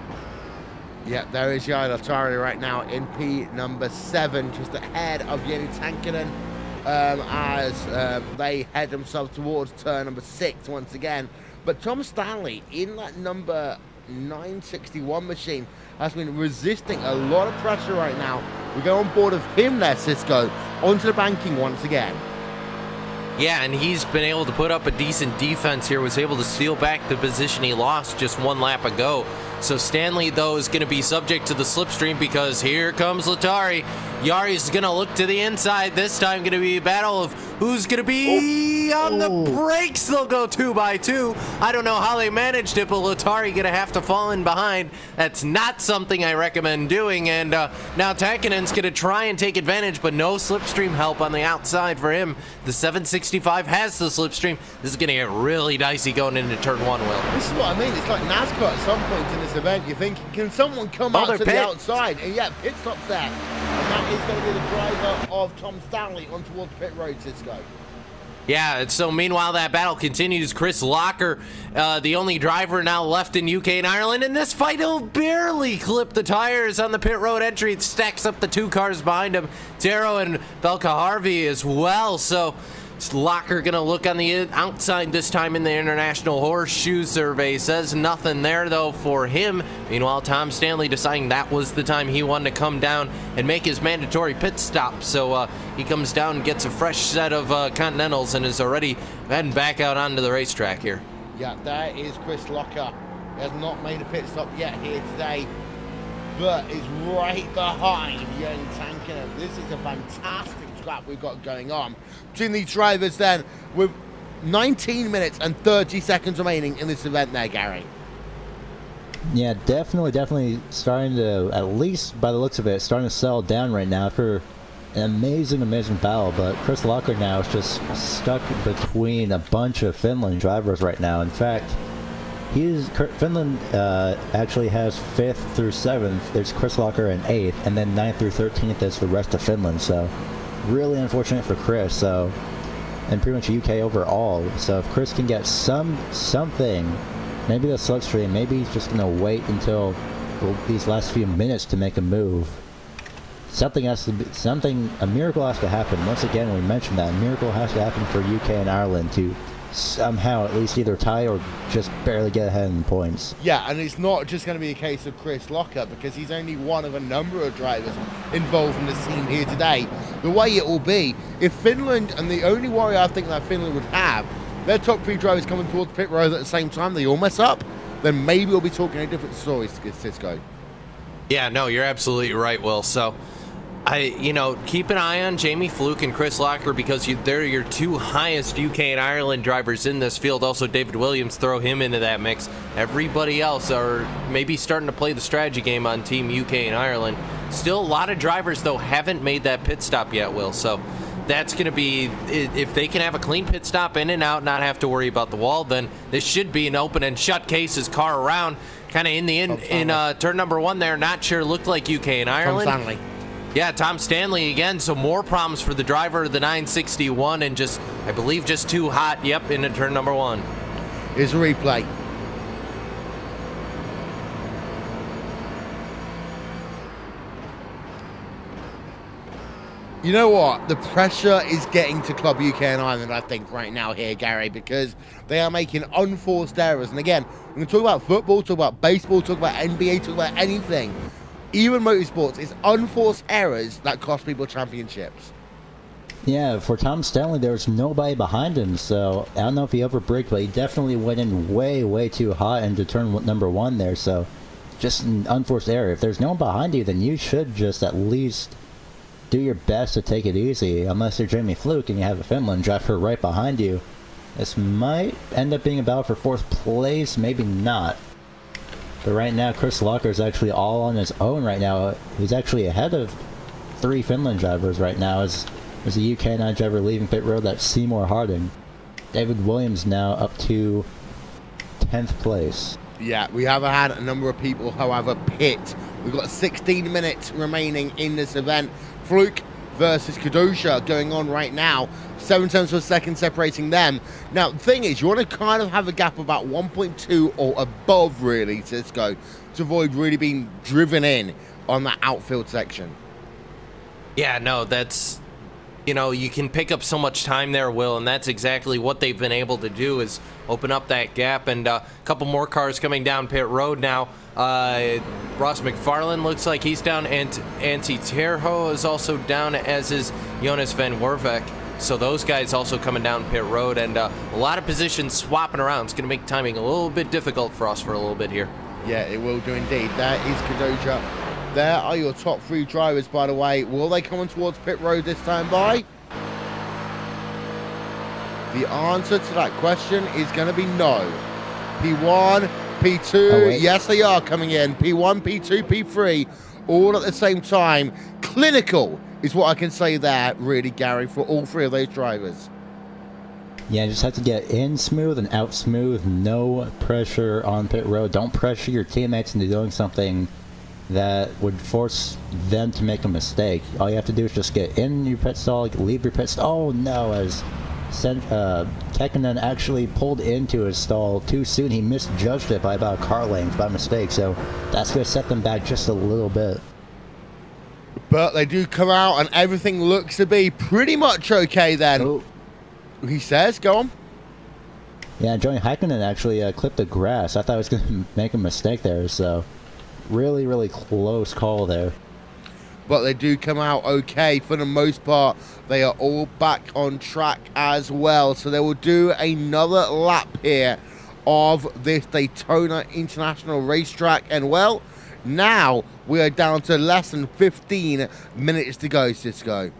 Yeah, there is Jari Latari right now in P number 7, just ahead of Joni Tankkinen as they head themselves towards turn number 6 once again. But Tom Stanley in that number 961 machine has been resisting a lot of pressure right now. We go on board of him there, Cisco, onto the banking once again. Yeah, and he's been able to put up a decent defense here, was able to steal back the position he lost just 1 lap ago. So Stanley, though, is going to be subject to the slipstream because here comes Latari. Yari's going to look to the inside. This time going to be a battle of who's going to be on the brakes. They'll go 2 by 2. I don't know how they managed it, but Latari going to have to fall in behind. That's not something I recommend doing. And now Tankkinen's going to try and take advantage, but no slipstream help on the outside for him. The 765 has the slipstream. This is going to get really dicey going into turn 1, Will. This is what I mean. It's like NASCAR at some point in this event. You're thinking, can someone come out to the outside? And yeah, pit stops there. And that is going to be the driver of Tom Stanley on towards pit road, Cisco. Yeah, and so meanwhile that battle continues. Chris Locker, the only driver now left in UK and Ireland, and this fight will barely clip the tires on the pit road entry. It stacks up the 2 cars behind him, Tero and Belka Harvey as well. So Locker going to look on the outside this time in the International Horseshoe Survey. Says nothing there, though, for him. Meanwhile, Tom Stanley deciding that was the time he wanted to come down and make his mandatory pit stop. So he comes down and gets a fresh set of Continentals and is already heading back out onto the racetrack here. Yeah, there is Chris Locker. He has not made a pit stop yet here today, but is right behind Jürgen Tankinen. This is a fantastic scrap we've got going on between these drivers then, with 19 minutes and 30 seconds remaining in this event there, Gary. Yeah, definitely starting to, at least by the looks of it, starting to settle down right now after an amazing battle. But Chris Locker now is just stuck between a bunch of Finland drivers right now. In fact, Finland actually has 5th through 7th. There's Chris Locker in 8th, and then 9th through 13th is the rest of Finland. So really unfortunate for Chris. So, and pretty much UK overall. So if Chris can get something, maybe the slipstream, maybe he's just gonna wait until these last few minutes to make a move. Something has to be, a miracle has to happen. Once again, we mentioned that a miracle has to happen for UK and Ireland to somehow at least either tie or just barely get ahead in points. Yeah, and it's not just going to be a case of Chris Locker, because he's only one of a number of drivers involved in the team here today. The way it will be, if Finland, and the only worry I think that Finland would have, their top 3 drivers coming towards pit road at the same time, they all mess up, then maybe we'll be talking a different story, Cisco. Yeah, no, you're absolutely right, Will. So keep an eye on Jamie Fluke and Chris Locker, because they're your 2 highest UK and Ireland drivers in this field. Also, David Williams, throw him into that mix. Everybody else are maybe starting to play the strategy game on Team UK and Ireland. Still, a lot of drivers, though, haven't made that pit stop yet, Will. So that's going to be, if they can have a clean pit stop in and out, not have to worry about the wall, then this should be an open and shut case. His car around kind of in the turn number 1 there. Not sure, looked like UK and Ireland. Tom Stanley. Yeah, Tom Stanley again, so more problems for the driver of the 961, and just, I believe, just too hot, yep, into turn number 1. Here's a replay. You know what? The pressure is getting to Club UK and Ireland, I think, right now here, Gary, because they are making unforced errors. And again, we're going to talk about football, talk about baseball, talk about NBA, talk about anything. Even motorsports, it's unforced errors that cost people championships. Yeah, for Tom Stanley, there was nobody behind him, so I don't know if he overbraked, but he definitely went in way too hot into turn number 1 there, so just an unforced error. If there's no one behind you, then you should just at least do your best to take it easy, unless you're Jamie Fluke and you have a Finland driver right behind you. This might end up being a battle for 4th place, maybe not. But right now, Chris Locker is actually all on his own right now. He's actually ahead of 3 Finland drivers right now. As a UK9 driver leaving pit road, that's Seymour Harding. David Williams now up to 10th place. Yeah, we have had a number of people, however, pit. We've got 16 minutes remaining in this event. Fluke versus Kadosha going on right now. 7 tenths of a second separating them. Now, the thing is, you want to kind of have a gap about 1.2 or above, really, Cisco, to avoid really being driven in on that outfield section. Yeah, no, that's, you can pick up so much time there, Will, and that's exactly what they've been able to do, is open up that gap. And a couple more cars coming down pit road now. Ross McFarlane looks like he's down, and Antti Terho is also down, as is Jonas Van Werveck. So those guys also coming down pit road, and a lot of positions swapping around. It's going to make timing a little bit difficult for us for a little bit here. Yeah, it will do indeed. That is Kadosha. There are your top 3 drivers, by the way. Will they come on towards pit road this time by? The answer to that question is going to be no. P1, P2, yes they are coming in. P1, P2, P3, all at the same time. Clinical is what I can say there, really, Gary, for all 3 of those drivers. Yeah, you just have to get in smooth and out smooth. No pressure on pit road. Don't pressure your teammates into doing something that would force them to make a mistake. All you have to do is just get in your pit stall, leave your pit stall. Oh no, as Kekkonen actually pulled into his stall too soon. He misjudged it by about a car length by mistake, so that's going to set them back just a little bit. But they do come out and everything looks to be pretty much okay then. He says, go on. Yeah, Joey Heikkinen actually clipped the grass. I thought I was going to make a mistake there, so really, really close call there. But they do come out okay for the most part. They are all back on track as well. So they will do another lap here of this Daytona International Racetrack. And well, now we are down to less than 15 minutes to go, Cisco.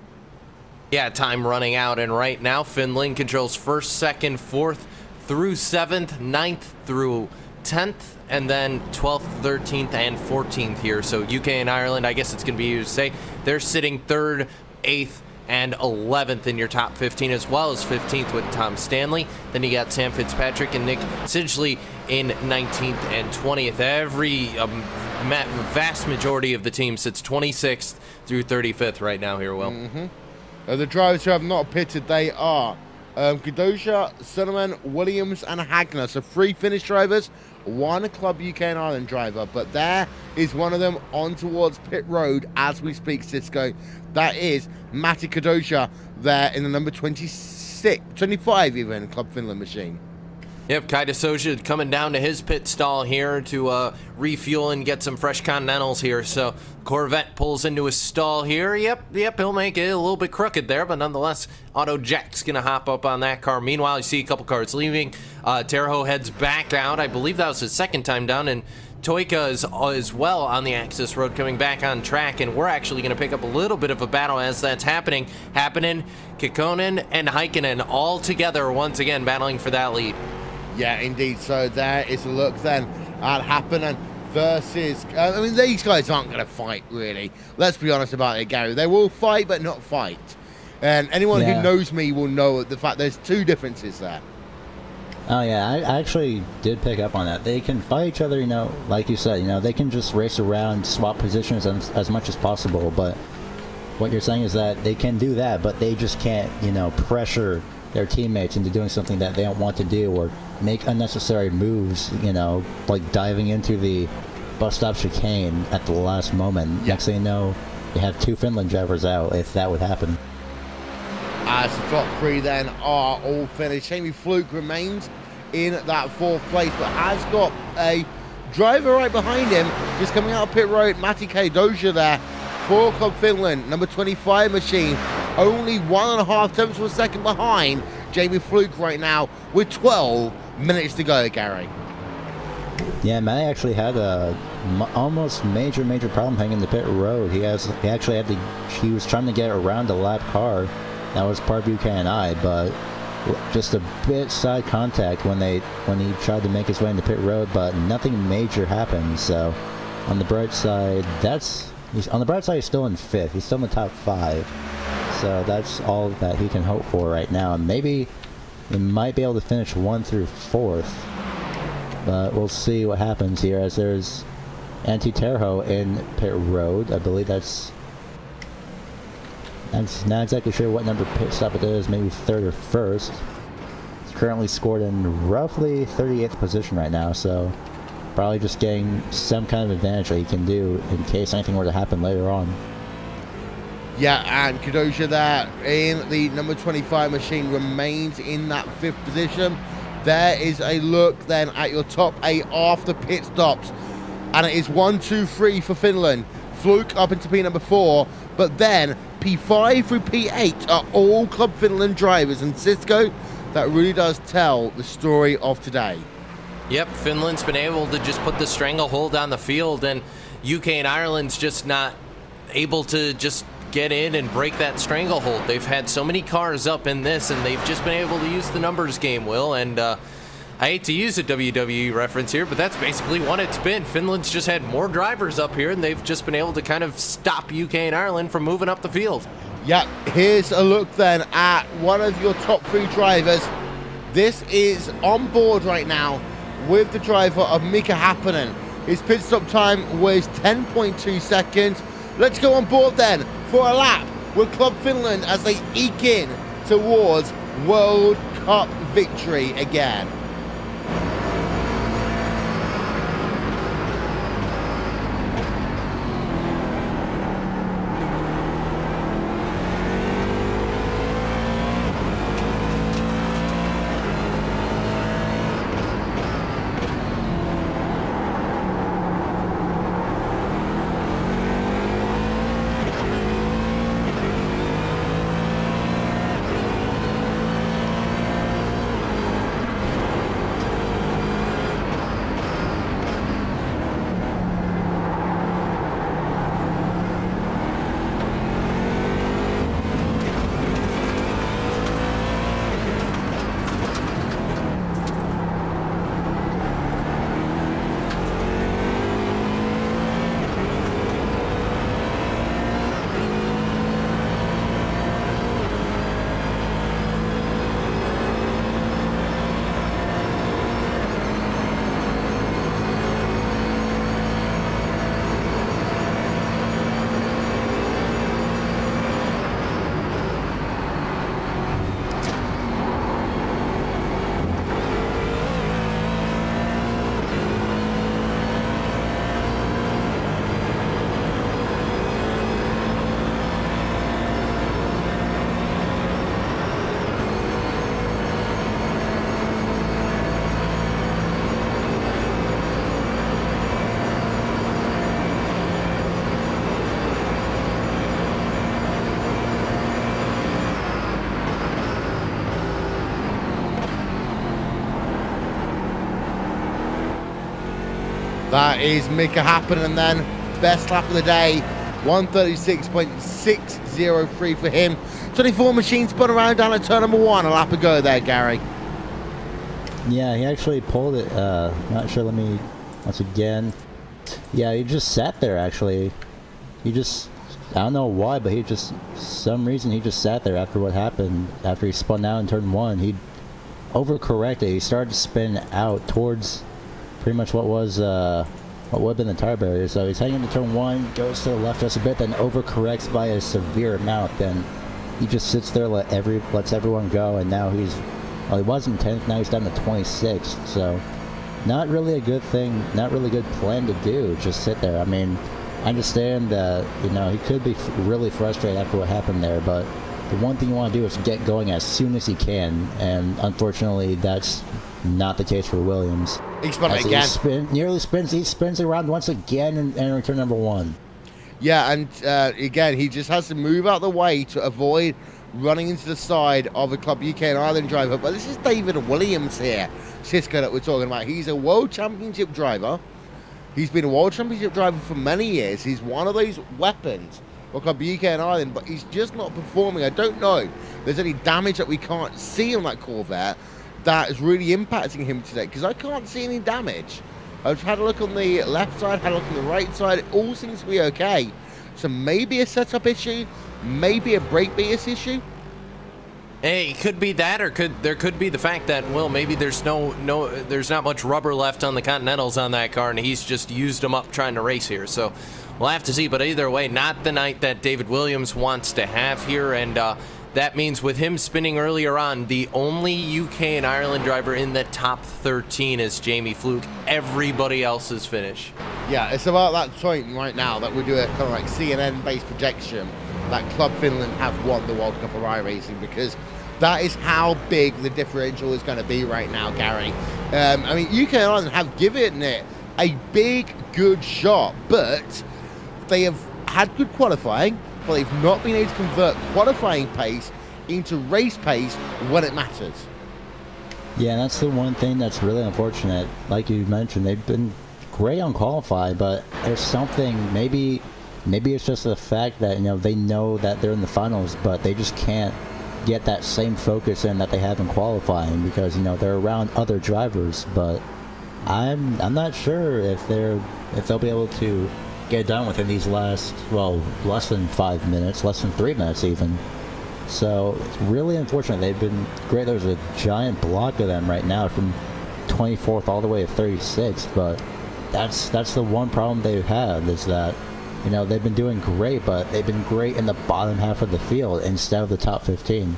Yeah, time running out. And right now, Finland controls 1st, 2nd, 4th through 7th, 9th through 10th, and then 12th, 13th, and 14th here. So UK and Ireland, I guess it's going to be easier to say, they're sitting 3rd, 8th, and 11th in your top 15, as well as 15th with Tom Stanley. Then you got Sam Fitzpatrick and Nick Sidgley in 19th and 20th. Every vast majority of the team sits 26th through 35th right now here, Will. The drivers who have not pitted, they are Kadosha, Cinnamon, Williams, and Hagner. So 3 Finnish drivers, 1 Club UK and Ireland driver. But there is one of them on towards pit road as we speak, Cisco. That is Matti Kadosha there in the number 25 even, Club Finland machine. Yep, Kai Soja coming down to his pit stall here to refuel and get some fresh Continentals here. So Corvette pulls into his stall here. Yep, he'll make it a little bit crooked there, but nonetheless, Auto Jack's going to hop up on that car. Meanwhile, you see a couple cars leaving. Terho heads back out. I believe that was his 2nd time down, and Toika is as well on the access road coming back on track, and we're actually going to pick up a little bit of a battle as that's happening. Kekkonen and Heikkinen all together once again battling for that lead. Yeah, indeed. So there is a look then at Happinen versus... I mean, these guys aren't going to fight, really. Let's be honest about it, Gary. They will fight, but not fight. And anyone who knows me will know the fact there's 2 differences there. Oh, yeah, I actually did pick up on that. They can fight each other, you know, like you said, you know, they can just race around, swap positions as much as possible. But what you're saying is that they can do that, but they just can't, you know, pressure their teammates into doing something that they don't want to do, or make unnecessary moves, you know, like diving into the bus stop chicane at the last moment. Next thing you know, you have 2 Finland drivers out, if that would happen. As the top 3 then are all finished. Jamie Fluke remains in that 4th place, but has got a driver right behind him, just coming out of pit road, Matti Kadosha there for Club Finland, number 25 machine. Only 1.5 tenths of a second behind Jamie Fluke right now with 12 minutes to go, Gary. Yeah, Matty actually had a almost major problem hanging the pit road. He was trying to get around the lap car that was part of UK and I, but just a bit side contact when he tried to make his way into pit road, but nothing major happened. So on the bright side, he's still in 5th. He's still in the top 5. So that's all that he can hope for right now. And maybe he might be able to finish 1 through 4th. But we'll see what happens here, as there's Antti Terho in pit road. I believe that's not exactly sure what number pit stop it is, maybe 3rd or 1st. He's currently scored in roughly 38th position right now, so probably just getting some kind of advantage that he can do in case anything were to happen later on. Yeah, and Kadosha there in the number 25 machine remains in that 5th position. There is a look then at your top 8 after pit stops. And it is 1, 2, 3 for Finland. Fluke up into P number 4, but then P5 through P8 are all Club Finland drivers. And Cisco, that really does tell the story of today. Yep, Finland's been able to just put the stranglehold on the field, and UK and Ireland's just not able to just get in and break that stranglehold. They've had so many cars up in this, and they've just been able to use the numbers game, Will. And I hate to use a WWE reference here, but that's basically what it's been. Finland's just had more drivers up here, and they've just been able to kind of stop UK and Ireland from moving up the field. Yeah, here's a look then at one of your top 3 drivers. This is on board right now with the driver of Mika Happinen. His pit stop time was 10.2 seconds. Let's go on board then for a lap with Club Finland as they eke in towards World Cup victory again. That is Mika Happinen then. Best lap of the day, 136.603 for him. 24 machines spun around down at turn number 1 a lap ago there, Gary. Yeah, he actually pulled it. Not sure, let me, once again. Yeah, he just sat there, actually. He just, I don't know why, but he just, some reason he just sat there after what happened. After he spun out in turn 1, he overcorrected. He started to spin out towards pretty much what was, what would have been the tire barrier. So he's heading into turn 1, goes to the left just a bit, then overcorrects by a severe amount. Then he just sits there, lets everyone go, and now he's, well, he was in 10th, now he's down to 26th. So not really a good thing, not really good plan to do, just sit there. I mean, I understand that, you know, he could be really frustrated after what happened there, but the one thing you want to do is get going as soon as he can, and unfortunately that's not the case for Williams. He spun it again. He spins around once again and return number 1. Yeah, and again, he just has to move out the way to avoid running into the side of a Club UK and Ireland driver. But this is David Williams here, Cisco, that we're talking about. He's a World Championship driver. He's been a World Championship driver for many years. He's one of those weapons for Club UK and Ireland, but he's just not performing. I don't know if there's any damage that we can't see on that Corvette that is really impacting him today, because I can't see any damage. I've had a look on the left side, had a look on the right side. It all seems to be okay. So maybe a setup issue, maybe a brake bias issue. Hey, it could be that, or there could be the fact that, well, maybe there's there's not much rubber left on the Continentals on that car, and he's just used them up trying to race here. So we'll have to see. But either way, not the night that David Williams wants to have here, and that means with him spinning earlier on, the only UK and Ireland driver in the top 13 is Jamie Fluke. Everybody else is finished. Yeah, it's about that point right now that we do a kind of like CNN-based projection that Club Finland have won the World Cup of iRacing, because that is how big the differential is going to be right now, Gary. I mean, UK and Ireland have given it a big, good shot, but they have had good qualifying, but they've not been able to convert qualifying pace into race pace when it matters. Yeah, that's the one thing that's really unfortunate. Like you mentioned, they've been great on qualifying, but there's something, maybe it's just the fact that, you know, they know that they're in the finals, but they just can't get that same focus in that they have in qualifying, because, you know, they're around other drivers. But I'm not sure if they'll be able to get done within these last, well, less than 5 minutes, less than 3 minutes even. So it's really unfortunate. They've been great. There's a giant block of them right now from 24th all the way to 36th, but that's the one problem they've had, is that, you know, they've been doing great, but they've been great in the bottom half of the field instead of the top 15.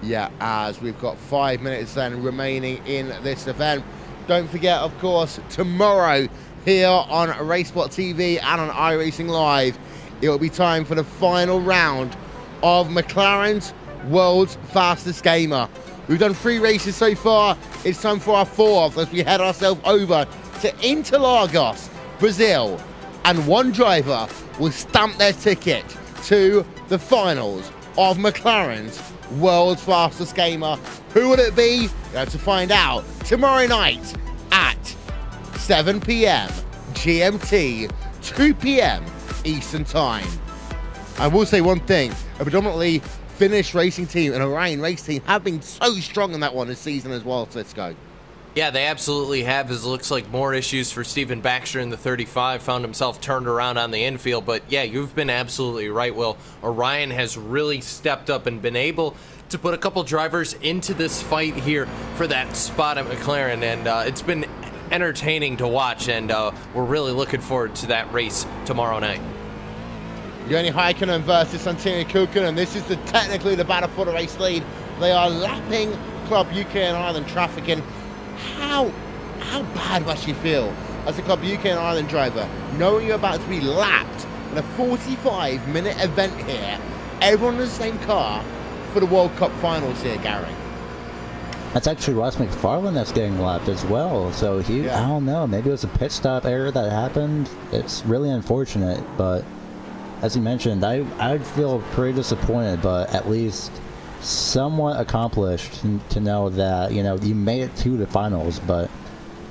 Yeah, as we've got 5 minutes then remaining in this event. Don't forget, of course, tomorrow here on RaceSpot TV and on iRacing Live, it will be time for the final round of McLaren's World's Fastest Gamer. We've done 3 races so far. It's time for our 4th as we head ourselves over to Interlagos, Brazil, and one driver will stamp their ticket to the finals of McLaren's World's Fastest Gamer. Who will it be? You have to find out tomorrow night at 7 p.m. GMT, 2 p.m. Eastern Time. I will say one thing, a predominantly Finnish racing team and Orion race team have been so strong in that one this season as well, Cisco. Yeah, they absolutely have. It looks like more issues for Stephen Baxter in the 35. Found himself turned around on the infield. But yeah, you've been absolutely right, Will. Orion has really stepped up and been able to put a couple drivers into this fight here for that spot at McLaren. And it's been entertaining to watch. And we're really looking forward to that race tomorrow night. Joni Häkkinen versus Santino Kukkonen. This is technically the battle for the race lead. They are lapping Club UK and Ireland traffic. And how bad must you feel as a Club UK and Ireland driver, knowing you're about to be lapped in a 45-minute event here, everyone in the same car for the World Cup finals here, Gary? That's actually Ross McFarlane that's getting lapped as well. So I don't know, maybe it was a pit stop error that happened. It's really unfortunate, but as you mentioned, I'd feel pretty disappointed, but at least somewhat accomplished to know that, you know, you made it to the finals. But,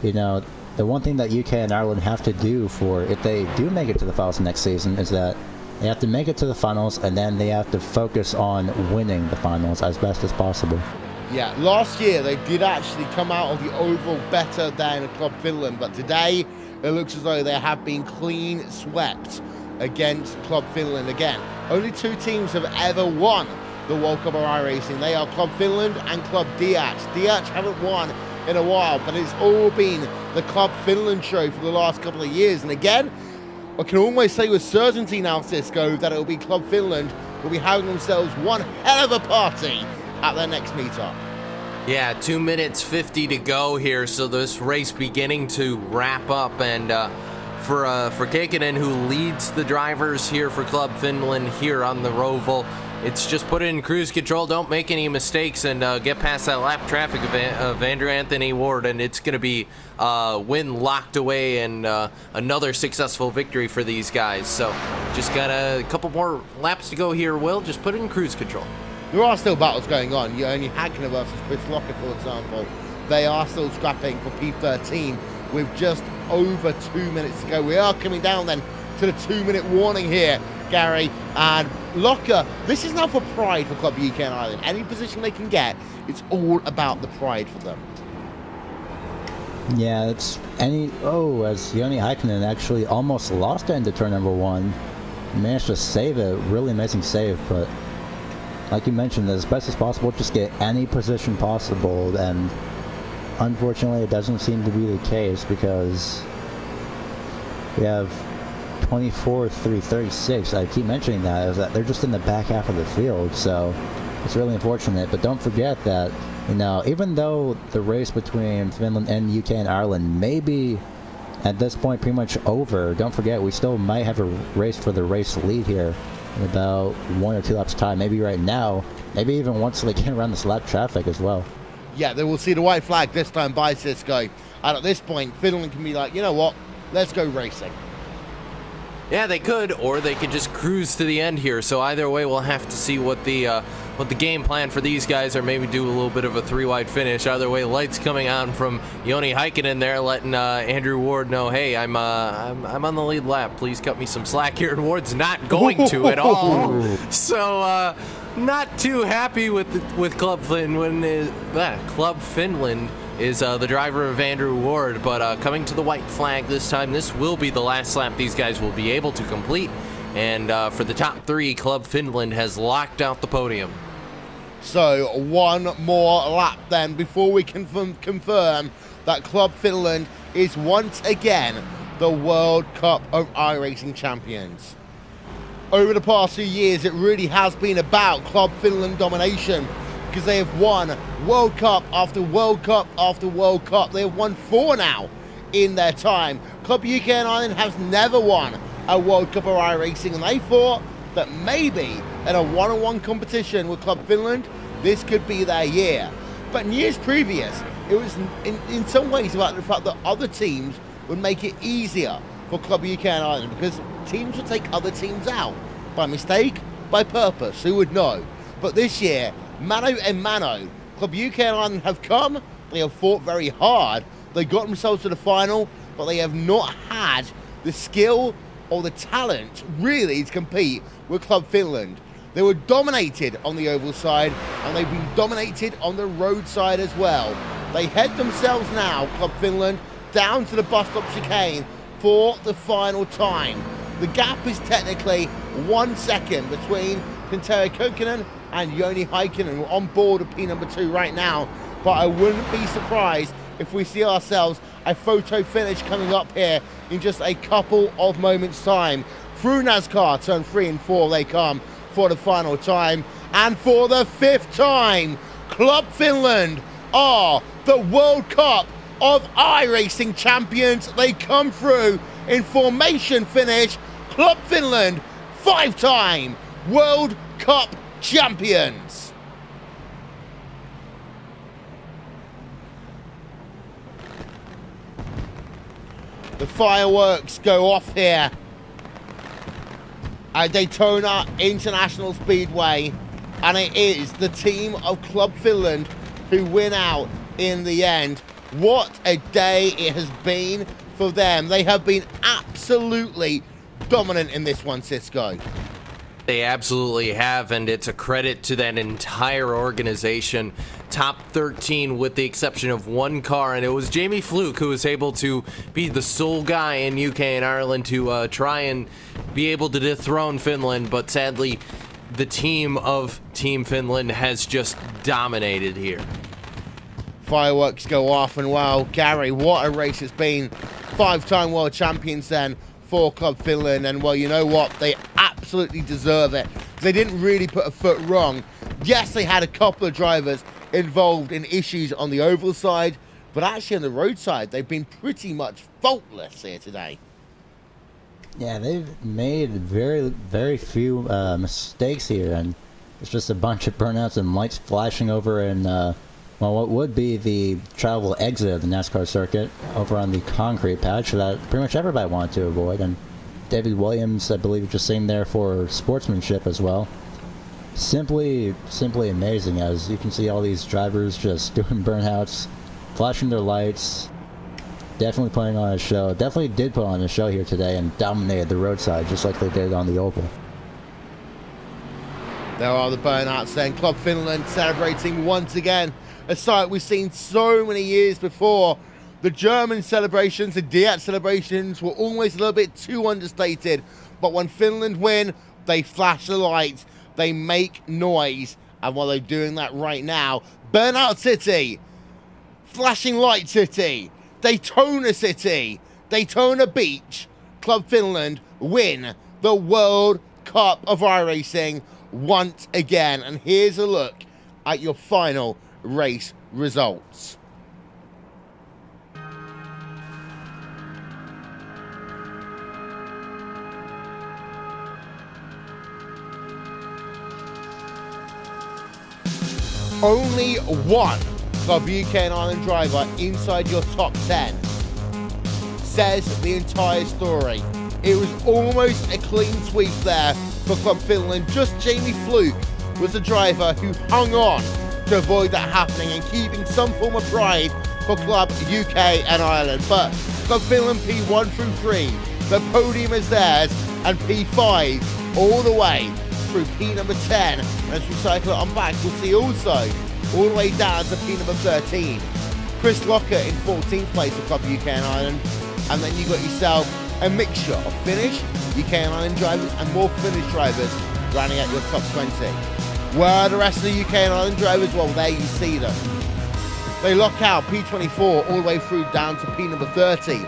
you know, the one thing that UK and Ireland have to do for, if they do make it to the finals next season, is that they have to make it to the finals, and then they have to focus on winning the finals as best as possible. Yeah, last year they did actually come out of the Oval better than Club Finland, but today it looks as though they have been clean swept against Club Finland again. Only 2 teams have ever won the World Cup of iRacing. They are Club Finland and Club Diac. Diac haven't won in a while, but it's all been the Club Finland show for the last couple of years. And again, I can almost say with certainty now, Cisco, that it will be Club Finland will be having themselves one hell of a party at their next meetup. Yeah, 2 minutes 50 to go here, so this race beginning to wrap up. And for Kekkonen, who leads the drivers here for Club Finland here on the Roval, it's just put it in cruise control, don't make any mistakes, and get past that lap traffic of Andrew Anthony Ward, and it's going to be win locked away and another successful victory for these guys. So just got a couple more laps to go here, Will. Just put it in cruise control. There are still battles going on. Yoni Hakkinen versus Chris Locker, for example. They are still scrapping for P13 with just over 2 minutes to go. We are coming down then to the 2-minute warning here, Gary. And Locker, this is now for pride for Club UK and Ireland. Any position they can get, it's all about the pride for them. Yeah, it's as Yoni Hakkinen actually almost lost into turn number 1. Managed to save it, really amazing save, but like you mentioned, as best as possible, just get any position possible, and unfortunately it doesn't seem to be the case because we have 24 through 36. I keep mentioning that, is that they're just in the back half of the field, so it's really unfortunate. But don't forget that, you know, even though the race between Finland and UK and Ireland may be at this point pretty much over, don't forget we still might have a race for the race lead here in about 1 or 2 laps time, maybe right now, maybe even once they get around this lap traffic as well. Yeah, they will see the white flag this time by Cisco, and at this point Finland can be like, you know what, let's go racing. Yeah, they could, or they could just cruise to the end here. So either way, we'll have to see what the game plan for these guys are. Maybe do a little bit of a 3-wide finish. Either way, lights coming on from Yoni Hakkinen there, letting Andrew Ward know, hey, I'm on the lead lap. Please cut me some slack here. And Ward's not going to at all. So not too happy with Club Finland. Club Finland is the driver of Andrew Ward, but coming to the white flag this time. This will be the last lap these guys will be able to complete, and for the top 3, Club Finland has locked out the podium. So one more lap then before we can confirm that Club Finland is once again the World Cup of iRacing champions. Over the past few years, it really has been about Club Finland domination, because they have won World Cup after World Cup after World Cup. They have won 4 now in their time. Club UK and Ireland has never won a World Cup of iRacing, and they thought that maybe in a one-on-one competition with Club Finland, this could be their year. But in years previous, it was in some ways about the fact that other teams would make it easier for Club UK and Ireland, because teams would take other teams out by mistake, by purpose, who would know. But this year, mano a mano, Club UK and Ireland have come, they have fought very hard, they got themselves to the final, but they have not had the skill or the talent really to compete with Club Finland. They were dominated on the oval side, and they've been dominated on the road side as well. They head themselves now, Club Finland, down to the bus stop chicane for the final time. The gap is technically 1 second between Kentaro Kokkonen and Yoni Hakkinen, who are on board of P number 2 right now, but I wouldn't be surprised if we see ourselves a photo finish coming up here in just a couple of moments time. Through NASCAR turn 3 and 4 they come for the final time, and for the 5th time, Club Finland are the World Cup of iRacing champions. They come through in formation finish. Club Finland, 5-time World Cup champions. The fireworks go off here at Daytona International Speedway, and it is the team of Club Finland who win out in the end. What a day it has been for them. They have been absolutely dominant in this one, Cisco. They absolutely have, and it's a credit to that entire organization. Top 13 with the exception of one car, and it was Jamie Fluke who was able to be the sole guy in UK and Ireland to try and be able to dethrone Finland, but sadly the team of Team Finland has just dominated here. Fireworks go off, and wow, Gary, what a race it's been. 5-time world champions then for Club Finland, and well, you know what, they absolutely deserve it. They didn't really put a foot wrong. Yes, they had a couple of drivers involved in issues on the oval side, but actually on the road side, they've been pretty much faultless here today. Yeah, they've made very few mistakes here, and it's just a bunch of burnouts and lights flashing over in, well, what would be the travel exit of the NASCAR circuit over on the concrete patch that pretty much everybody wanted to avoid. And David Williams, I believe, just sitting there for sportsmanship as well. Simply amazing, as you can see all these drivers just doing burnouts, flashing their lights, definitely putting on a show. Definitely did put on a show here today and dominated the roadside just like they did on the oval. There are the burnouts then. Club Finland celebrating once again, a sight we've seen so many years before. The German celebrations, the Diat celebrations, were always a little bit too understated, but when Finland win, they flash the lights, they make noise, and while they're doing that right now, Burnout City, Flashing Light City, Daytona City, Daytona Beach, Club Finland win the World Cup of iRacing once again. And here's a look at your final race results. Only one Club UK and Ireland driver inside your top 10 says the entire story. It was almost a clean sweep there for Club Finland. Just Jamie Fluke was the driver who hung on to avoid that happening and keeping some form of pride for Club UK and Ireland. But Club Finland P1 through 3, the podium is theirs, and P5 all the way through P number 10. And as we cycle it on back, we'll see also all the way down to P number 13. Chris Locker in 14th place for Club UK and Ireland. And then you got yourself a mixture of Finnish, UK and Ireland drivers, and more Finnish drivers rounding out your top 20. Where are the rest of the UK and Ireland drivers? Well, there you see them. They lock out P24 all the way through down to P number 30.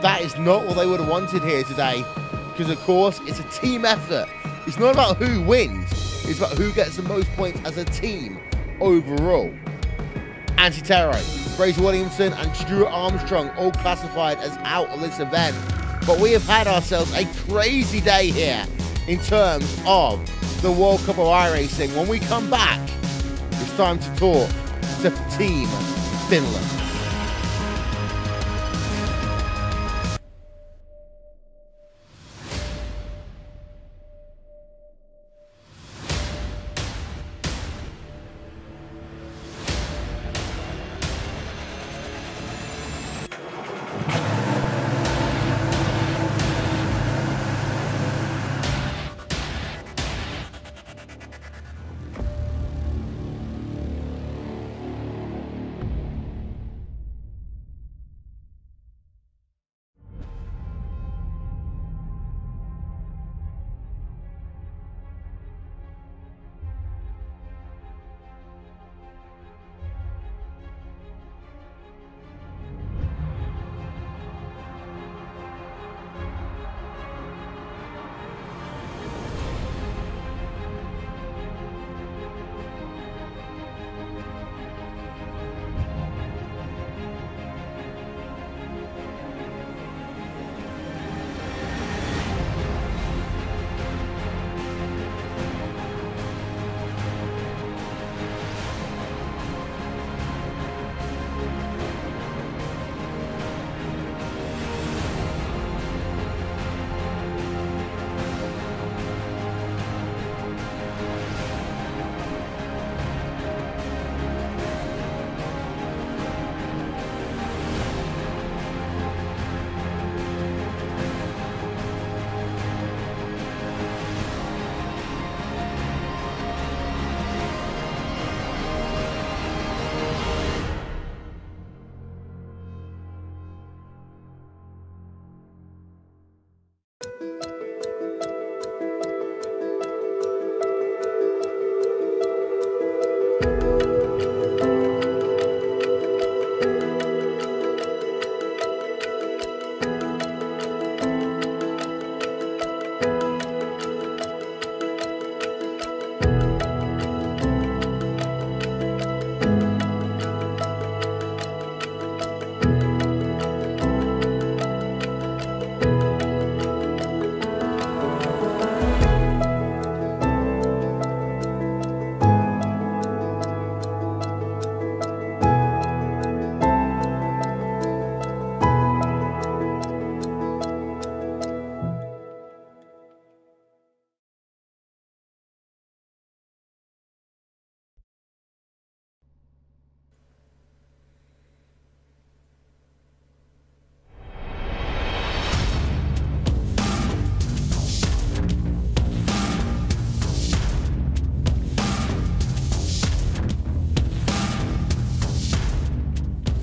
That is not what they would have wanted here today, because of course it's a team effort. It's not about who wins, it's about who gets the most points as a team overall. Antitero, Fraser Williamson and Stuart Armstrong all classified as out of this event. But we have had ourselves a crazy day here in terms of the World Cup of iRacing. When we come back, it's time to talk to Team Finland.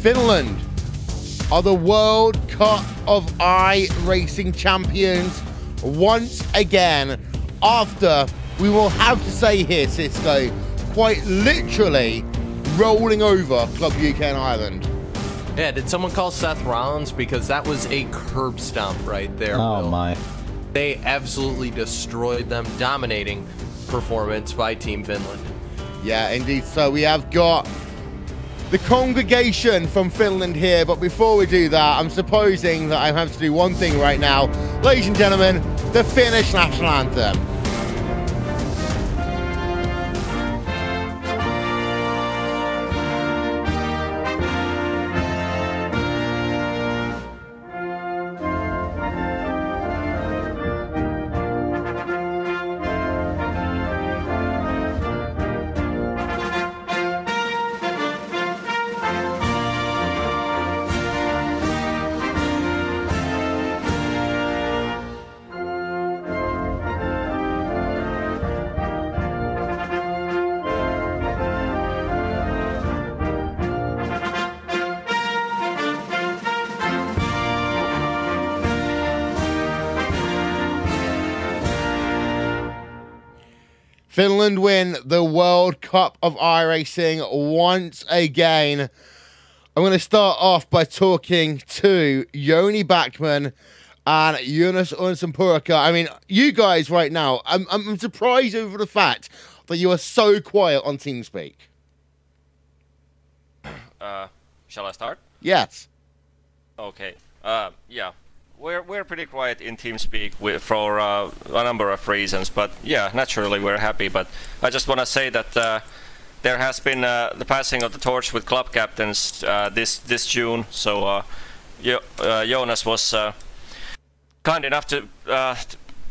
Finland are the World Cup of iRacing champions once again, after, we will have to say here, Cisco, quite literally rolling over Club UK and Ireland. Yeah, did someone call Seth Rollins? Because that was a curb stomp right there. Oh, my. They absolutely destroyed them, dominating performance by Team Finland. Yeah, indeed. So we have got the congregation from Finland here, but before we do that, I'm supposing that I have to do one thing right now. Ladies and gentlemen, the Finnish national anthem. Finland win the World Cup of iRacing once again. I'm going to start off by talking to Joni Backman and Jonas Unsenpurka. I mean, you guys right now, I'm surprised over the fact that you are so quiet on TeamSpeak. Shall I start? Yes. Okay. Yeah. We're pretty quiet in TeamSpeak for a number of reasons, but yeah, naturally we're happy. But I just want to say that there has been the passing of the torch with club captains this June. So Jonas was kind enough to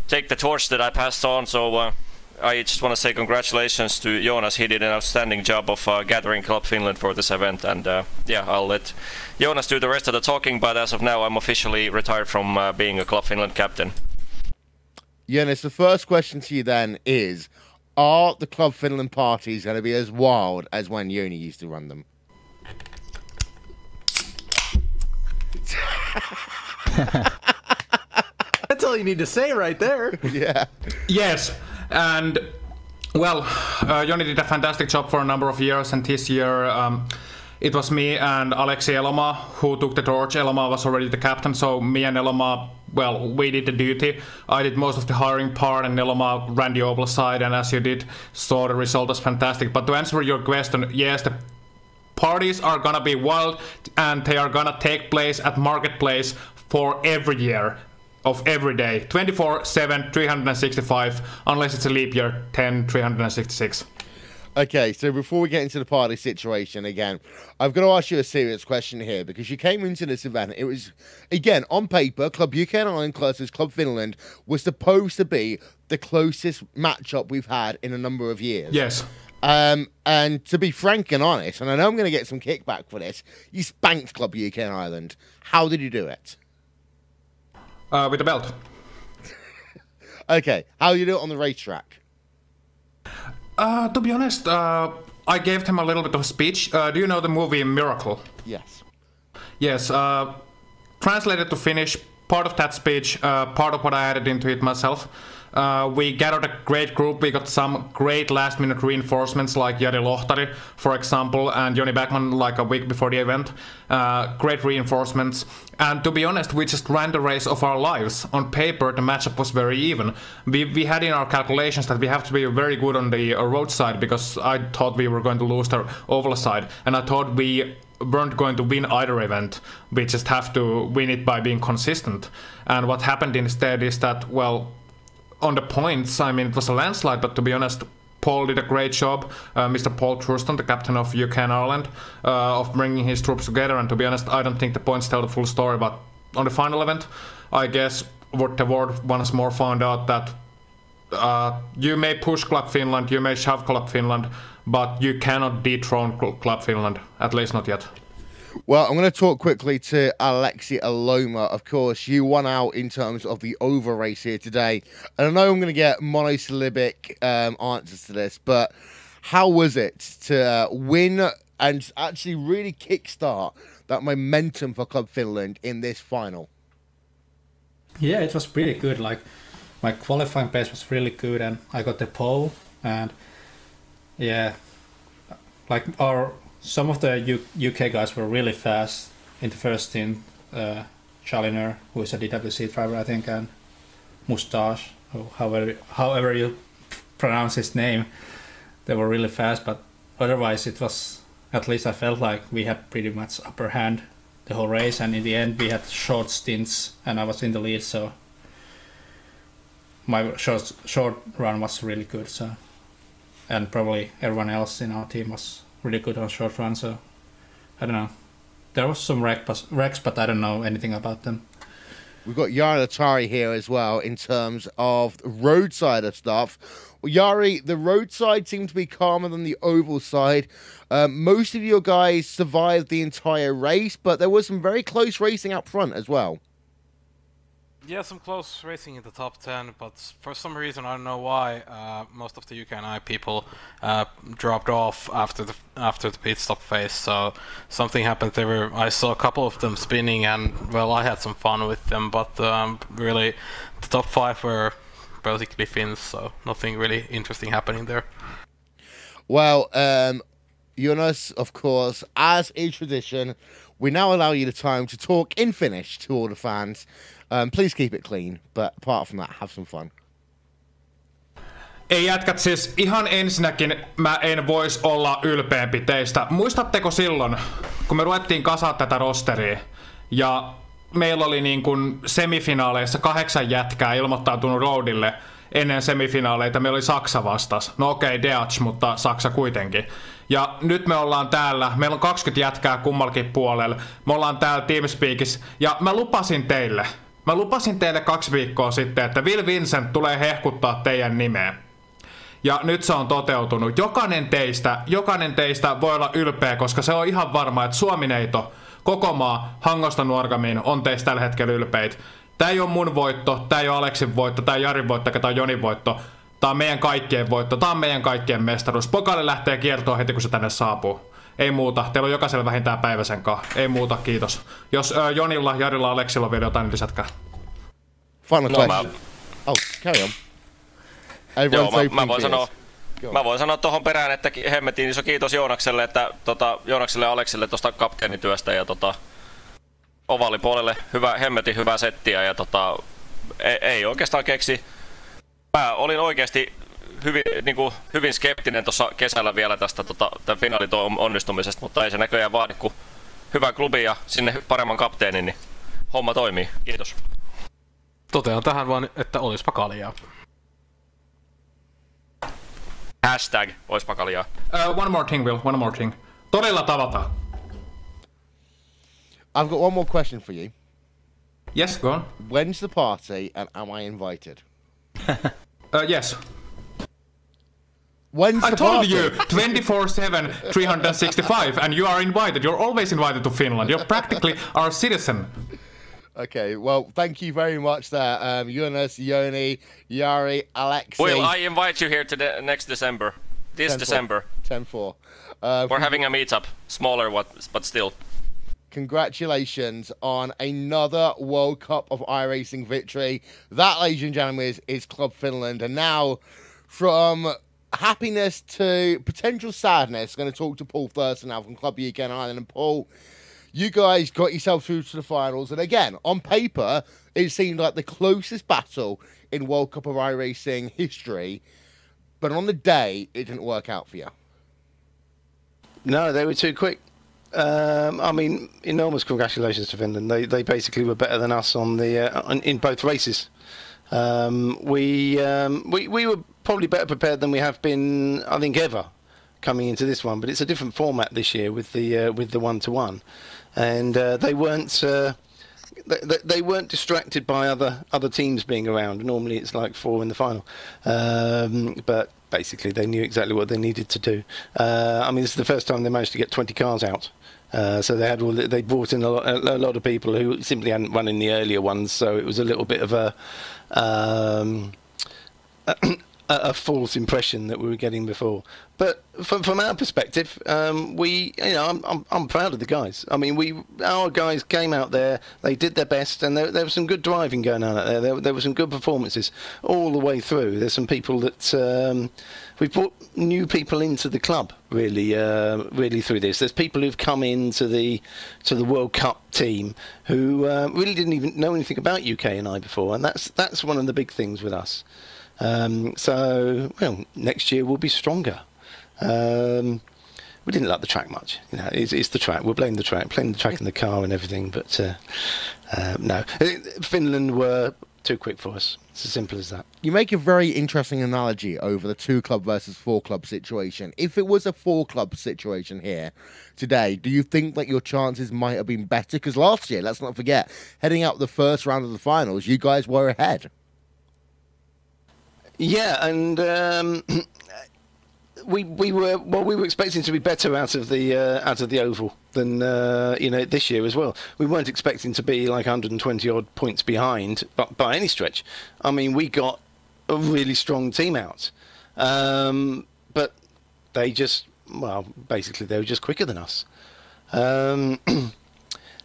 take the torch that I passed on. So I just want to say congratulations to Jonas. He did an outstanding job of gathering Club Finland for this event, and yeah, I'll let Jonas do the rest of the talking, but as of now I'm officially retired from being a Club Finland captain. Jonas, the first question to you then is, are the Club Finland parties going to be as wild as when Joni used to run them? That's all you need to say right there. Yeah. Yes, and well, Joni did a fantastic job for a number of years, and this year it was me and Aleksi Elomaa who took the torch. Elomaa was already the captain, so me and Elomaa, well, we did the duty. I did most of the hiring part, and Elomaa ran the oval side, and as you did, saw the result was fantastic. But to answer your question, yes, the parties are gonna be wild, and they are gonna take place at Marketplace for every year. Of every day, 24/7, 365, unless it's a leap year, 366. Okay, so before we get into the party situation again, I've got to ask you a serious question here, because you came into this event, it was, again, on paper, Club UK and Ireland versus Club Finland was supposed to be the closest matchup we've had in a number of years. Yes. And to be frank and honest, and I know I'm going to get some kickback for this, you spanked Club UK and Ireland. How did you do it? With a belt. Okay, how do you do it on the racetrack? To be honest, I gave them a little bit of a speech. Do you know the movie Miracle? Yes. Yes, translated to Finnish, part of that speech, part of what I added into it myself. We gathered a great group. We got some great last-minute reinforcements like Jari Lohtari, for example, and Joni Backman like a week before the event. Great reinforcements. And to be honest, we just ran the race of our lives. On paper, the matchup was very even. We had in our calculations that we have to be very good on the road side, because I thought we were going to lose the oval side, and I thought we weren't going to win either event. We just have to win it by being consistent. And what happened instead is that, well, on the points, I mean, it was a landslide, but to be honest, Paul did a great job, Mr. Paul Thurston, the captain of UK and Ireland, of bringing his troops together, and to be honest, I don't think the points tell the full story, but on the final event, I guess what the world once more found out that you may push Club Finland, you may shove Club Finland, but you cannot dethrone Club Finland, at least not yet. Well, I'm going to talk quickly to Aleksi Elomaa. Of course, you won out in terms of the over race here today. And I know I'm going to get monosyllabic answers to this, but how was it to win and actually really kickstart that momentum for Club Finland in this final? Yeah, it was pretty good. Like, my qualifying pace was really good, and I got the pole. And yeah, like some of the UK guys were really fast in the first team. Challenger, who is a DWC driver, I think, and Mustache, however you pronounce his name, they were really fast. But otherwise, it was, at least I felt like we had pretty much upper hand the whole race, and in the end we had short stints and I was in the lead, so my short run was really good. So, and probably everyone else in our team was really good on short run, so I don't know. There was some wrecks, but I don't know anything about them. We've got Yari Latari here as well in terms of roadside stuff. Well, Yari, the roadside seemed to be calmer than the oval side. Most of your guys survived the entire race, but there was some very close racing up front as well. Yeah, some close racing in the top 10, but for some reason, I don't know why, most of the UK and I people dropped off after the pit stop phase. So something happened. I saw a couple of them spinning, and well, I had some fun with them. But really, the top 5 were basically Finns, so nothing really interesting happening there. Well, Jonas, of course, as is tradition, we now allow you the time to talk in Finnish to all the fans. Please keep it clean, but apart from that, have some fun. Ei jätkät, siis ihan ensinnäkin mä en vois olla ylpeämpi teistä. Muistatteko silloin, kun me ruvettiin kasaa tätä rosteria ja meillä oli niin kuin semifinaaleissa 8 jätkää ilmoittautunut roadille ennen semifinaaleita, meillä oli Saksa vastas. No okei, Deach, mutta Saksa kuitenkin. Ja nyt me ollaan täällä, meillä on 20 jätkää kummallakin puolella. Me ollaan täällä TeamSpeakissa ja mä lupasin teille 2 viikkoa sitten, että Will Vincent tulee hehkuttaa teidän nimeä. Ja nyt se on toteutunut. Jokainen teistä voi olla ylpeä, koska se on ihan varma, että Suomineito, koko maa, Hangosta Nuorgamiin on teistä tällä hetkellä ylpeitä. Tää ei ole mun voitto, tää ei ole Aleksin voitto, tää ei Jarin voitto, tää on Jonin voitto. Tää on meidän kaikkien voitto, tää on meidän kaikkien mestaruus. Pokaali lähtee kiertoon heti, kun se tänne saapuu. Ei muuta, teillä on jokaisella vähintään päiväsenkaan. Ei muuta, kiitos. Jos Jonilla, Jarilla, Aleksilla on vielä jotain, niin lisätkää. Final question. Carry on. Mä voin sanoa tuohon perään, että hemmetin iso kiitos Joonakselle, että Joonakselle ja Aleksille tuosta kapteenityöstä ja ovaalipuolelle hemmetin hyvää settiä ja ei oikeastaan keksi. Mä olin oikeasti hyvin skeptinen tuossa kesällä vielä tästä tämän finaalin onnistumisesta, mutta ei se näköjään vaadi kuin hyvä klubi ja sinne paremman kapteenin, niin homma toimii. Kiitos. Totean tähän vaan, että olispa kaljaa. Hashtag oispa kaljaa. One more thing, Will. One more thing. Todella tavataan. I've got one more question for you. Yes, go on. When's the party and am I invited? Yes. When's I the told party? you 24/7, 365, and you are invited. You're always invited to Finland. You're practically our citizen. Okay, well, thank you very much there, Jonas, Yoni, Yari, Alexei. Will I invite you here to next December? This 10-4. December. 10-4. We're having a meetup, smaller but still. Congratulations on another World Cup of iRacing victory. That, ladies and gentlemen, is Club Finland. And now, from happiness to potential sadness, going to talk to Paul Thurston now from Club UK and Ireland. And Paul, you guys got yourself through to the finals. And again, on paper, it seemed like the closest battle in World Cup of iRacing history. But on the day, it didn't work out for you. No, they were too quick. I mean, enormous congratulations to Finland. They basically were better than us on in both races. We were probably better prepared than we have been, I think, ever coming into this one. But it's a different format this year with the 1-to-1, and they weren't distracted by other teams being around. Normally, it's like 4 in the final, but basically they knew exactly what they needed to do. I mean, this is the first time they managed to get 20 cars out. So they brought in a lot of people who simply hadn't run in the earlier ones. So it was a little bit of a false impression that we were getting before. But from our perspective, I'm proud of the guys. I mean, our guys came out there, they did their best, and there was some good driving going on out there. There were some good performances all the way through. There's some people that we've brought new people into the club really through this. There's people who've come into the World Cup team who really didn't even know anything about UK and I before, and that's one of the big things with us. So next year we'll be stronger. We didn't like the track much. It's the track. We'll blame the track, playing the track in the car and everything. But no, Finland were too quick for us. It's as simple as that. You make a very interesting analogy over the 2-club versus 4-club situation. If it was a 4-club situation here today, do you think that your chances might have been better? Because last year, let's not forget, heading out the first round of the finals, you guys were ahead. Yeah, and we were expecting to be better out of the oval than this year as well. We weren't expecting to be like 120 odd points behind, but by any stretch. I mean, we got a really strong team out, but they basically they were just quicker than us.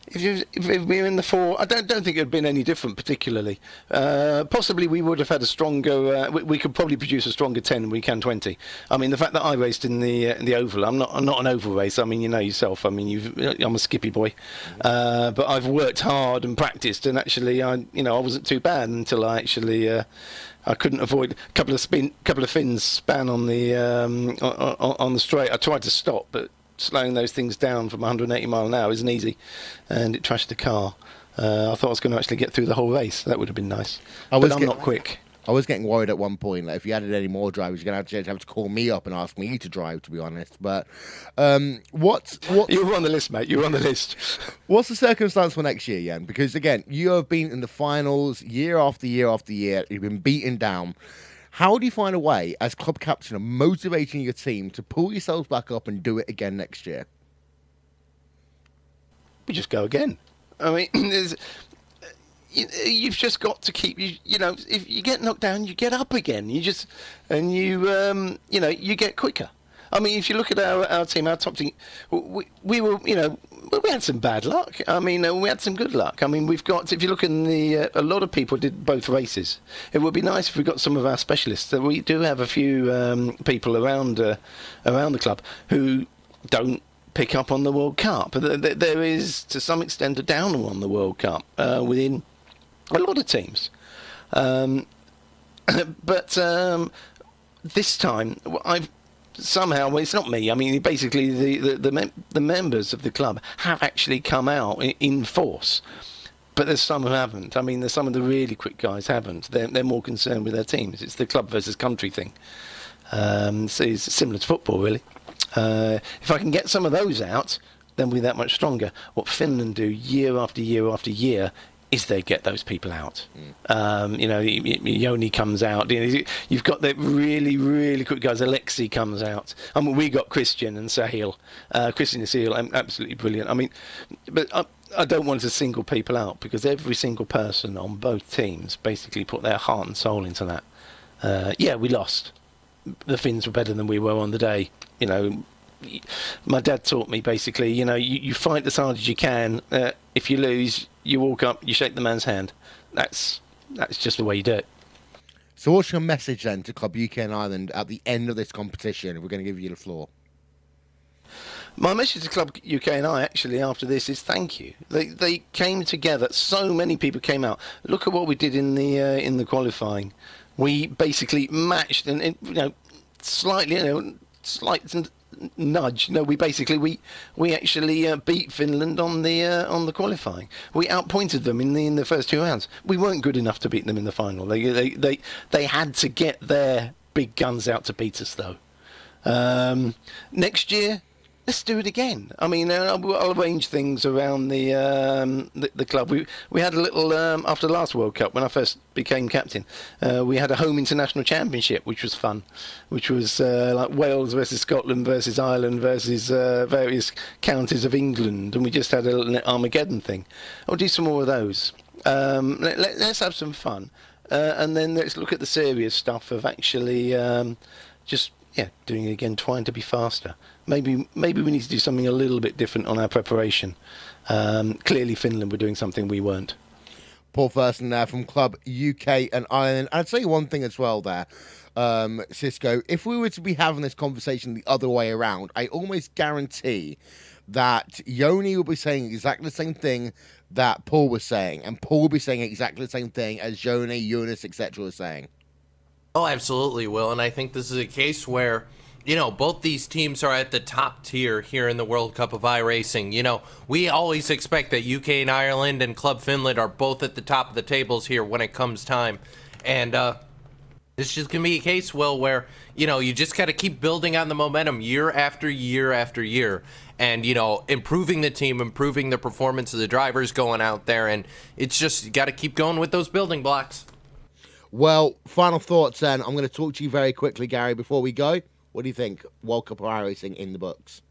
If we were in the 4, I don't think it would have been any different particularly. Possibly we would have had a stronger. We could probably produce a stronger 10 than we can 20. I mean, the fact that I raced in the oval, I'm not an oval race. I mean, you know yourself. I mean, I'm a skippy boy, but I've worked hard and practiced, and actually, I wasn't too bad until I actually. I couldn't avoid a couple of fins span on the straight. I tried to stop, but slowing those things down from 180 mile an hour isn't easy, and it trashed the car. I thought I was going to actually get through the whole race. That would have been nice. But I'm not quick. I was getting worried at one point. Like, if you added any more drivers, you're going to have to call me up and ask me to drive, to be honest. But what? You were on the list, mate. You were on the list. What's the circumstance for next year, Jan? Because, again, you have been in the finals year after year after year. You've been beaten down. How do you find a way, as club captain, of motivating your team to pull yourselves back up and do it again next year? We just go again. I mean, you've just got to keep. If you get knocked down, you get up again. You get quicker. I mean, if you look at our team, our top team, we were, we had some bad luck. I mean, we had some good luck. I mean, if you look in a lot of people did both races. It would be nice if we got some of our specialists. We do have a few people around the club who don't pick up on the World Cup. There is, to some extent, a downer on the World Cup within a lot of teams. But this time, somehow, well, it's not me. I mean, basically, the members of the club have actually come out in force, but there's some who haven't. I mean, there's some of the really quick guys haven't. They're more concerned with their teams. It's the club versus country thing. So it's similar to football, really. If I can get some of those out, then we're that much stronger. What Finland do year after year after year is they get those people out. Yoni comes out. You've got the really, really quick guys. Alexei comes out. I mean, we got Christian and Sahil. Christian and Sahil, absolutely brilliant. I mean, but I don't want to single people out because every single person on both teams basically put their heart and soul into that. Yeah, we lost. The Finns were better than we were on the day. My dad taught me basically, you fight as hard as you can. If you lose, you walk up, you shake the man's hand. That's just the way you do it. So what's your message then to Club UK and Ireland at the end of this competition? We're going to give you the floor. My message to Club UK and I actually after this is thank you. They came together. So many people came out. Look at what we did in the qualifying. We basically matched and slightly slight nudge. We basically we actually beat Finland on the qualifying. We outpointed them in the first 2 rounds. We weren't good enough to beat them in the final. They had to get their big guns out to beat us though. Next year, let's do it again. I mean, I'll arrange things around the club. We had a little after the last World Cup when I first became captain. We had a home international championship, which was fun, which was like Wales versus Scotland versus Ireland versus various counties of England, and we just had an Armageddon thing. I'll do some more of those. Let's have some fun. and then let's look at the serious stuff of actually just doing it again, trying to be faster. Maybe we need to do something a little bit different on our preparation. Clearly, Finland were doing something we weren't. Paul Thurston there from Club UK and Ireland. I'd say one thing as well there, Cisco. If we were to be having this conversation the other way around, I almost guarantee that Yoni will be saying exactly the same thing that Paul was saying, and Paul will be saying exactly the same thing as Yoni, Eunice, etc. was saying. Oh, absolutely, Will. And I think this is a case where, you know, both these teams are at the top tier here in the World Cup of iRacing. You know, we always expect that UK and Ireland and Club Finland are both at the top of the tables here when it comes time. And this is just going to be a case, Will, where, you know, you just got to keep building on the momentum year after year after year. And, you know, improving the team, improving the performance of the drivers going out there. And it's just, you got to keep going with those building blocks. Well, final thoughts then. I'm going to talk to you very quickly, Gary, before we go. What do you think? World Cup of iRacing in the books.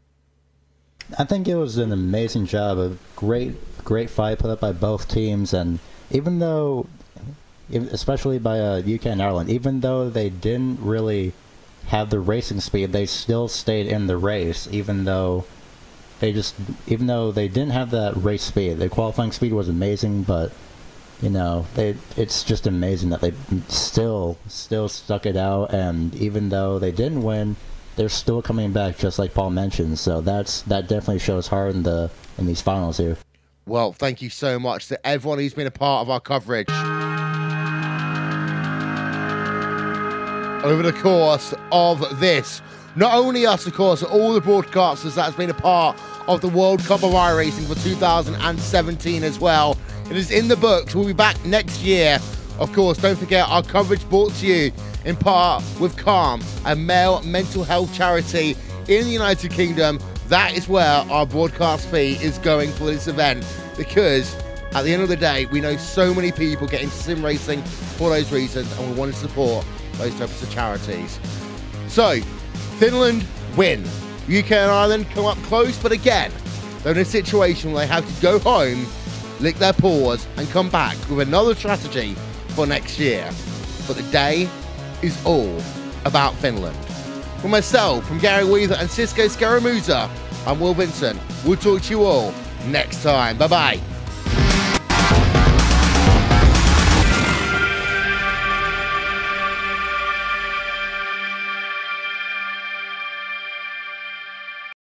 I think it was an amazing job. A great fight put up by both teams. And even though, especially by UK and Ireland, even though they didn't really have the racing speed, they still stayed in the race, even though they didn't have that race speed. The qualifying speed was amazing, but you know, it's just amazing that they still stuck it out, and even though they didn't win, they're still coming back, just like Paul mentioned. So that definitely shows hard in these finals here. Well, thank you so much to everyone who's been a part of our coverage over the course of this. Not only us, of course, but all the broadcasters that has been a part of the World Cup of iRacing for 2017 as well. It is in the books. We'll be back next year. Of course, don't forget our coverage brought to you in part with Calm, a male mental health charity in the United Kingdom. That is where our broadcast fee is going for this event, because at the end of the day, we know so many people get into sim racing for those reasons, and we want to support those types of charities. So, Finland win. UK and Ireland come up close, but again, they're in a situation where they have to go home, lick their paws, and come back with another strategy for next year. But the day is all about Finland. From myself, from Gary Weaver and Cisco Scaramuza, I'm Will Vincent. We'll talk to you all next time. Bye-bye.